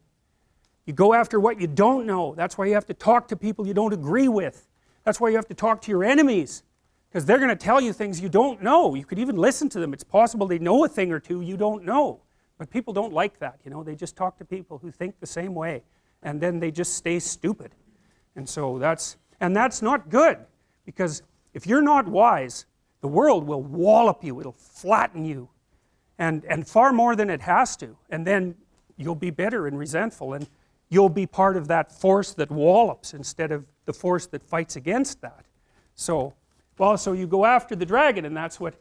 You go after what you don't know. That's why you have to talk to people you don't agree with. That's why you have to talk to your enemies, because they're going to tell you things you don't know. You could even listen to them. It's possible they know a thing or two you don't know. But people don't like that, you know. They just talk to people who think the same way, and then they just stay stupid. And so that's not good, because if you're not wise, the world will wallop you. It'll flatten you, and far more than it has to. And then you'll be bitter and resentful, and you'll be part of that force that wallops instead of the force that fights against that. So, well, so you go after the dragon, and that's what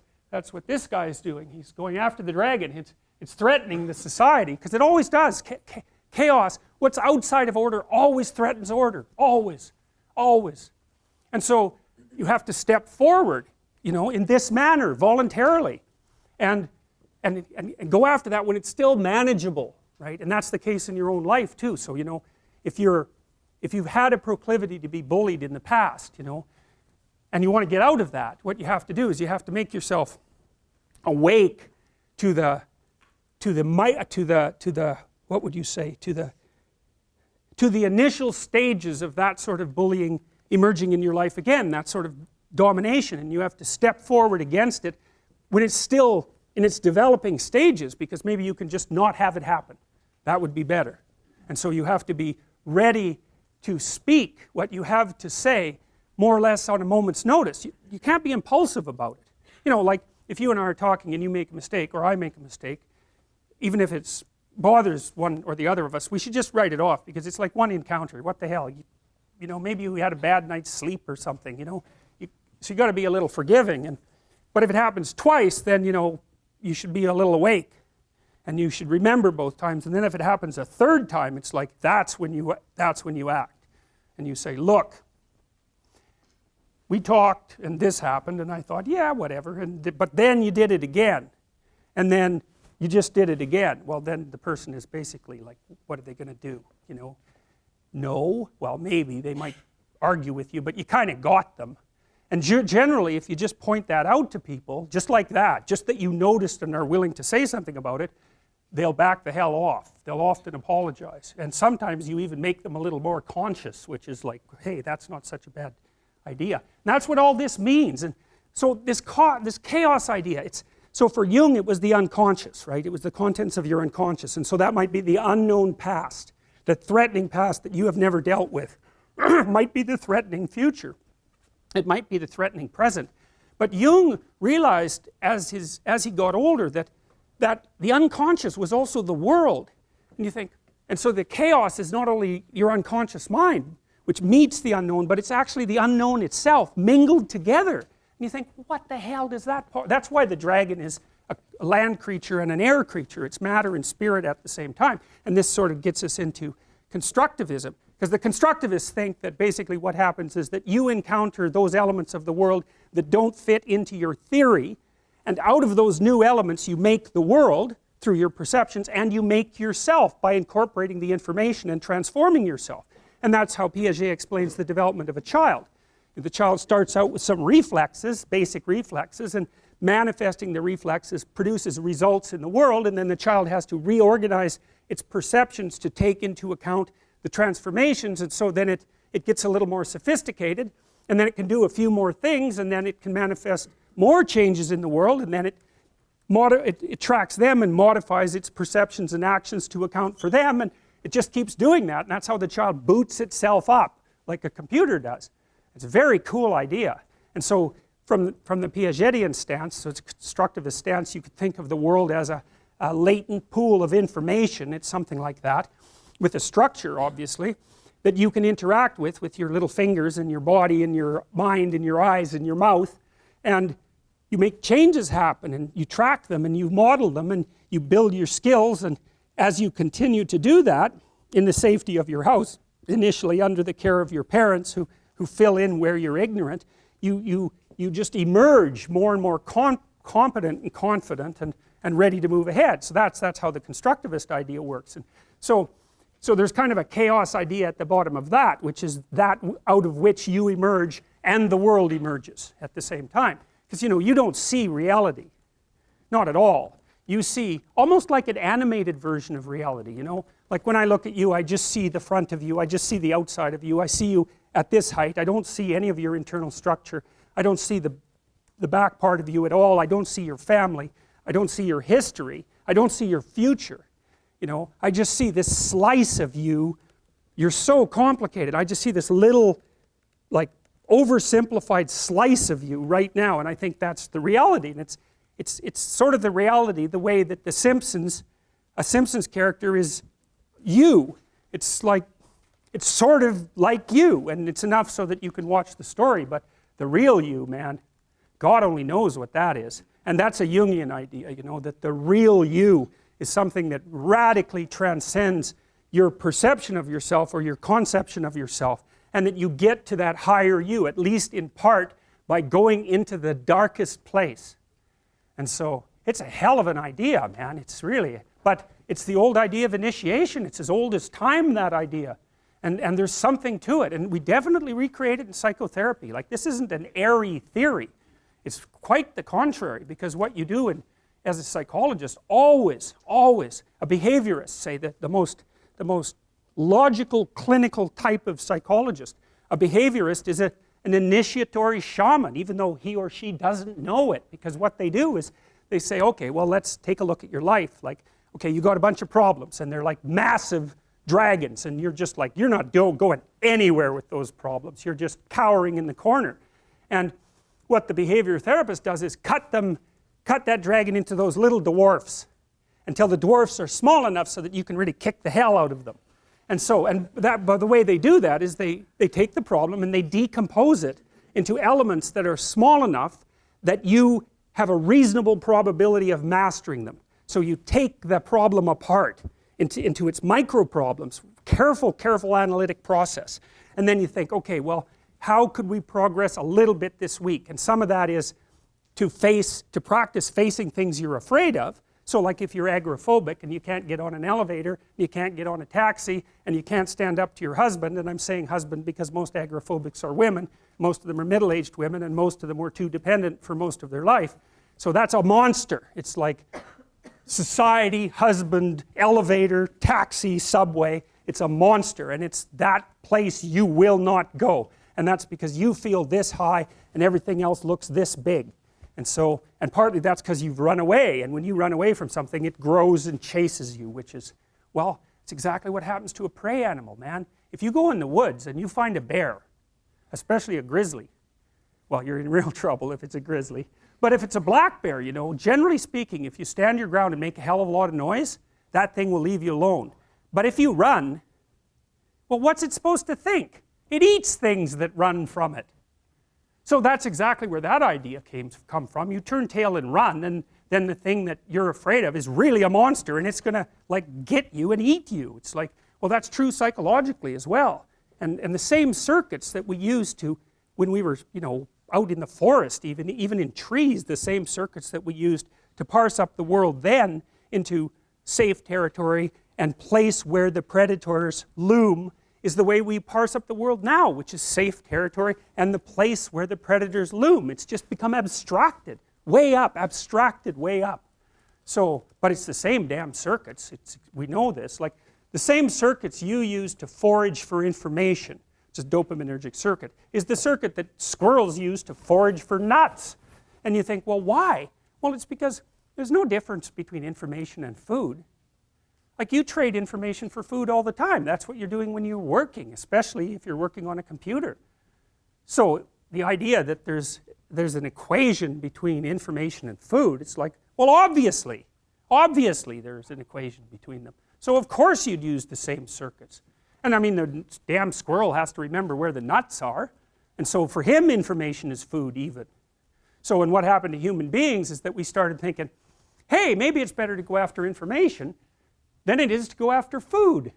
this guy is doing. He's going after the dragon. It's threatening the society, because it always does. Chaos, what's outside of order, always threatens order. Always. Always. And so you have to step forward, you know, in this manner, voluntarily, and go after that when it's still manageable, right? And that's the case in your own life too. So, you know, if you've had a proclivity to be bullied in the past, you know, and you want to get out of that, what you have to do is you have to make yourself awake to the what would you say, to the initial stages of that sort of bullying emerging in your life again, that sort of domination, and you have to step forward against it when it's still in its developing stages, because maybe you can just not have it happen. That would be better. And so you have to be ready to speak what you have to say more or less on a moment's notice. You can't be impulsive about it. You know, like if you and I are talking and you make a mistake, or I make a mistake, even if it bothers one or the other of us, we should just write it off, because it's like one encounter. What the hell? You know, maybe we had a bad night's sleep or something, you know. So you got to be a little forgiving. But if it happens twice, then, you know, you should be a little awake, and you should remember both times. And then if it happens a third time, it's like that's when you act, and you say, look, we talked and this happened, and I thought, yeah, whatever. But then you did it again, and then you just did it again. Well, then the person is basically like, what are they going to do? You know, no, well, maybe they might argue with you, but you kind of got them. And generally, if you just point that out to people, just like that, just that you noticed and are willing to say something about it, they'll back the hell off. They'll often apologize. And sometimes you even make them a little more conscious, which is like, hey, that's not such a bad idea. And that's what all this means. And so this chaos idea, so for Jung, it was the unconscious, right? It was the contents of your unconscious. And so that might be the unknown past, the threatening past that you have never dealt with. Might be the threatening future. It might be the threatening present. But Jung realized as he got older that the unconscious was also the world. And you think, and so the chaos is not only your unconscious mind, which meets the unknown, but it's actually the unknown itself mingled together. And you think, what the hell does that part? That's why the dragon is a land creature and an air creature. It's matter and spirit at the same time. And this sort of gets us into constructivism. Because the constructivists think that basically what happens is that you encounter those elements of the world that don't fit into your theory, and out of those new elements you make the world through your perceptions, and you make yourself by incorporating the information and transforming yourself. And that's how Piaget explains the development of a child. The child starts out with some reflexes, basic reflexes, and manifesting the reflexes produces results in the world, and then the child has to reorganize its perceptions to take into account the transformations, and so then it gets a little more sophisticated, and then it can do a few more things, and then it can manifest more changes in the world, and then it tracks them and modifies its perceptions and actions to account for them, and it just keeps doing that, and that's how the child boots itself up like a computer does. It's a very cool idea. And so from the Piagetian stance, so it's a constructivist stance, you could think of the world as a latent pool of information. It's something like that, with a structure, obviously. that you can interact with your little fingers and your body and your mind and your eyes and your mouth, and you make changes happen and you track them and you model them and you build your skills. And as you continue to do that in the safety of your house, initially under the care of your parents who fill in where you're ignorant, you just emerge more and more competent and confident and ready to move ahead. So that's how the constructivist idea works. And so there's kind of a chaos idea at the bottom of that, which is that out of which you emerge and the world emerges at the same time. Because you don't see reality, not at all. You see almost like an animated version of reality, like when I look at you, I just see the front of you, I just see the outside of you, I see you at this height, I don't see any of your internal structure, I don't see the back part of you at all, I don't see your family, I don't see your history, I don't see your future, I just see this slice of you. You're so complicated, I just see this little, like, oversimplified slice of you right now, and I think that's the reality. And it's sort of the reality, the way that a Simpsons character is you. It's like, it's sort of like you, and it's enough so that you can watch the story, but the real you, man, God only knows what that is. And that's a Jungian idea, that the real you is something that radically transcends your perception of yourself or your conception of yourself, and that you get to that higher you, at least in part, by going into the darkest place. And so, it's a hell of an idea, man, it's really, but it's the old idea of initiation, it's as old as time, that idea, and there's something to it, and we definitely recreate it in psychotherapy. Like, this isn't an airy theory, it's quite the contrary, because what you do as a psychologist, always, a behaviorist, say that the most logical, clinical type of psychologist. A behaviorist is an initiatory shaman, even though he or she doesn't know it, because what they do is they say, okay, well, let's take a look at your life. Like, okay, you got a bunch of problems, and they're like massive dragons, and you're just like, you're not going anywhere with those problems. You're just cowering in the corner. And what the behavior therapist does is cut that dragon into those little dwarfs until the dwarfs are small enough so that you can really kick the hell out of them. And by the way they do that is they take the problem and they decompose it into elements that are small enough that you have a reasonable probability of mastering them. So you take the problem apart into its micro problems, careful analytic process. And then you think, okay, well, how could we progress a little bit this week? And some of that is to practice facing things you're afraid of. So like if you're agoraphobic and you can't get on an elevator, you can't get on a taxi, and you can't stand up to your husband, and I'm saying husband because most agoraphobics are women, most of them are middle-aged women, and most of them were too dependent for most of their life. So that's a monster. It's like society, husband, elevator, taxi, subway. It's a monster, and it's that place you will not go. And that's because you feel this high and everything else looks this big. And partly that's because you've run away, and when you run away from something, it grows and chases you, which is, well, it's exactly what happens to a prey animal, man. If you go in the woods and you find a bear, especially a grizzly, well, you're in real trouble if it's a grizzly. But if it's a black bear, generally speaking, if you stand your ground and make a hell of a lot of noise, that thing will leave you alone. But if you run, well, what's it supposed to think? It eats things that run from it. So that's exactly where that idea come from. You turn tail and run, and then the thing that you're afraid of is really a monster, and it's going to like get you and eat you. It's like, well, that's true psychologically as well. And the same circuits that we used to, when we were, out in the forest, even in trees, the same circuits that we used to parse up the world then into safe territory and place where the predators loom, is the way we parse up the world now, which is safe territory and the place where the predators loom. It's just become abstracted way up. So, but it's the same damn circuits. We know this. Like the same circuits you use to forage for information, which is dopaminergic circuit, is the circuit that squirrels use to forage for nuts. And you think, well, why? Well, it's because there's no difference between information and food. Like you trade information for food all the time. That's what you're doing when you're working, especially if you're working on a computer. So the idea that there's an equation between information and food, it's like, well, obviously there's an equation between them. So of course you'd use the same circuits. And I mean, the damn squirrel has to remember where the nuts are. And so for him, information is food even. So and what happened to human beings is that we started thinking, hey, maybe it's better to go after information than it is to go after food.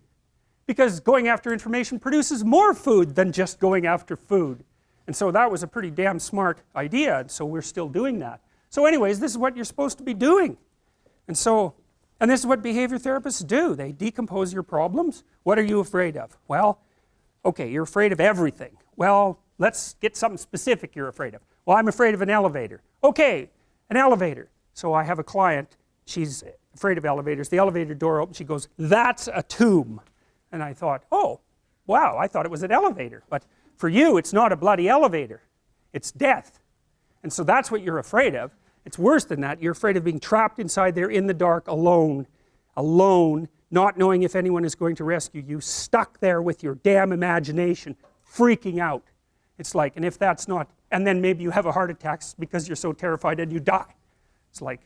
Because going after information produces more food than just going after food. And so that was a pretty damn smart idea, and so we're still doing that. So anyways, this is what you're supposed to be doing. And this is what behavior therapists do. They decompose your problems. What are you afraid of? Well, okay, you're afraid of everything. Well, let's get something specific you're afraid of. Well, I'm afraid of an elevator. Okay, an elevator. So I have a client, she's afraid of elevators. The elevator door opens, she goes, that's a tomb. And I thought, oh, wow, I thought it was an elevator. But for you, it's not a bloody elevator. It's death. And so that's what you're afraid of. It's worse than that. You're afraid of being trapped inside there in the dark alone, not knowing if anyone is going to rescue you, stuck there with your damn imagination, freaking out. It's like, and if that's not, and then maybe you have a heart attack because you're so terrified and you die. It's like,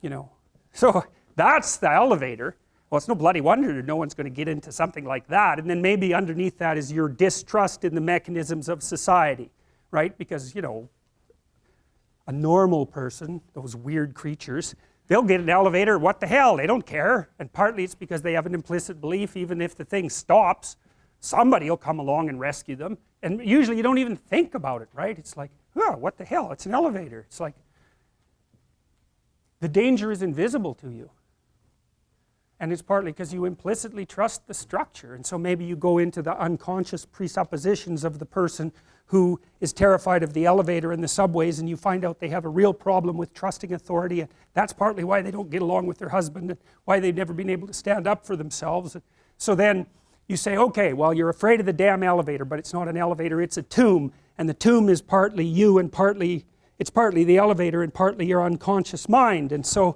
you know, so that's the elevator. Well, it's no bloody wonder that no one's going to get into something like that. And then maybe underneath that is your distrust in the mechanisms of society, right? Because, you know, a normal person, those weird creatures, they'll get an elevator, what the hell, they don't care. And partly it's because they have an implicit belief, even if the thing stops, somebody will come along and rescue them. And usually you don't even think about it, right? It's like, oh, what the hell, it's an elevator. It's like, the danger is invisible to you. And it's partly because you implicitly trust the structure. And so maybe you go into the unconscious presuppositions of the person who is terrified of the elevator and the subways, and you find out they have a real problem with trusting authority, and that's partly why they don't get along with their husband and why they've never been able to stand up for themselves. So then you say, okay, well, you're afraid of the damn elevator, but it's not an elevator, it's a tomb, and the tomb is partly you and it's partly the elevator and partly your unconscious mind. And so,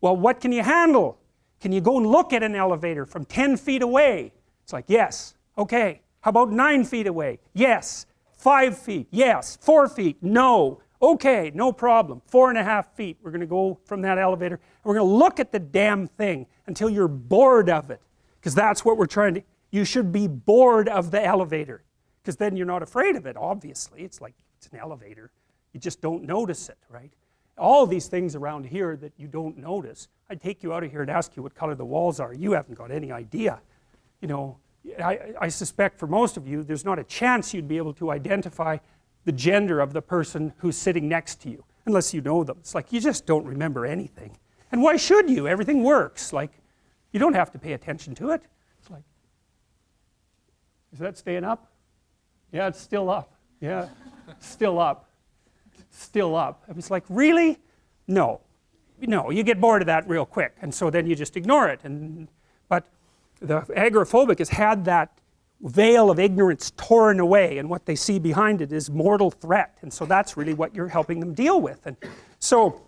well, what can you handle? Can you go and look at an elevator from 10 feet away? It's like, yes. Okay. How about 9 feet away? Yes. 5 feet? Yes. 4 feet? No. Okay, no problem. 4.5 feet. We're going to go from that elevator and we're going to look at the damn thing until you're bored of it. Because that's what we're trying to, you should be bored of the elevator. Because then you're not afraid of it, obviously. It's like, it's an elevator. You just don't notice it, right? All these things around here that you don't notice, I'd take you out of here and ask you what color the walls are. You haven't got any idea. You know, I suspect for most of you, there's not a chance you'd be able to identify the gender of the person who's sitting next to you, unless you know them. It's like, you just don't remember anything. And why should you? Everything works. Like, you don't have to pay attention to it. It's like, is that staying up? Yeah, it's still up. Yeah, still up. Still up. I was like, really? No. No, you get bored of that real quick, and so then you just ignore it. But the agoraphobic has had that veil of ignorance torn away, and what they see behind it is mortal threat, and so that's really what you're helping them deal with. And so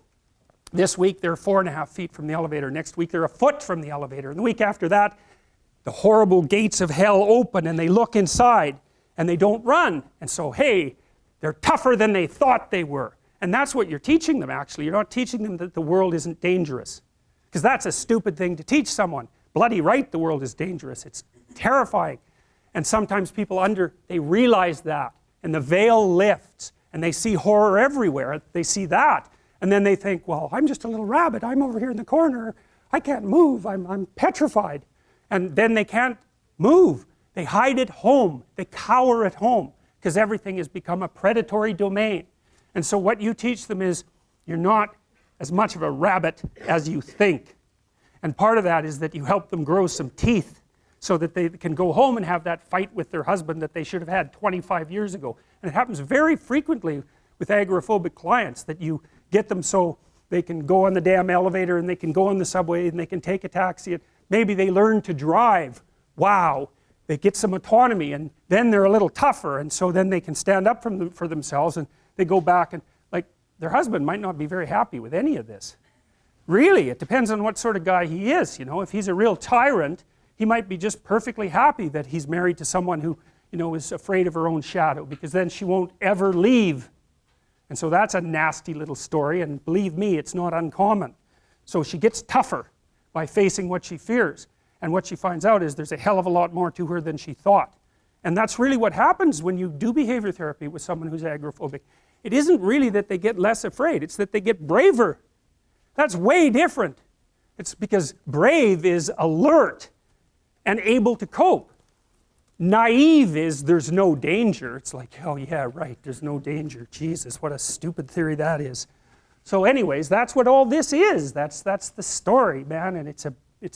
this week they're 4.5 feet from the elevator, next week they're a foot from the elevator, and the week after that the horrible gates of hell open and they look inside and they don't run, and so hey, they're tougher than they thought they were. And that's what you're teaching them, actually. You're not teaching them that the world isn't dangerous. Because that's a stupid thing to teach someone. Bloody right, the world is dangerous. It's terrifying. And sometimes people they realize that. And the veil lifts. And they see horror everywhere. They see that. And then they think, well, I'm just a little rabbit. I'm over here in the corner. I can't move. I'm petrified. And then they can't move. They hide at home. They cower at home. Because everything has become a predatory domain. And so what you teach them is, you're not as much of a rabbit as you think. And part of that is that you help them grow some teeth so that they can go home and have that fight with their husband that they should have had 25 years ago. And it happens very frequently with agoraphobic clients, that you get them so they can go on the damn elevator and they can go on the subway and they can take a taxi. And maybe they learn to drive. Wow. They get some autonomy, and then they're a little tougher, and so then they can stand up for themselves, and they go back, and like, their husband might not be very happy with any of this. Really, it depends on what sort of guy he is, you know. If he's a real tyrant, he might be just perfectly happy that he's married to someone who, you know, is afraid of her own shadow, because then she won't ever leave. And so that's a nasty little story, and believe me, it's not uncommon. So she gets tougher by facing what she fears. And what she finds out is there's a hell of a lot more to her than she thought. And that's really what happens when you do behavior therapy with someone who's agoraphobic. It isn't really that they get less afraid, it's that they get braver. That's way different. It's because brave is alert and able to cope. Naive is there's no danger. It's like, oh yeah, right, there's no danger. Jesus, what a stupid theory that is. So anyways, that's what all this is. That's the story, man, and it's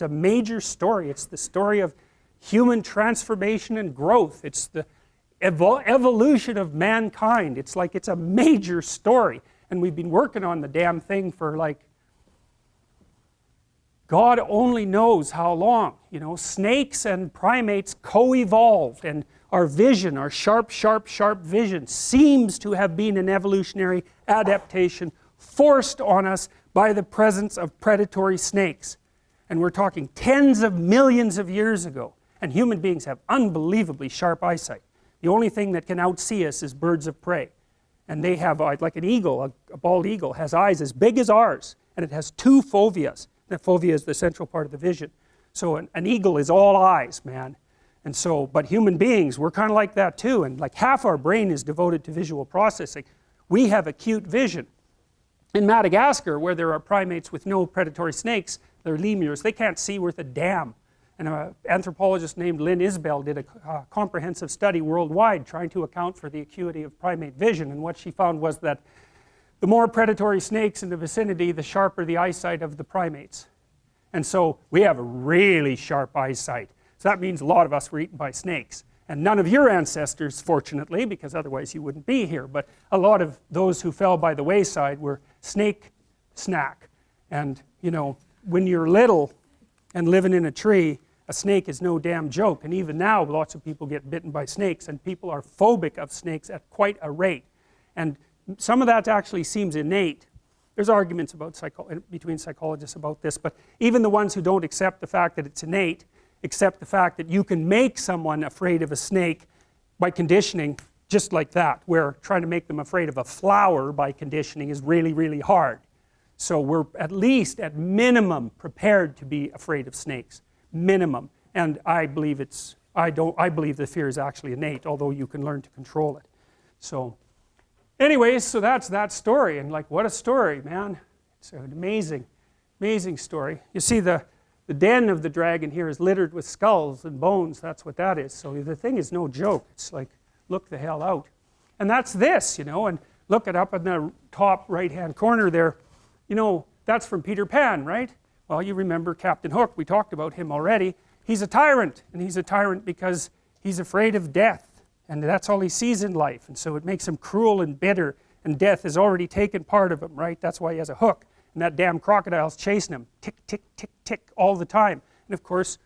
a major story. It's the story of human transformation and growth. It's the evolution of mankind. It's like it's a major story. And we've been working on the damn thing for like, God only knows how long. You know, snakes and primates co-evolved, and our vision, our sharp vision seems to have been an evolutionary adaptation forced on us by the presence of predatory snakes. And we're talking tens of millions of years ago. And human beings have unbelievably sharp eyesight. The only thing that can outsee us is birds of prey. And they have, like an eagle, a bald eagle, has eyes as big as ours, and it has two foveas. The fovea is the central part of the vision. So an eagle is all eyes, man. And so, but human beings, we're kind of like that too, and like half our brain is devoted to visual processing. We have acute vision. In Madagascar, where there are primates with no predatory snakes, they're lemurs, they can't see worth a damn. And an anthropologist named Lynn Isbell did a comprehensive study worldwide trying to account for the acuity of primate vision, and what she found was that the more predatory snakes in the vicinity, the sharper the eyesight of the primates. And so we have a really sharp eyesight. So that means a lot of us were eaten by snakes. And none of your ancestors, fortunately, because otherwise you wouldn't be here, but a lot of those who fell by the wayside were snake snack. And, you know, when you're little and living in a tree, a snake is no damn joke. And even now, lots of people get bitten by snakes, and people are phobic of snakes at quite a rate. And some of that actually seems innate. There's arguments about between psychologists about this, but even the ones who don't accept the fact that it's innate accept the fact that you can make someone afraid of a snake by conditioning just like that, where trying to make them afraid of a flower by conditioning is really, really hard. So we're at least, at minimum, prepared to be afraid of snakes. Minimum. And I believe I believe the fear is actually innate, although you can learn to control it. So anyways, so that's that story, and like, what a story, man. It's an amazing, amazing story. You see, the den of the dragon here is littered with skulls and bones. That's what that is. So the thing is no joke. It's like, look the hell out. And that's this, you know, and look it up in the top right-hand corner there. You know, that's from Peter Pan, right? Well, you remember Captain Hook. We talked about him already. He's a tyrant, and he's a tyrant because he's afraid of death. And that's all he sees in life, and so it makes him cruel and bitter, and death has already taken part of him, right? That's why he has a hook, and that damn crocodile's chasing him, tick, tick, tick, tick, all the time. And of course,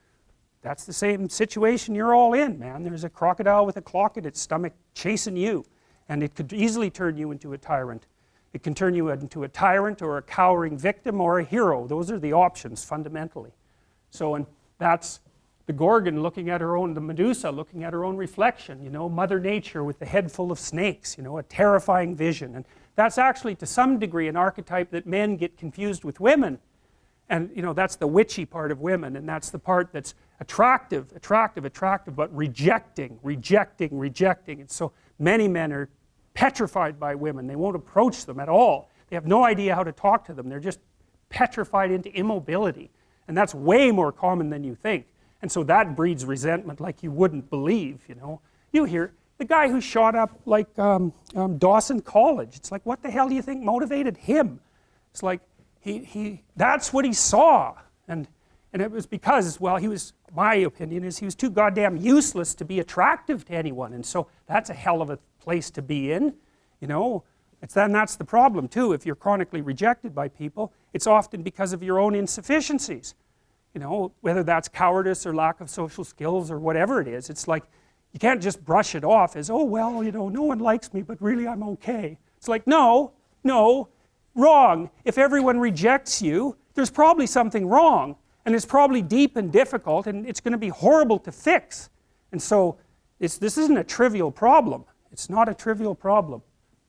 that's the same situation you're all in, man. There's a crocodile with a clock in its stomach chasing you, and it could easily turn you into a tyrant. It can turn you into a tyrant or a cowering victim or a hero. Those are the options, fundamentally. So, and that's the Gorgon looking at her own, the Medusa looking at her own reflection, you know, Mother Nature with the head full of snakes, you know, a terrifying vision. And that's actually to some degree an archetype that men get confused with women. And, you know, that's the witchy part of women, and that's the part that's attractive, but rejecting. And so many men are petrified by women. They won't approach them at all. They have no idea how to talk to them. They're just petrified into immobility. And that's way more common than you think. And so that breeds resentment like you wouldn't believe, you know. You hear the guy who shot up like Dawson College. It's like, what the hell do you think motivated him? It's like, that's what he saw. And it was because, well, my opinion is he was too goddamn useless to be attractive to anyone. And so that's a hell of a place to be in, you know. That's the problem too. If you're chronically rejected by people, it's often because of your own insufficiencies. You know, whether that's cowardice or lack of social skills or whatever it is. It's like, you can't just brush it off as, oh, well, you know, no one likes me, but really I'm okay. It's like, no, wrong. If everyone rejects you, there's probably something wrong. And it's probably deep and difficult, and it's going to be horrible to fix. And so, this isn't a trivial problem. It's not a trivial problem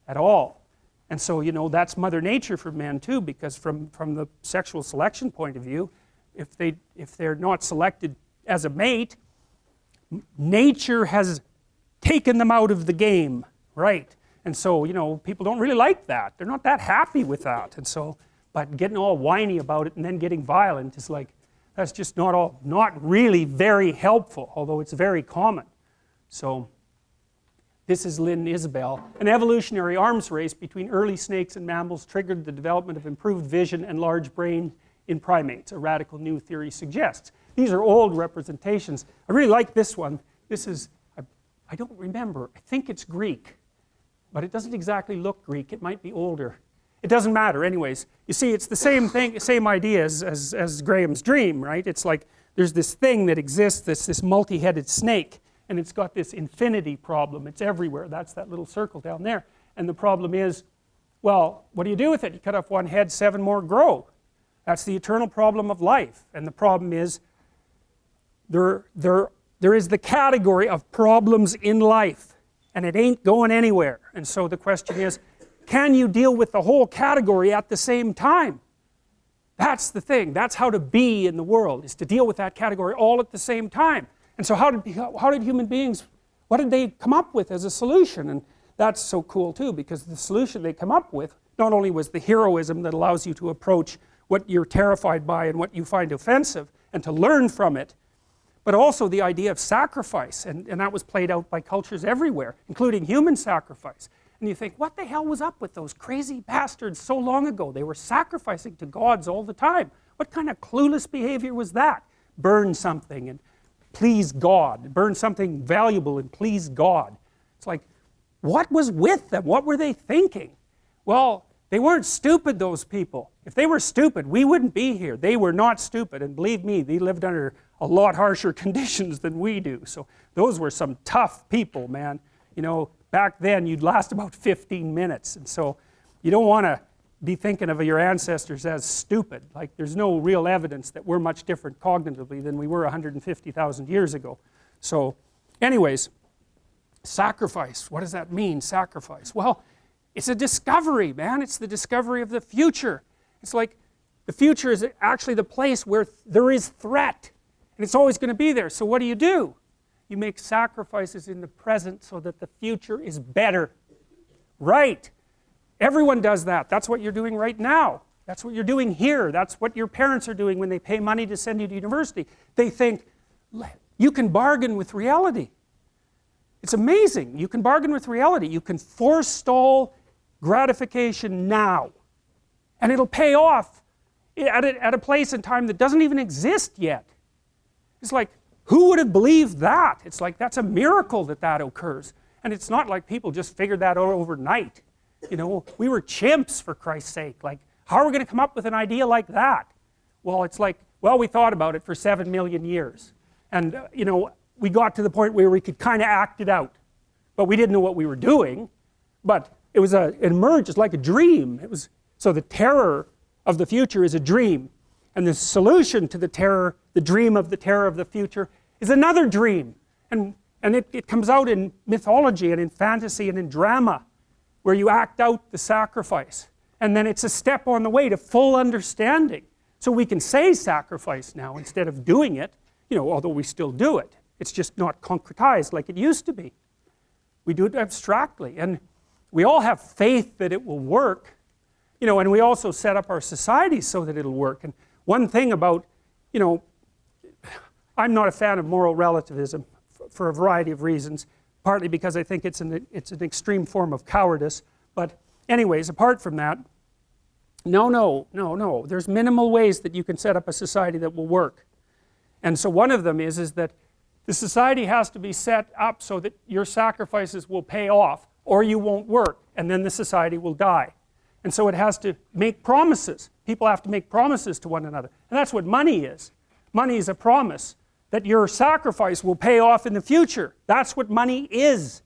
at all. And so, you know, that's Mother Nature for men too, because from the sexual selection point of view, if they're not selected as a mate, nature has taken them out of the game, right? And so, you know, people don't really like that. They're not that happy with that. And so, but getting all whiny about it and then getting violent is like, that's just not really very helpful, although it's very common. So, this is Lynn Isabel. An evolutionary arms race between early snakes and mammals triggered the development of improved vision and large brain in primates, a radical new theory suggests. These are old representations. I really like this one. This is, I don't remember, I think it's Greek, but it doesn't exactly look Greek. It might be older. It doesn't matter anyways. You see, it's the same thing, same idea as Graham's dream, right? It's like there's this thing that exists, this multi-headed snake, and it's got this infinity problem. It's everywhere. That's that little circle down there. And the problem is, well, what do you do with it? You cut off one head, 7 more grow. That's the eternal problem of life. And the problem is, there is the category of problems in life, and it ain't going anywhere. And so the question is, can you deal with the whole category at the same time? That's the thing. That's how to be in the world, is to deal with that category all at the same time. And so how did human beings, what did they come up with as a solution? And that's so cool too, because the solution they come up with not only was the heroism that allows you to approach what you're terrified by and what you find offensive and to learn from it, but also the idea of sacrifice, and that was played out by cultures everywhere, including human sacrifice. And you think, what the hell was up with those crazy bastards so long ago? They were sacrificing to gods all the time. What kind of clueless behavior was that? Burn something and please God. Burn something valuable and please God. It's like, what was with them? What were they thinking? Well, they weren't stupid, those people. If they were stupid, we wouldn't be here. They were not stupid, and believe me, they lived under a lot harsher conditions than we do. So those were some tough people, man. You know, back then you'd last about 15 minutes, and so you don't want to be thinking of your ancestors as stupid. Like, there's no real evidence that we're much different cognitively than we were 150,000 years ago. So anyways, sacrifice. What does that mean, sacrifice? Well, it's a discovery, man. It's the discovery of the future. It's like the future is actually the place where there is threat, and it's always going to be there. So what do? You make sacrifices in the present so that the future is better. Right. Everyone does that. That's what you're doing right now. That's what you're doing here. That's what your parents are doing when they pay money to send you to university. They think, you can bargain with reality. It's amazing. You can bargain with reality. You can forestall gratification now, and it'll pay off at a place and time that doesn't even exist yet. It's like, who would have believed that? It's like, that's a miracle that occurs. And it's not like people just figured that out overnight. You know, we were chimps, for Christ's sake. Like, how are we going to come up with an idea like that? Well, it's like, well, we thought about it for 7 million years. And, you know, we got to the point where we could kind of act it out. But we didn't know what we were doing. But it emerged as like a dream. So the terror of the future is a dream. And the solution to the terror, the dream of the terror of the future, is another dream. And it comes out in mythology and in fantasy and in drama, where you act out the sacrifice. And then it's a step on the way to full understanding. So we can say sacrifice now instead of doing it, you know, although we still do it. It's just not concretized like it used to be. We do it abstractly. And we all have faith that it will work, you know, and we also set up our societies so that it'll work. And one thing about, you know, I'm not a fan of moral relativism for a variety of reasons, partly because I think it's an extreme form of cowardice. But anyways, apart from that, no. There's minimal ways that you can set up a society that will work. And so one of them is that the society has to be set up so that your sacrifices will pay off, or you won't work, and then the society will die. And so it has to make promises. People have to make promises to one another. And that's what money is. Money is a promise that your sacrifice will pay off in the future. That's what money is.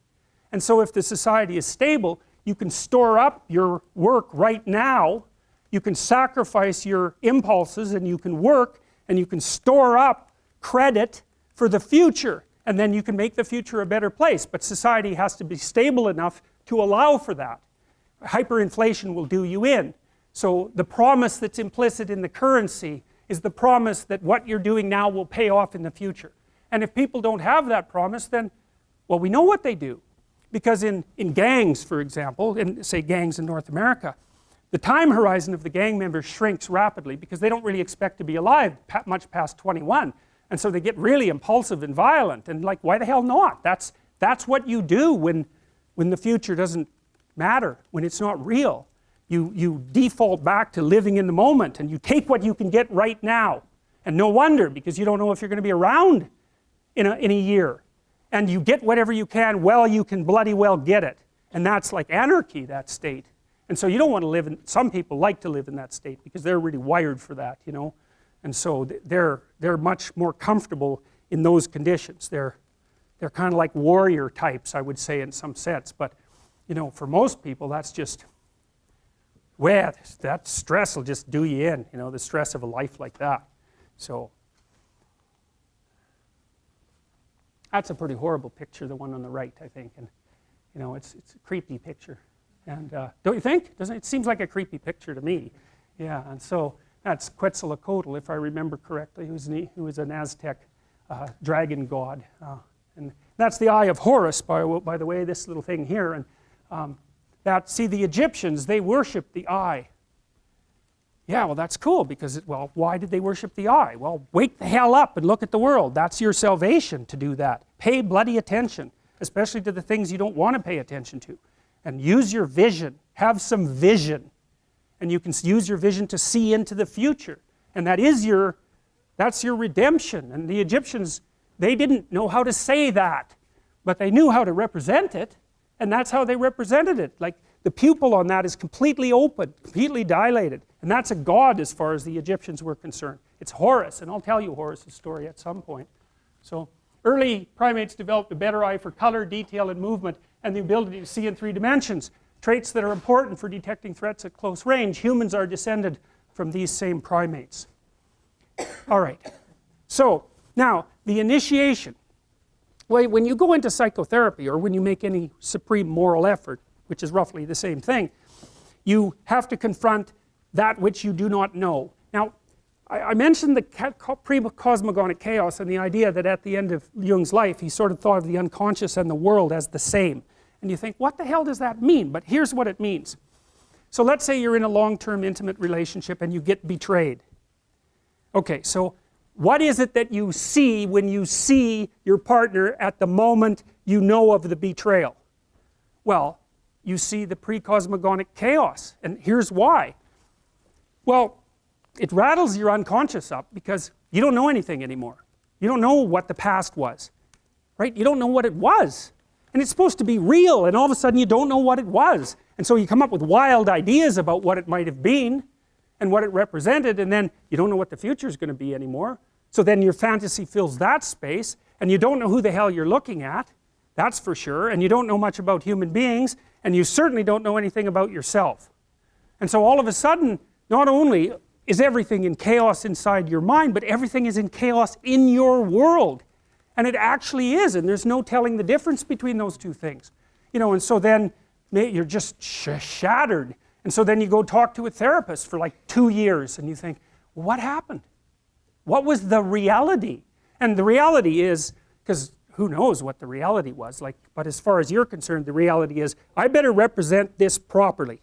And so if the society is stable, you can store up your work right now. You can sacrifice your impulses, and you can work, and you can store up credit for the future. And then you can make the future a better place. But society has to be stable enough to allow for that. Hyperinflation will do you in. So the promise that's implicit in the currency is the promise that what you're doing now will pay off in the future. And if people don't have that promise, then, well, we know what they do. Because in gangs, for example, in say gangs in North America, the time horizon of the gang members shrinks rapidly because they don't really expect to be alive much past 21. And so they get really impulsive and violent, and like, why the hell not? That's what you do when the future doesn't matter, when it's not real. You default back to living in the moment, and you take what you can get right now. And no wonder, because you don't know if you're going to be around in a year. And you get whatever you can while you can bloody well get it. And that's like anarchy, that state. And so you don't want to live in, some people like to live in that state because they're really wired for that, you know. And so they're much more comfortable in those conditions. They're kind of like warrior types, I would say, in some sense. But, you know, for most people, that's just, well, that stress will just do you in, you know, the stress of a life like that. So that's a pretty horrible picture, the one on the right, I think. And, you know, it's a creepy picture. And don't you think? Doesn't it seems like a creepy picture to me? Yeah, and so that's Quetzalcoatl, if I remember correctly, who was an Aztec dragon god. And that's the eye of Horus, by the way, this little thing here. And see, the Egyptians, they worshiped the eye. Yeah, well, that's cool because, well, why did they worship the eye? Well, wake the hell up and look at the world. That's your salvation to do that. Pay bloody attention, especially to the things you don't want to pay attention to. And use your vision. Have some vision. And you can use your vision to see into the future. And that's your redemption. And the Egyptians, they didn't know how to say that, but they knew how to represent it. And that's how they represented it. Like, the pupil on that is completely open, completely dilated. And that's a god as far as the Egyptians were concerned. It's Horus, and I'll tell you Horus' story at some point. So, early primates developed a better eye for color, detail, and movement, and the ability to see in 3 dimensions. Traits that are important for detecting threats at close range. Humans are descended from these same primates. All right. So, now, the initiation. Well, when you go into psychotherapy, or when you make any supreme moral effort, which is roughly the same thing, you have to confront that which you do not know. Now, I mentioned the pre-cosmogonic chaos and the idea that at the end of Jung's life, he sort of thought of the unconscious and the world as the same. And you think, what the hell does that mean? But here's what it means. So let's say you're in a long-term intimate relationship and you get betrayed. Okay, so what is it that you see when you see your partner at the moment you know of the betrayal? Well, you see the pre-cosmogonic chaos. And here's why. Well, it rattles your unconscious up because you don't know anything anymore. You don't know what the past was, right? You don't know what it was. And it's supposed to be real, and all of a sudden you don't know what it was. And so you come up with wild ideas about what it might have been and what it represented, and then you don't know what the future is going to be anymore. So then your fantasy fills that space, and you don't know who the hell you're looking at, that's for sure, and you don't know much about human beings, and you certainly don't know anything about yourself. And so all of a sudden, not only is everything in chaos inside your mind, but everything is in chaos in your world. And it actually is, and there's no telling the difference between those two things. You know, and so then you're just shattered. And so then you go talk to a therapist for like 2 years, and you think, well, what happened? What was the reality? And the reality is, because who knows what the reality was, like, but as far as you're concerned, the reality is, I better represent this properly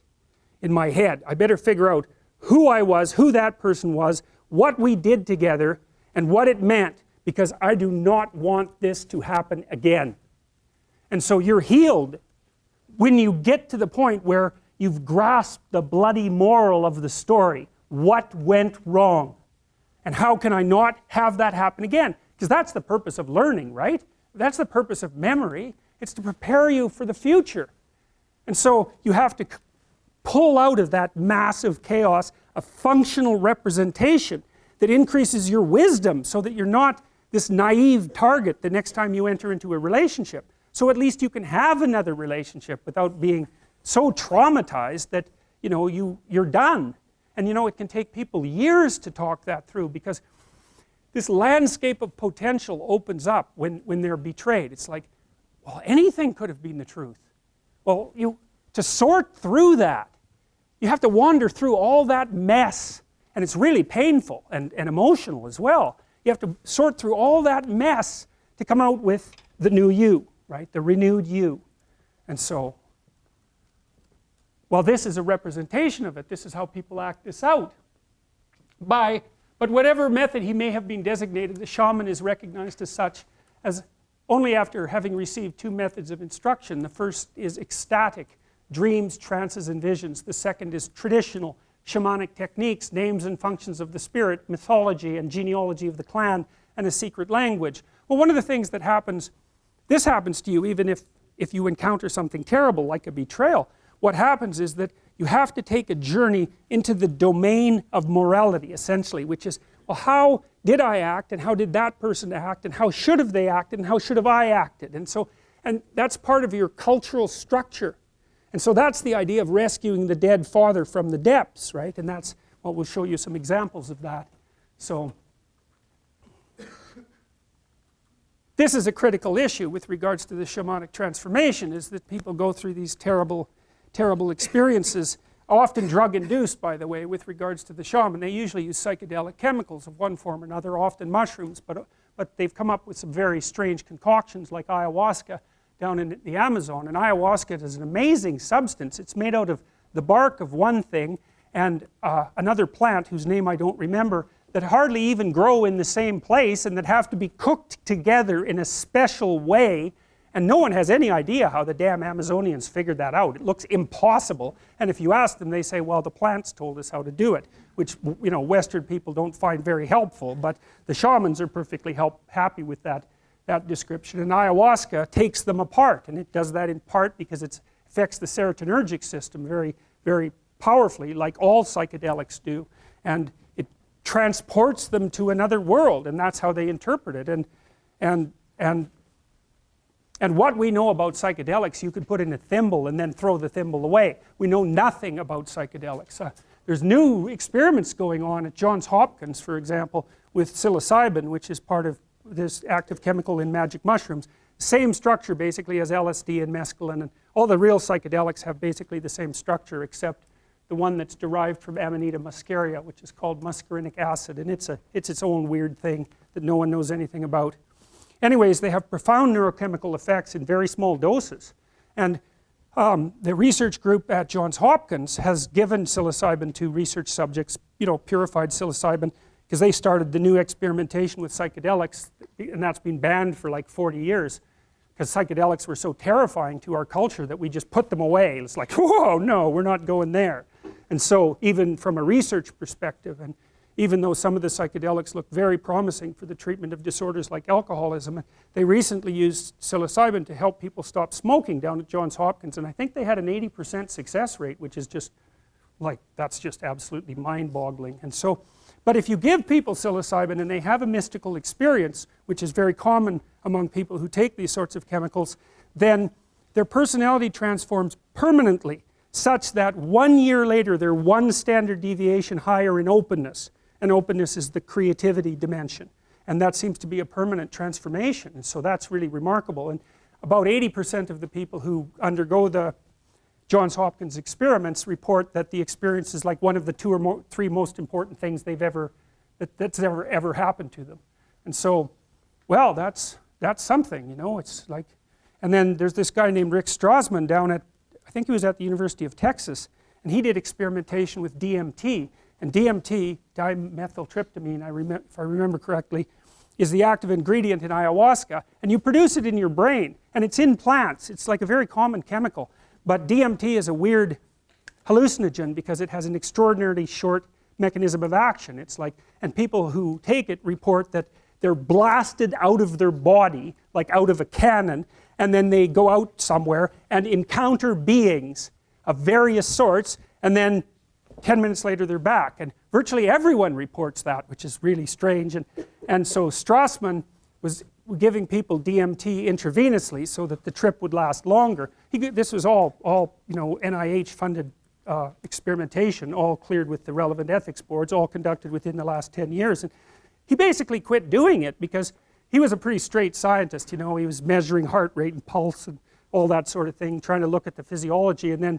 in my head. I better figure out who I was, who that person was, what we did together, and what it meant, because I do not want this to happen again. And so you're healed when you get to the point where you've grasped the bloody moral of the story. What went wrong? And how can I not have that happen again? Because that's the purpose of learning, right? That's the purpose of memory. It's to prepare you for the future. And so you have to pull out of that massive chaos a functional representation that increases your wisdom so that you're not this naive target the next time you enter into a relationship. So at least you can have another relationship without being so traumatized that, you know, you're done. And you know, it can take people years to talk that through because this landscape of potential opens up when they're betrayed. It's like, well, anything could have been the truth. Well, to sort through that, you have to wander through all that mess and it's really painful and emotional as well. You have to sort through all that mess to come out with the new you, right? The renewed you. And so, well, this is a representation of it. This is how people act this out. But whatever method he may have been designated, the shaman is recognized as such as only after having received two methods of instruction. The first is ecstatic, dreams, trances, and visions. The second is traditional, shamanic techniques, names and functions of the spirit, mythology and genealogy of the clan, and a secret language. Well, one of the things that happens, this happens to you even if you encounter something terrible like a betrayal. What happens is that you have to take a journey into the domain of morality, essentially, which is, well, how did I act, and how did that person act, and how should have they acted, and how should have I acted? And that's part of your cultural structure. And so that's the idea of rescuing the dead father from the depths, right? And that's, well, we'll show you some examples of that. So this is a critical issue with regards to the shamanic transformation, is that people go through these terrible experiences, often drug-induced, by the way, with regards to the shaman. They usually use psychedelic chemicals of one form or another, often mushrooms, but they've come up with some very strange concoctions like ayahuasca down in the Amazon. And ayahuasca is an amazing substance. It's made out of the bark of one thing and another plant whose name I don't remember, that hardly even grow in the same place and that have to be cooked together in a special way. And no one has any idea how the damn Amazonians figured that out. It looks impossible. And if you ask them, they say, well, the plants told us how to do it, which, you know, Western people don't find very helpful. But the shamans are perfectly happy with that description. And ayahuasca takes them apart. And it does that in part because it affects the serotonergic system very, very powerfully, like all psychedelics do. And it transports them to another world. And that's how they interpret it. And what we know about psychedelics, you could put in a thimble and then throw the thimble away. We know nothing about psychedelics. There's new experiments going on at Johns Hopkins, for example, with psilocybin, which is part of this active chemical in magic mushrooms. Same structure, basically, as LSD and mescaline. And all the real psychedelics have basically the same structure, except the one that's derived from Amanita muscaria, which is called muscarinic acid. And it's its own weird thing that no one knows anything about. Anyways, they have profound neurochemical effects in very small doses. And the research group at Johns Hopkins has given psilocybin to research subjects, you know, purified psilocybin, because they started the new experimentation with psychedelics, and that's been banned for like 40 years, because psychedelics were so terrifying to our culture that we just put them away. It's like, whoa, no, we're not going there. And so even from a research perspective, and even though some of the psychedelics look very promising for the treatment of disorders like alcoholism, they recently used psilocybin to help people stop smoking down at Johns Hopkins, and I think they had an 80% success rate, which is just like, that's just absolutely mind-boggling. And so, but if you give people psilocybin and they have a mystical experience, which is very common among people who take these sorts of chemicals, then their personality transforms permanently, such that 1 year later they're one standard deviation higher in openness. And openness is the creativity dimension. And that seems to be a permanent transformation. And so that's really remarkable. And about 80% of the people who undergo the Johns Hopkins experiments report that the experience is like one of the two or three most important things that's ever happened to them. And so, well, that's something, you know. It's like, and then there's this guy named Rick Strassman down at, I think he was at the University of Texas, and he did experimentation with DMT. And DMT, dimethyltryptamine, if I remember correctly, is the active ingredient in ayahuasca. And you produce it in your brain, and it's in plants. It's like a very common chemical. But DMT is a weird hallucinogen because it has an extraordinarily short mechanism of action. It's like, and people who take it report that they're blasted out of their body, like out of a cannon, and then they go out somewhere and encounter beings of various sorts, and then 10 minutes later they're back. And virtually everyone reports that, which is really strange. And so Strassman was giving people DMT intravenously so that the trip would last longer. This was all you know, NIH funded experimentation, all cleared with the relevant ethics boards, all conducted within the last 10 years. And he basically quit doing it because he was a pretty straight scientist, you know. He was measuring heart rate and pulse and all that sort of thing, trying to look at the physiology. And then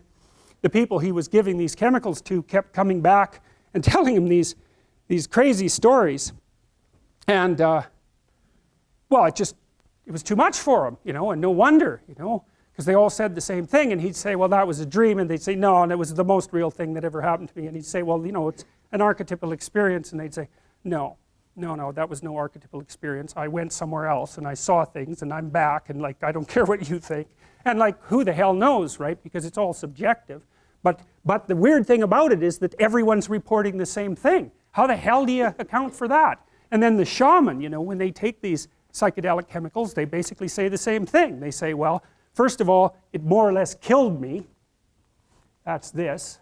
the people he was giving these chemicals to kept coming back and telling him these these crazy stories. And well, it was too much for him, you know, and no wonder, you know, because they all said the same thing. And he'd say, well, that was a dream. And they'd say, no, and it was the most real thing that ever happened to me. And he'd say, well, you know, it's an archetypal experience. And they'd say, no, that was no archetypal experience. I went somewhere else and I saw things and I'm back, and like, I don't care what you think. And like, who the hell knows, right? Because it's all subjective. But the weird thing about it is that everyone's reporting the same thing. How the hell do you account for that? And then the shaman, you know, when they take these psychedelic chemicals, they basically say the same thing. They say, well, first of all, it more or less killed me. That's this.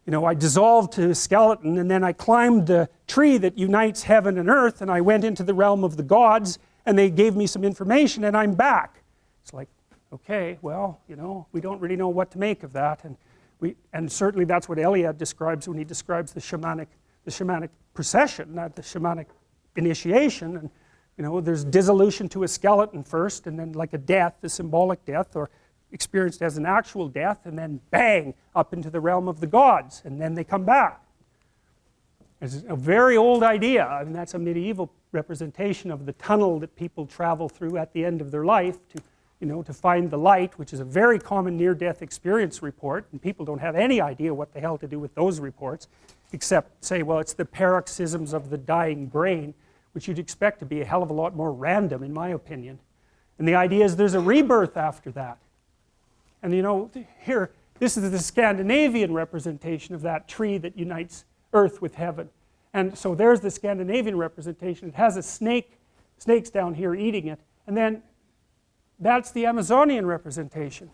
You know, I dissolved to a skeleton, and then I climbed the tree that unites heaven and earth, and I went into the realm of the gods, and they gave me some information, and I'm back. It's like, okay, well, you know, we don't really know what to make of that. And certainly that's what Eliade describes when he describes the shamanic procession, not the shamanic initiation. And you know, there's dissolution to a skeleton first, and then like a death, a symbolic death, or experienced as an actual death, and then bang, up into the realm of the gods, and then they come back. It's a very old idea. I mean, that's a medieval representation of the tunnel that people travel through at the end of their life to, you know, to find the light, which is a very common near-death experience report, and people don't have any idea what the hell to do with those reports, except say, well, it's the paroxysms of the dying brain, which you'd expect to be a hell of a lot more random, in my opinion. And the idea is there's a rebirth after that. And you know, here, this is the Scandinavian representation of that tree that unites earth with heaven. And so there's the Scandinavian representation. It has a snakes down here eating it. And then that's the Amazonian representation.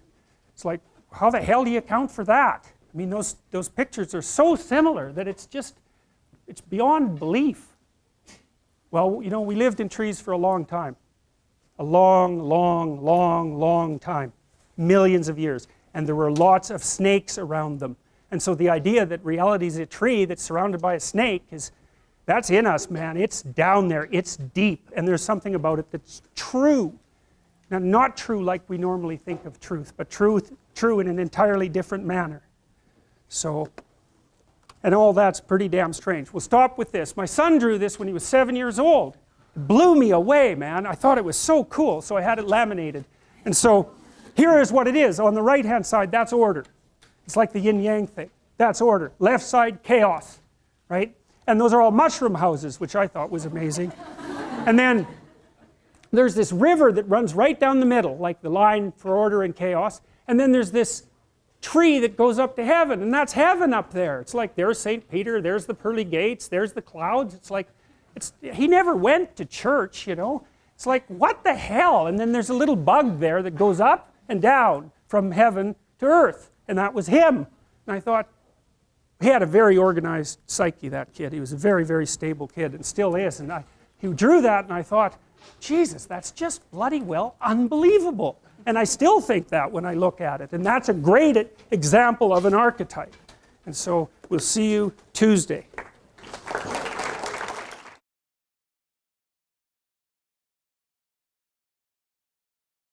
It's like, how the hell do you account for that? I mean, those pictures are so similar that it's beyond belief. Well, you know, we lived in trees for a long time. A long time. Millions of years. And there were lots of snakes around them. And so the idea that reality is a tree that's surrounded by a snake that's in us, man. It's down there. It's deep. And there's something about it that's true. Now, not true like we normally think of truth, but true in an entirely different manner. So, and all that's pretty damn strange. We'll stop with this. My son drew this when he was 7 years old. It blew me away, man. I thought it was so cool, so I had it laminated. And so, here is what it is. On the right-hand side, that's order. It's like the yin-yang thing. That's order. Left side, chaos, right? And those are all mushroom houses, which I thought was amazing. And then there's this river that runs right down the middle, like the line for order and chaos. And then there's this tree that goes up to heaven, and that's heaven up there. It's like there's St. Peter, there's the pearly gates, there's the clouds. It's like, he never went to church, you know. It's like, what the hell? And then there's a little bug there that goes up and down from heaven to earth, and that was him. And I thought, he had a very organized psyche, that kid. He was a very, very stable kid, and still is. And he drew that, and I thought, Jesus, that's just bloody well unbelievable. And I still think that when I look at it. And that's a great example of an archetype. And so we'll see you Tuesday.